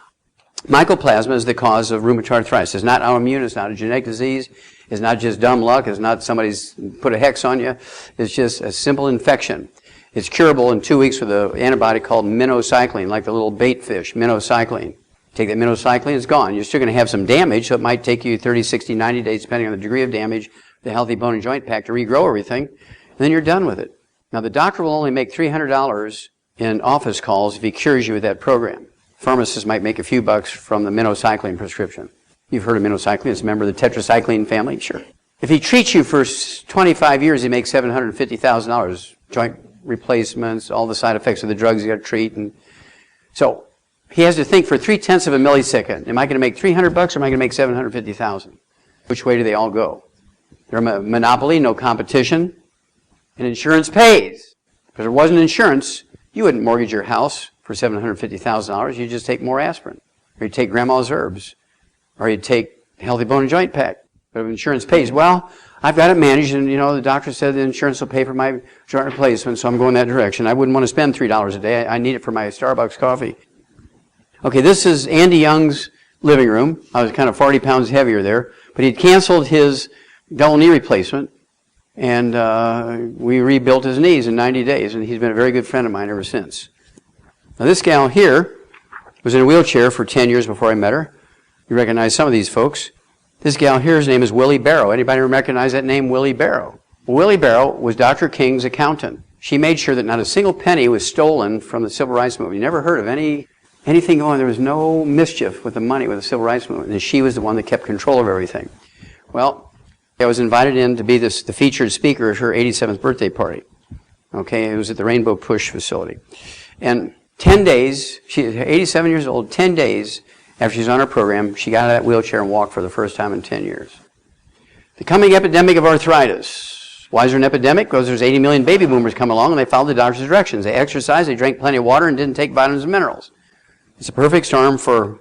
Mycoplasma is the cause of rheumatoid arthritis. It's not autoimmune. It's not a genetic disease. It's not just dumb luck. It's not somebody's put a hex on you. It's just a simple infection. It's curable in 2 weeks with an antibody called minocycline, like the little bait fish, minocycline. Take that minocycline, it's gone. You're still going to have some damage, so it might take you 30, 60, 90 days, depending on the degree of damage, the healthy bone and joint pack to regrow everything, and then you're done with it. Now, the doctor will only make $300 in office calls if he cures you with that program. Pharmacists might make a few bucks from the minocycline prescription. You've heard of minocycline. It's a member of the tetracycline family. Sure. If he treats you for 25 years, he makes $750,000. Joint replacements, all the side effects of the drugs you got to treat. And so he has to think for 0.3 of a millisecond. Am I going to make $300 or am I going to make $750,000? Which way do they all go? They're a monopoly, no competition, and insurance pays. If there wasn't insurance, you wouldn't mortgage your house for $750,000. You'd just take more aspirin, or you'd take grandma's herbs, or you'd take healthy bone and joint pack. But if insurance pays, well, I've got it managed, and the doctor said the insurance will pay for my joint replacement, so I'm going that direction. I wouldn't want to spend $3 a day. I need it for my Starbucks coffee. Okay, this is Andy Young's living room. I was kind of 40 pounds heavier there, but he'd canceled his double knee replacement, and we rebuilt his knees in 90 days, and he's been a very good friend of mine ever since. Now, this gal here was in a wheelchair for 10 years before I met her. You recognize some of these folks. This gal here's name is Willie Barrow. Anybody recognize that name, Willie Barrow? Well, Willie Barrow was Dr. King's accountant. She made sure that not a single penny was stolen from the Civil Rights Movement. You never heard of anything going. There was no mischief with the money with the Civil Rights Movement, and she was the one that kept control of everything. Well, I was invited in to be the featured speaker at her 87th birthday party. Okay, it was at the Rainbow Push facility. And 10 days, she's 87 years old, 10 days after she's on her program, she got out of that wheelchair and walked for the first time in 10 years. The coming epidemic of arthritis. Why is there an epidemic? Because there's 80 million baby boomers come along and they followed the doctor's directions. They exercised, they drank plenty of water, and didn't take vitamins and minerals. It's a perfect storm for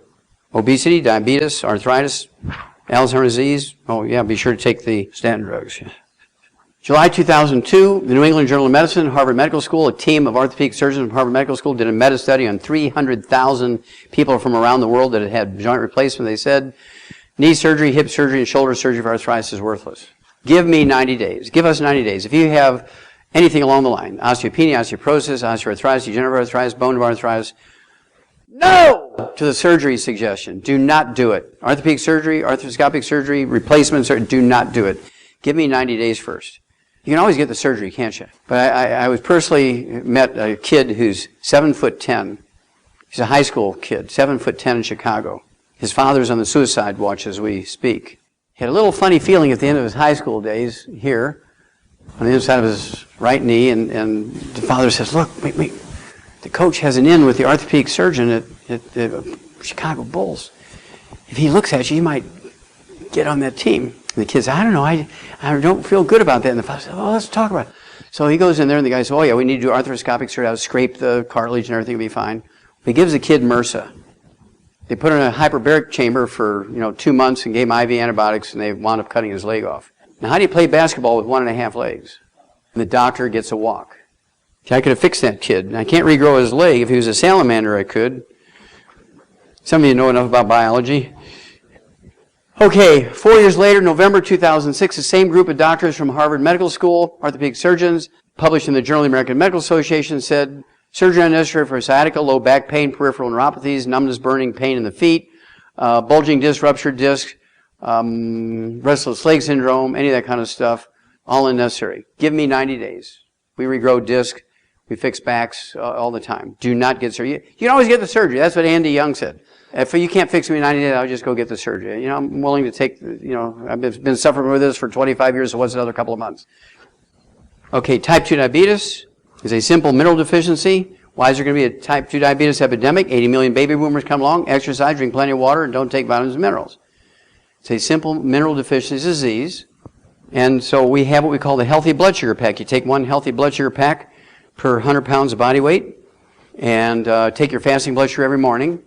obesity, diabetes, arthritis, Alzheimer's disease. Oh yeah, be sure to take the statin drugs. July 2002, the New England Journal of Medicine, Harvard Medical School, a team of orthopedic surgeons from Harvard Medical School did a meta-study on 300,000 people from around the world that had had joint replacement. They said, knee surgery, hip surgery, and shoulder surgery for arthritis is worthless. Give me 90 days. Give us 90 days. If you have anything along the line, osteopenia, osteoporosis, osteoarthritis, degenerative arthritis, bone arthritis, no to the surgery suggestion. Do not do it. Orthopedic surgery, arthroscopic surgery, replacements, do not do it. Give me 90 days first. You can always get the surgery, can't you? But I was personally met a kid who's 7'10". He's a high school kid, 7'10" in Chicago. His father's on the suicide watch as we speak. He had a little funny feeling at the end of his high school days here, on the inside of his right knee, and the father says, look, wait, the coach has an in with the orthopedic surgeon at the Chicago Bulls. If he looks at you, you might get on that team. And the kid says, I don't know, I don't feel good about that. And the father says, oh, let's talk about it. So he goes in there, and the guy says, oh yeah, we need to do arthroscopic surgery. I'll scrape the cartilage and everything will be fine. He gives the kid MRSA. They put him in a hyperbaric chamber for 2 months and gave him IV antibiotics, and they wound up cutting his leg off. Now, how do you play basketball with 1.5 legs? And the doctor gets a walk. See, I could have fixed that kid. I can't regrow his leg. If he was a salamander, I could. Some of you know enough about biology. Okay, 4 years later, November 2006, the same group of doctors from Harvard Medical School, orthopedic surgeons, published in the Journal of the American Medical Association, said, surgery unnecessary for sciatica, low back pain, peripheral neuropathies, numbness, burning, pain in the feet, bulging disc, ruptured disc, restless leg syndrome, any of that kind of stuff, all unnecessary. Give me 90 days. We regrow disc. We fix backs all the time. Do not get surgery. You can always get the surgery. That's what Andy Young said. If you can't fix me in 90 days, I'll just go get the surgery. I'm willing to take, I've been suffering with this for 25 years, so what's another couple of months? Okay, type 2 diabetes is a simple mineral deficiency. Why is there going to be a type 2 diabetes epidemic? 80 million baby boomers come along, exercise, drink plenty of water, and don't take vitamins and minerals. It's a simple mineral deficiency disease. And so we have what we call the healthy blood sugar pack. You take one healthy blood sugar pack per 100 pounds of body weight, and take your fasting blood sugar every morning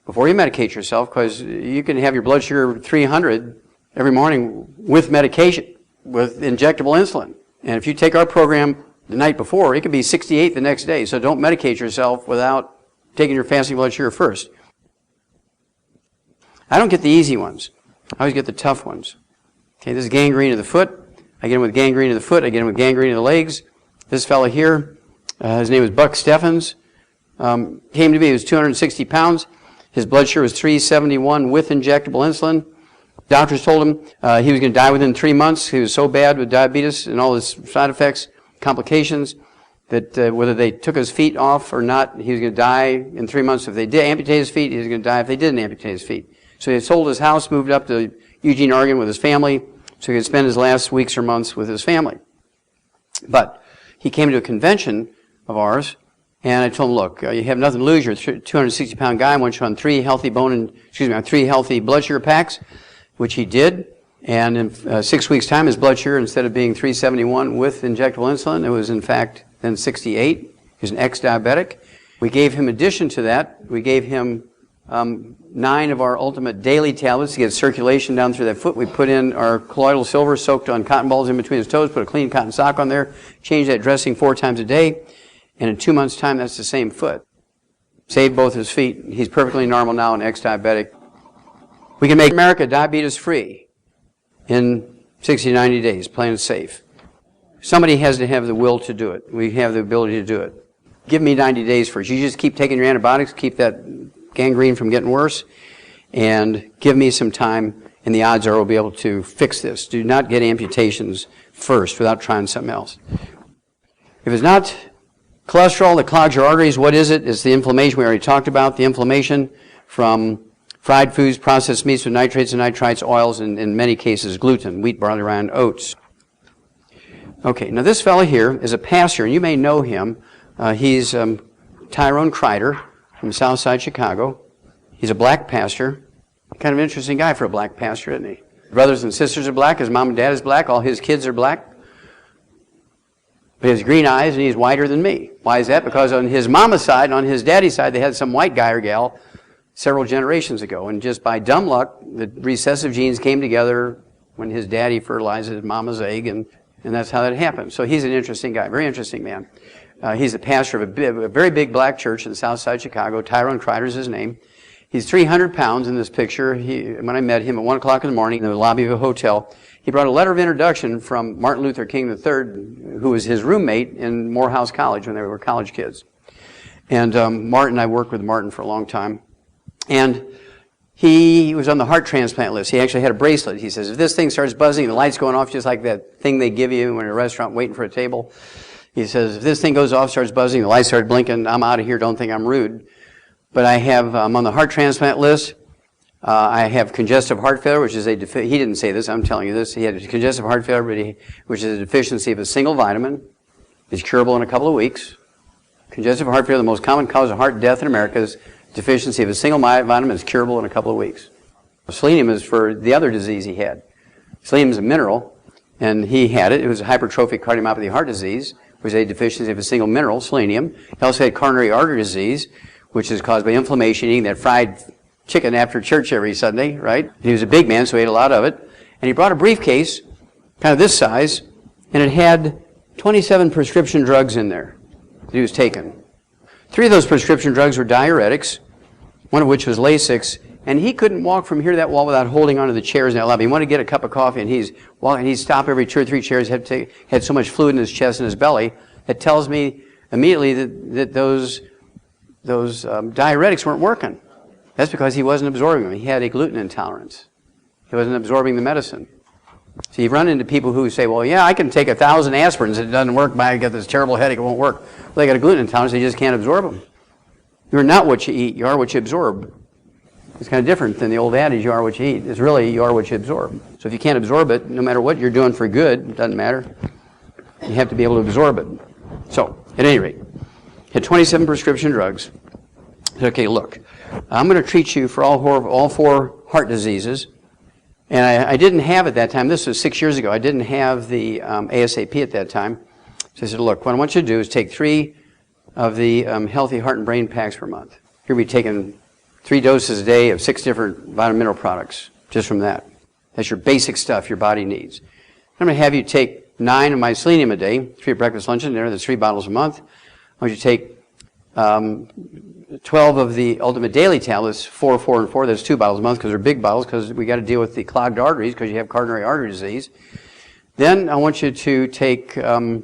before you medicate yourself, because you can have your blood sugar 300 every morning with medication, with injectable insulin. And if you take our program the night before, it could be 68 the next day. So don't medicate yourself without taking your fasting blood sugar first. I don't get the easy ones. I always get the tough ones. Okay, this is gangrene of the foot. I get him with gangrene of the foot. I get him with gangrene of the legs. This fellow here, his name was Buck Steffens. Came to me, he was 260 pounds. His blood sugar was 371 with injectable insulin. Doctors told him he was going to die within 3 months. He was so bad with diabetes and all his side effects, complications, that whether they took his feet off or not, he was going to die in 3 months. If they did amputate his feet, he was going to die if they didn't amputate his feet. So he sold his house, moved up to Eugene, Oregon with his family, so he could spend his last weeks or months with his family. But he came to a convention of ours, And I told him, look, you have nothing to lose. You're a 260-pound guy. I want you on 3 healthy on 3 healthy blood sugar packs, which he did. And in 6 weeks' time, his blood sugar, instead of being 371 with injectable insulin, it was in fact then 68. He was an ex-diabetic. We gave him, in addition to that, we gave him 9 of our ultimate daily tablets to get circulation down through that foot. We put in our colloidal silver soaked on cotton balls in between his toes, put a clean cotton sock on there, changed that dressing 4 times a day, and in 2 months' time, that's the same foot. Saved both his feet. He's perfectly normal now, an ex-diabetic. We can make America diabetes-free in 60 to 90 days, plain and safe. Somebody has to have the will to do it. We have the ability to do it. Give me 90 days first. You just keep taking your antibiotics, keep that gangrene from getting worse, and give me some time, and the odds are we'll be able to fix this. Do not get amputations first without trying something else. If it's not cholesterol that clogs your arteries, what is it? It's the inflammation we already talked about, the inflammation from fried foods, processed meats with nitrates and nitrites, oils, and in many cases gluten, wheat, barley, rye, and oats. Okay, now this fellow here is a pastor, and you may know him. He's Tyrone Kreider from Southside Chicago. He's a black pastor. Kind of an interesting guy for a black pastor, isn't he? Brothers and sisters are black. His mom and dad is black. All his kids are black. But he has green eyes, and he's whiter than me. Why is that? Because on his mama's side and on his daddy's side, they had some white guy or gal several generations ago. And just by dumb luck, the recessive genes came together when his daddy fertilized his mama's egg, and that's how that happened. So he's an interesting guy, very interesting man. He's a pastor of a very big black church in South Side Chicago. Tyrone Kreider is his name. He's 300 pounds in this picture. When I met him at 1 o'clock in the morning in the lobby of a hotel, he brought a letter of introduction from Martin Luther King III, who was his roommate in Morehouse College when they were college kids. And Martin, I worked with Martin for a long time. And he was on the heart transplant list. He actually had a bracelet. He says, if this thing starts buzzing, the light's going off just like that thing they give you when you're at a restaurant waiting for a table. He says, if this thing goes off, starts buzzing, the lights start blinking, I'm out of here, don't think I'm rude. But I'm on the heart transplant list. I have congestive heart failure, which is he didn't say this, I'm telling you this. He had congestive heart failure, which is a deficiency of a single vitamin. It's curable in a couple of weeks. Congestive heart failure, the most common cause of heart death in America, is deficiency of a single vitamin. Is curable in a couple of weeks. Selenium is for the other disease he had. Selenium is a mineral, and he had it. It was a hypertrophic cardiomyopathy of heart disease, which is a deficiency of a single mineral, selenium. He also had coronary artery disease, which is caused by inflammation, eating that fried chicken after church every Sunday, right? He was a big man, so he ate a lot of it. And he brought a briefcase, kind of this size, and it had 27 prescription drugs in there that he was taking. 3 of those prescription drugs were diuretics, one of which was Lasix, and he couldn't walk from here to that wall without holding onto the chairs in that lobby. He wanted to get a cup of coffee, and he'd stop every 2 or 3 chairs. Had so much fluid in his chest and his belly that tells me immediately that those diuretics weren't working. That's because he wasn't absorbing them. He had a gluten intolerance. He wasn't absorbing the medicine. So you run into people who say, well, yeah, I can take 1,000 aspirins. It doesn't work. I got this terrible headache. It won't work. Well, they got a gluten intolerance. They just can't absorb them. You're not what you eat. You are what you absorb. It's kind of different than the old adage, you are what you eat. It's really, you are what you absorb. So if you can't absorb it, no matter what you're doing for good, it doesn't matter. You have to be able to absorb it. So, at any rate, he had 27 prescription drugs. I said, okay, look, I'm going to treat you for all 4 heart diseases. And I didn't have at that time, this was 6 years ago, I didn't have the ASAP at that time. So I said, look, what I want you to do is take 3 of the healthy heart and brain packs per month. Here we're taking 3 doses a day of 6 different vitamin mineral products, just from that. That's your basic stuff your body needs. I'm going to have you take 9 of my selenium a day, 3 at breakfast, lunch, and dinner. That's 3 bottles a month. I want you to take 12 of the ultimate daily tablets, 4, 4, and 4. That's 2 bottles a month because they're big bottles because we got to deal with the clogged arteries because you have coronary artery disease. Then I want you to take the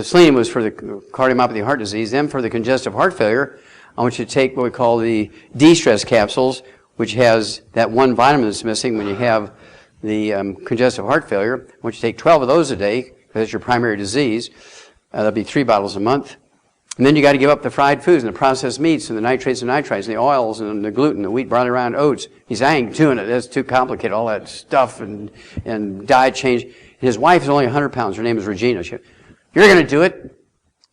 selenium was for the cardiomyopathy heart disease. Then for the congestive heart failure, I want you to take what we call the de-stress capsules, which has that one vitamin that's missing when you have the congestive heart failure. I want you to take 12 of those a day because that's your primary disease. That'll be 3 bottles a month. And then you got to give up the fried foods and the processed meats and the nitrates and nitrites and the oils and the gluten, the wheat, barley, rye, and oats. He said, I ain't doing it. That's too complicated, all that stuff and diet change. And his wife is only 100 pounds. Her name is Regina. You're going to do it?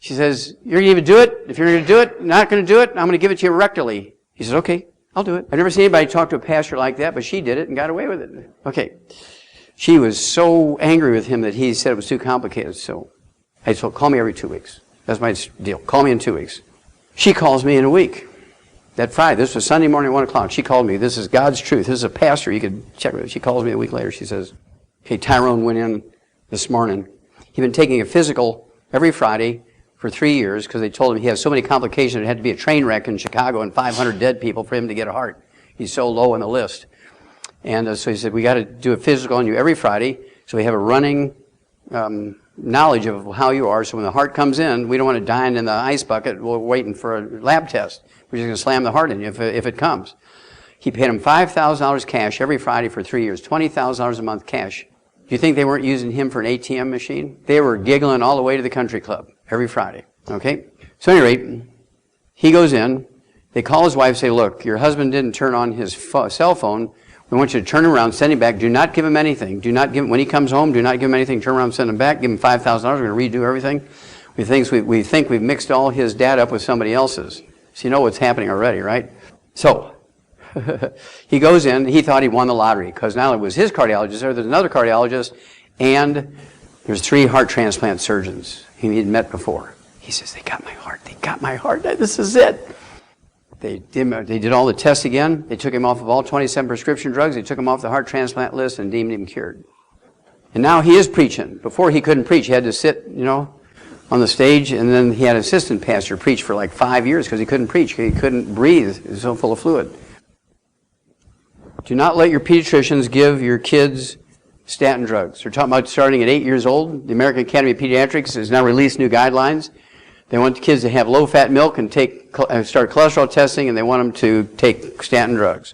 She says, you're going to do it? If you're going to do it, not going to do it, I'm going to give it to you rectally. He says, okay, I'll do it. I've never seen anybody talk to a pastor like that, but she did it and got away with it. Okay. She was so angry with him that he said it was too complicated. So I told, call me every 2 weeks. That's my deal. Call me in 2 weeks. She calls me in a week. That Friday, this was Sunday morning at 1 o'clock. She called me. This is God's truth. This is a pastor. You could check with it. She calls me a week later. She says, okay, Tyrone went in this morning. He'd been taking a physical every Friday for 3 years because they told him he has so many complications. It had to be a train wreck in Chicago and 500 dead people for him to get a heart. He's so low on the list. And so he said, we got to do a physical on you every Friday so we have a running knowledge of how you are. So when the heart comes in, we don't want to die in the ice bucket. We're waiting for a lab test. We're just going to slam the heart in you if it comes. He paid him $5,000 cash every Friday for 3 years, $20,000 a month cash. Do you think they weren't using him for an ATM machine? They were giggling all the way to the country club every Friday. Okay? So at any rate, he goes in. They call his wife and say, look, your husband didn't turn on his cell phone. We want you to turn him around, send him back. Do not give him anything. Do not give him, when he comes home, do not give him anything. Turn around, send him back. Give him $5,000. We're going to redo everything. We think we've mixed all his data up with somebody else's. So you know what's happening already, right? So he goes in. He thought he won the lottery because not only was his cardiologist there, there's another cardiologist, and there's 3 heart transplant surgeons he had met before. He says, they got my heart. They got my heart. This is it. They did all the tests again. They took him off of all 27 prescription drugs. They took him off the heart transplant list and deemed him cured. And now he is preaching. Before he couldn't preach. He had to sit, on the stage, and then he had an assistant pastor preach for like 5 years because he couldn't preach. He couldn't breathe. He was so full of fluid. Do not let your pediatricians give your kids statin drugs. They're talking about starting at 8 years old. The American Academy of Pediatrics has now released new guidelines. They want the kids to have low-fat milk and start cholesterol testing, and they want them to take statin drugs.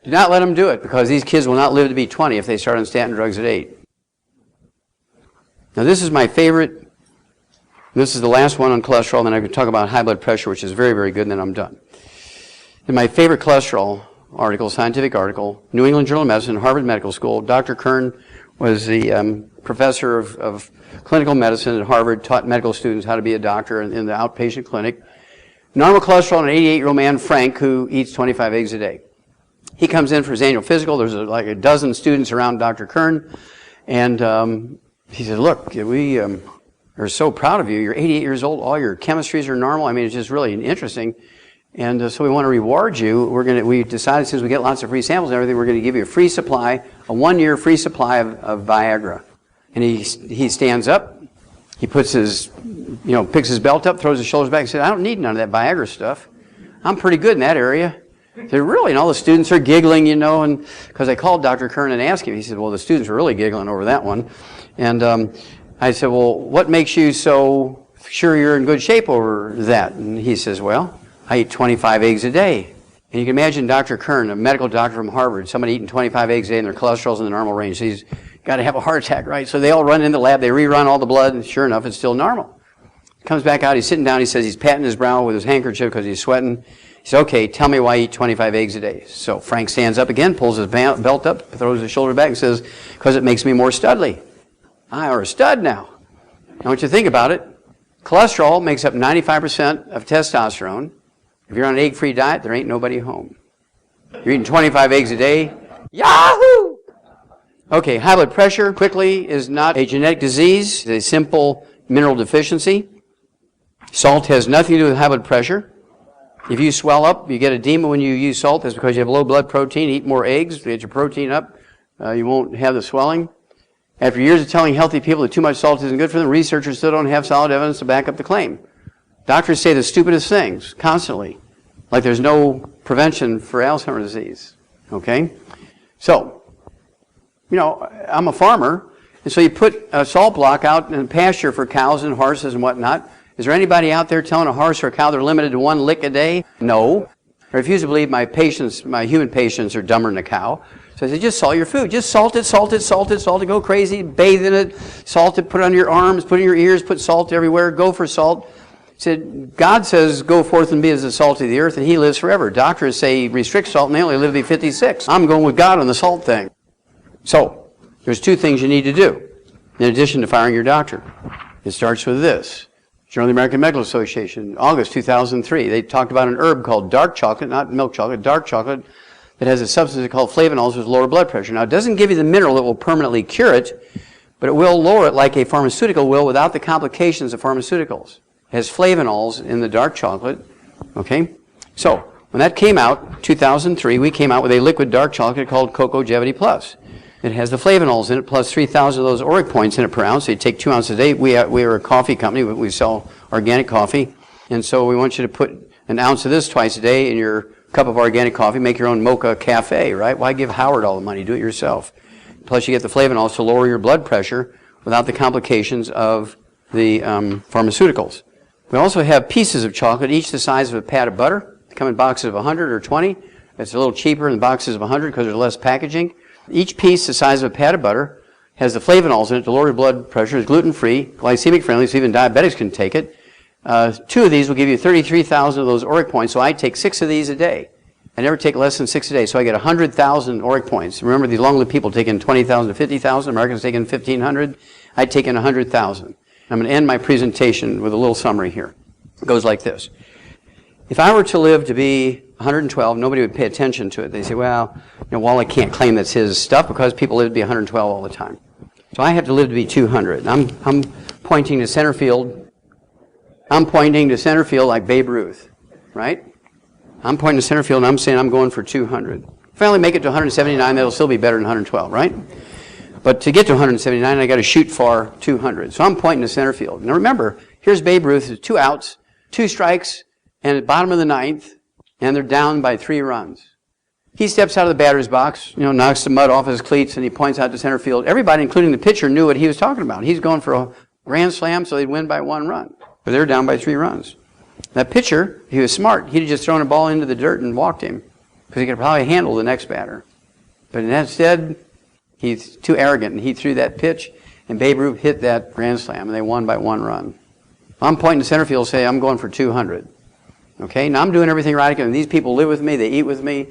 Do not let them do it because these kids will not live to be 20 if they start on statin drugs at 8. Now this is my favorite. This is the last one on cholesterol, and then I can talk about high blood pressure, which is very, very good, and then I'm done. And my favorite cholesterol article, scientific article, New England Journal of Medicine, Harvard Medical School. Dr. Kern was the professor of clinical medicine at Harvard, taught medical students how to be a doctor in the outpatient clinic. Normal cholesterol in an 88-year-old man, Frank, who eats 25 eggs a day. He comes in for his annual physical. There's like a dozen students around Dr. Kern, and he said, look, we are so proud of you. You're 88 years old. All your chemistries are normal. I mean, it's just really interesting. And so we want to reward you. We decided since we get lots of free samples and everything, we're going to give you a free supply, a 1-year free supply of Viagra. And he stands up. He puts his, picks his belt up, throws his shoulders back, and said, I don't need none of that Viagra stuff. I'm pretty good in that area. They're really, and all the students are giggling, and because I called Dr. Kern and asked him, he said, well, the students were really giggling over that one. And I said, well, what makes you so sure you're in good shape over that? And he says, well, I eat 25 eggs a day. And you can imagine Dr. Kern, a medical doctor from Harvard, somebody eating 25 eggs a day and their cholesterol's in the normal range. So he's got to have a heart attack, right? So they all run in the lab, they rerun all the blood, and sure enough, it's still normal. Comes back out, he's sitting down, he says he's patting his brow with his handkerchief because he's sweating. He says, okay, tell me why I eat 25 eggs a day. So Frank stands up again, pulls his belt up, throws his shoulder back, and says, because it makes me more studly. I are a stud now. I want you to think about it. Cholesterol makes up 95% of testosterone. If you're on an egg-free diet, there ain't nobody home. You're eating 25 eggs a day. Yahoo! Okay, high blood pressure, quickly, is not a genetic disease. It's a simple mineral deficiency. Salt has nothing to do with high blood pressure. If you swell up, you get edema when you use salt. That's because you have low blood protein. Eat more eggs to get your protein up. You won't have the swelling. After years of telling healthy people that too much salt isn't good for them, researchers still don't have solid evidence to back up the claim. Doctors say the stupidest things constantly, like there's no prevention for Alzheimer's disease. Okay? So, I'm a farmer, and so you put a salt block out in pasture for cows and horses and whatnot. Is there anybody out there telling a horse or a cow they're limited to 1 lick a day? No. I refuse to believe my human patients are dumber than a cow. So I said, just salt your food. Just salt it, go crazy, bathe in it, salt it, put it on your arms, put it in your ears, put salt everywhere, go for salt. He said, God says, go forth and be as the salt of the earth, and he lives forever. Doctors say restrict salt, and they only live to be 56. I'm going with God on the salt thing. So, there's 2 things you need to do, in addition to firing your doctor. It starts with this. Journal of the American Medical Association, August 2003. They talked about an herb called dark chocolate, not milk chocolate, dark chocolate, that has a substance called flavonols with lower blood pressure. Now, it doesn't give you the mineral that will permanently cure it, but it will lower it like a pharmaceutical will without the complications of pharmaceuticals. It has flavonols in the dark chocolate, okay? So, when that came out, 2003, we came out with a liquid dark chocolate called Cocogevity Plus. It has the flavonols in it, plus 3,000 of those ORIC points in it per ounce. So you take 2 ounces a day. We are a coffee company. We sell organic coffee. And so we want you to put an ounce of this twice a day in your cup of organic coffee. Make your own mocha cafe, right? Why give Howard all the money? Do it yourself. Plus you get the flavonols to lower your blood pressure without the complications of the pharmaceuticals. We also have pieces of chocolate, each the size of a pat of butter. They come in boxes of 100 or 20. It's a little cheaper in boxes of 100 because there's less packaging. Each piece the size of a pat of butter has the flavonols in it to lower your blood pressure. It's gluten-free, glycemic friendly, so even diabetics can take it. 2 of these will give you 33,000 of those ORIC points, so I take 6 of these a day. I never take less than 6 a day, so I get 100,000 ORIC points. Remember, these long-lived people taking 20,000 to 50,000, Americans taking 1,500. I take in 100,000. I'm going to end my presentation with a little summary here. It goes like this. If I were to live to be 112, nobody would pay attention to it. They say, well, Wallach can't claim that's his stuff because people live to be 112 all the time. So I have to live to be 200. I'm pointing to center field. I'm pointing to center field like Babe Ruth, right? I'm pointing to center field and I'm saying I'm going for 200. If I only make it to 179, that'll still be better than 112, right? But to get to 179, I got to shoot for 200. So I'm pointing to center field. Now remember, here's Babe Ruth, 2 outs, 2 strikes, and at the bottom of the 9th, and they're down by 3 runs. He steps out of the batter's box, knocks the mud off his cleats, and he points out to center field. Everybody, including the pitcher, knew what he was talking about. He's going for a grand slam so they'd win by 1 run. But they're down by 3 runs. That pitcher, he was smart. He'd have just thrown a ball into the dirt and walked him because he could probably handle the next batter. But instead, he's too arrogant, and he threw that pitch, and Babe Ruth hit that grand slam, and they won by 1 run. I'm pointing to center field, say I'm going for 200. Okay, now I'm doing everything right. And these people live with me. They eat with me.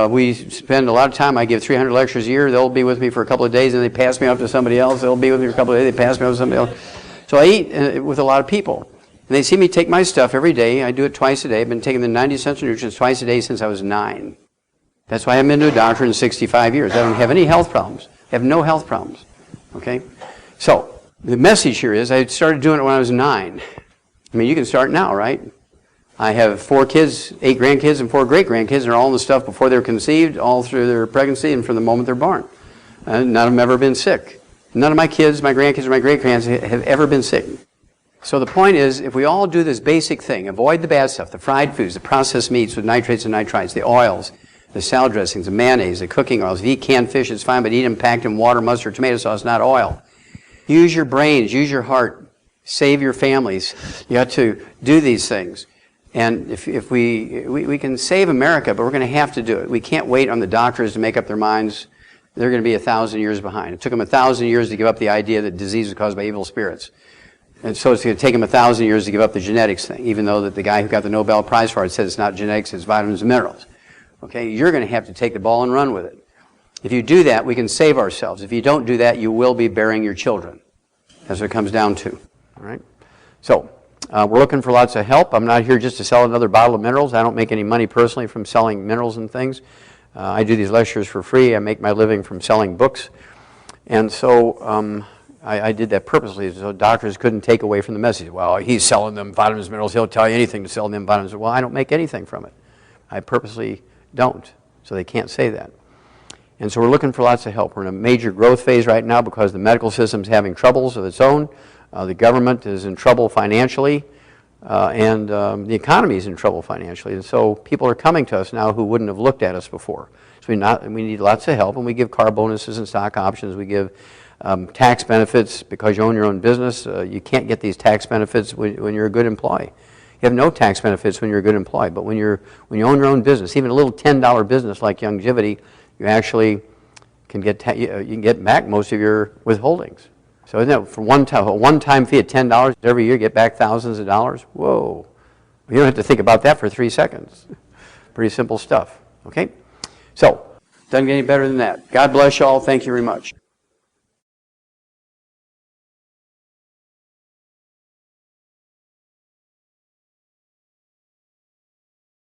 We spend a lot of time. I give 300 lectures a year. They'll be with me for a couple of days, and they pass me off to somebody else. They'll be with me for a couple of days. They pass me off to somebody else. So I eat with a lot of people. And they see me take my stuff every day. I do it twice a day. I've been taking the 90 essential nutrients twice a day since I was 9. That's why I haven't been to a doctor in 65 years. I don't have any health problems. I have no health problems. Okay? So the message here is I started doing it when I was 9. I mean, you can start now, right? I have 4 kids, 8 grandkids, and 4 great-grandkids, and they're all in the stuff before they're conceived, all through their pregnancy, and from the moment they're born. None of them have ever been sick. None of my kids, my grandkids, or my great-grands have ever been sick. So the point is, if we all do this basic thing, avoid the bad stuff, the fried foods, the processed meats with nitrates and nitrites, the oils, the salad dressings, the mayonnaise, the cooking oils. If you eat canned fish, it's fine, but eat them packed in water, mustard, tomato sauce, not oil. Use your brains, use your heart, save your families. You have to do these things. And if we can save America, but we're going to have to do it. We can't wait on the doctors to make up their minds. They're going to be 1,000 years behind. It took them 1,000 years to give up the idea that disease is caused by evil spirits. And so it's going to take them 1,000 years to give up the genetics thing, even though that the guy who got the Nobel Prize for it said it's not genetics, it's vitamins and minerals. Okay, you're going to have to take the ball and run with it. If you do that, we can save ourselves. If you don't do that, you will be burying your children. That's what it comes down to. All right? So, we're looking for lots of help. I'm not here just to sell another bottle of minerals. I don't make any money personally from selling minerals and things. I do these lectures for free. I make my living from selling books. And so I did that purposely so doctors couldn't take away from the message. Well, he's selling them vitamins, minerals. He'll tell you anything to sell them vitamins. Well, I don't make anything from it. I purposely don't, so they can't say that. And so we're looking for lots of help. We're in a major growth phase right now because the medical system's having troubles of its own. The government is in trouble financially, and the economy is in trouble financially. And so people are coming to us now who wouldn't have looked at us before. So we need lots of help, and we give car bonuses and stock options. We give tax benefits because you own your own business. You can't get these tax benefits when you're a good employee. You have no tax benefits when you're a good employee, but when you own your own business, even a little $10 business like Longevity, you actually can get you can get back most of your withholdings. So isn't that for a one-time fee of $10 every year, get back thousands of dollars? Whoa. You don't have to think about that for 3 seconds. Pretty simple stuff, okay? So, doesn't get any better than that. God bless you all. Thank you very much.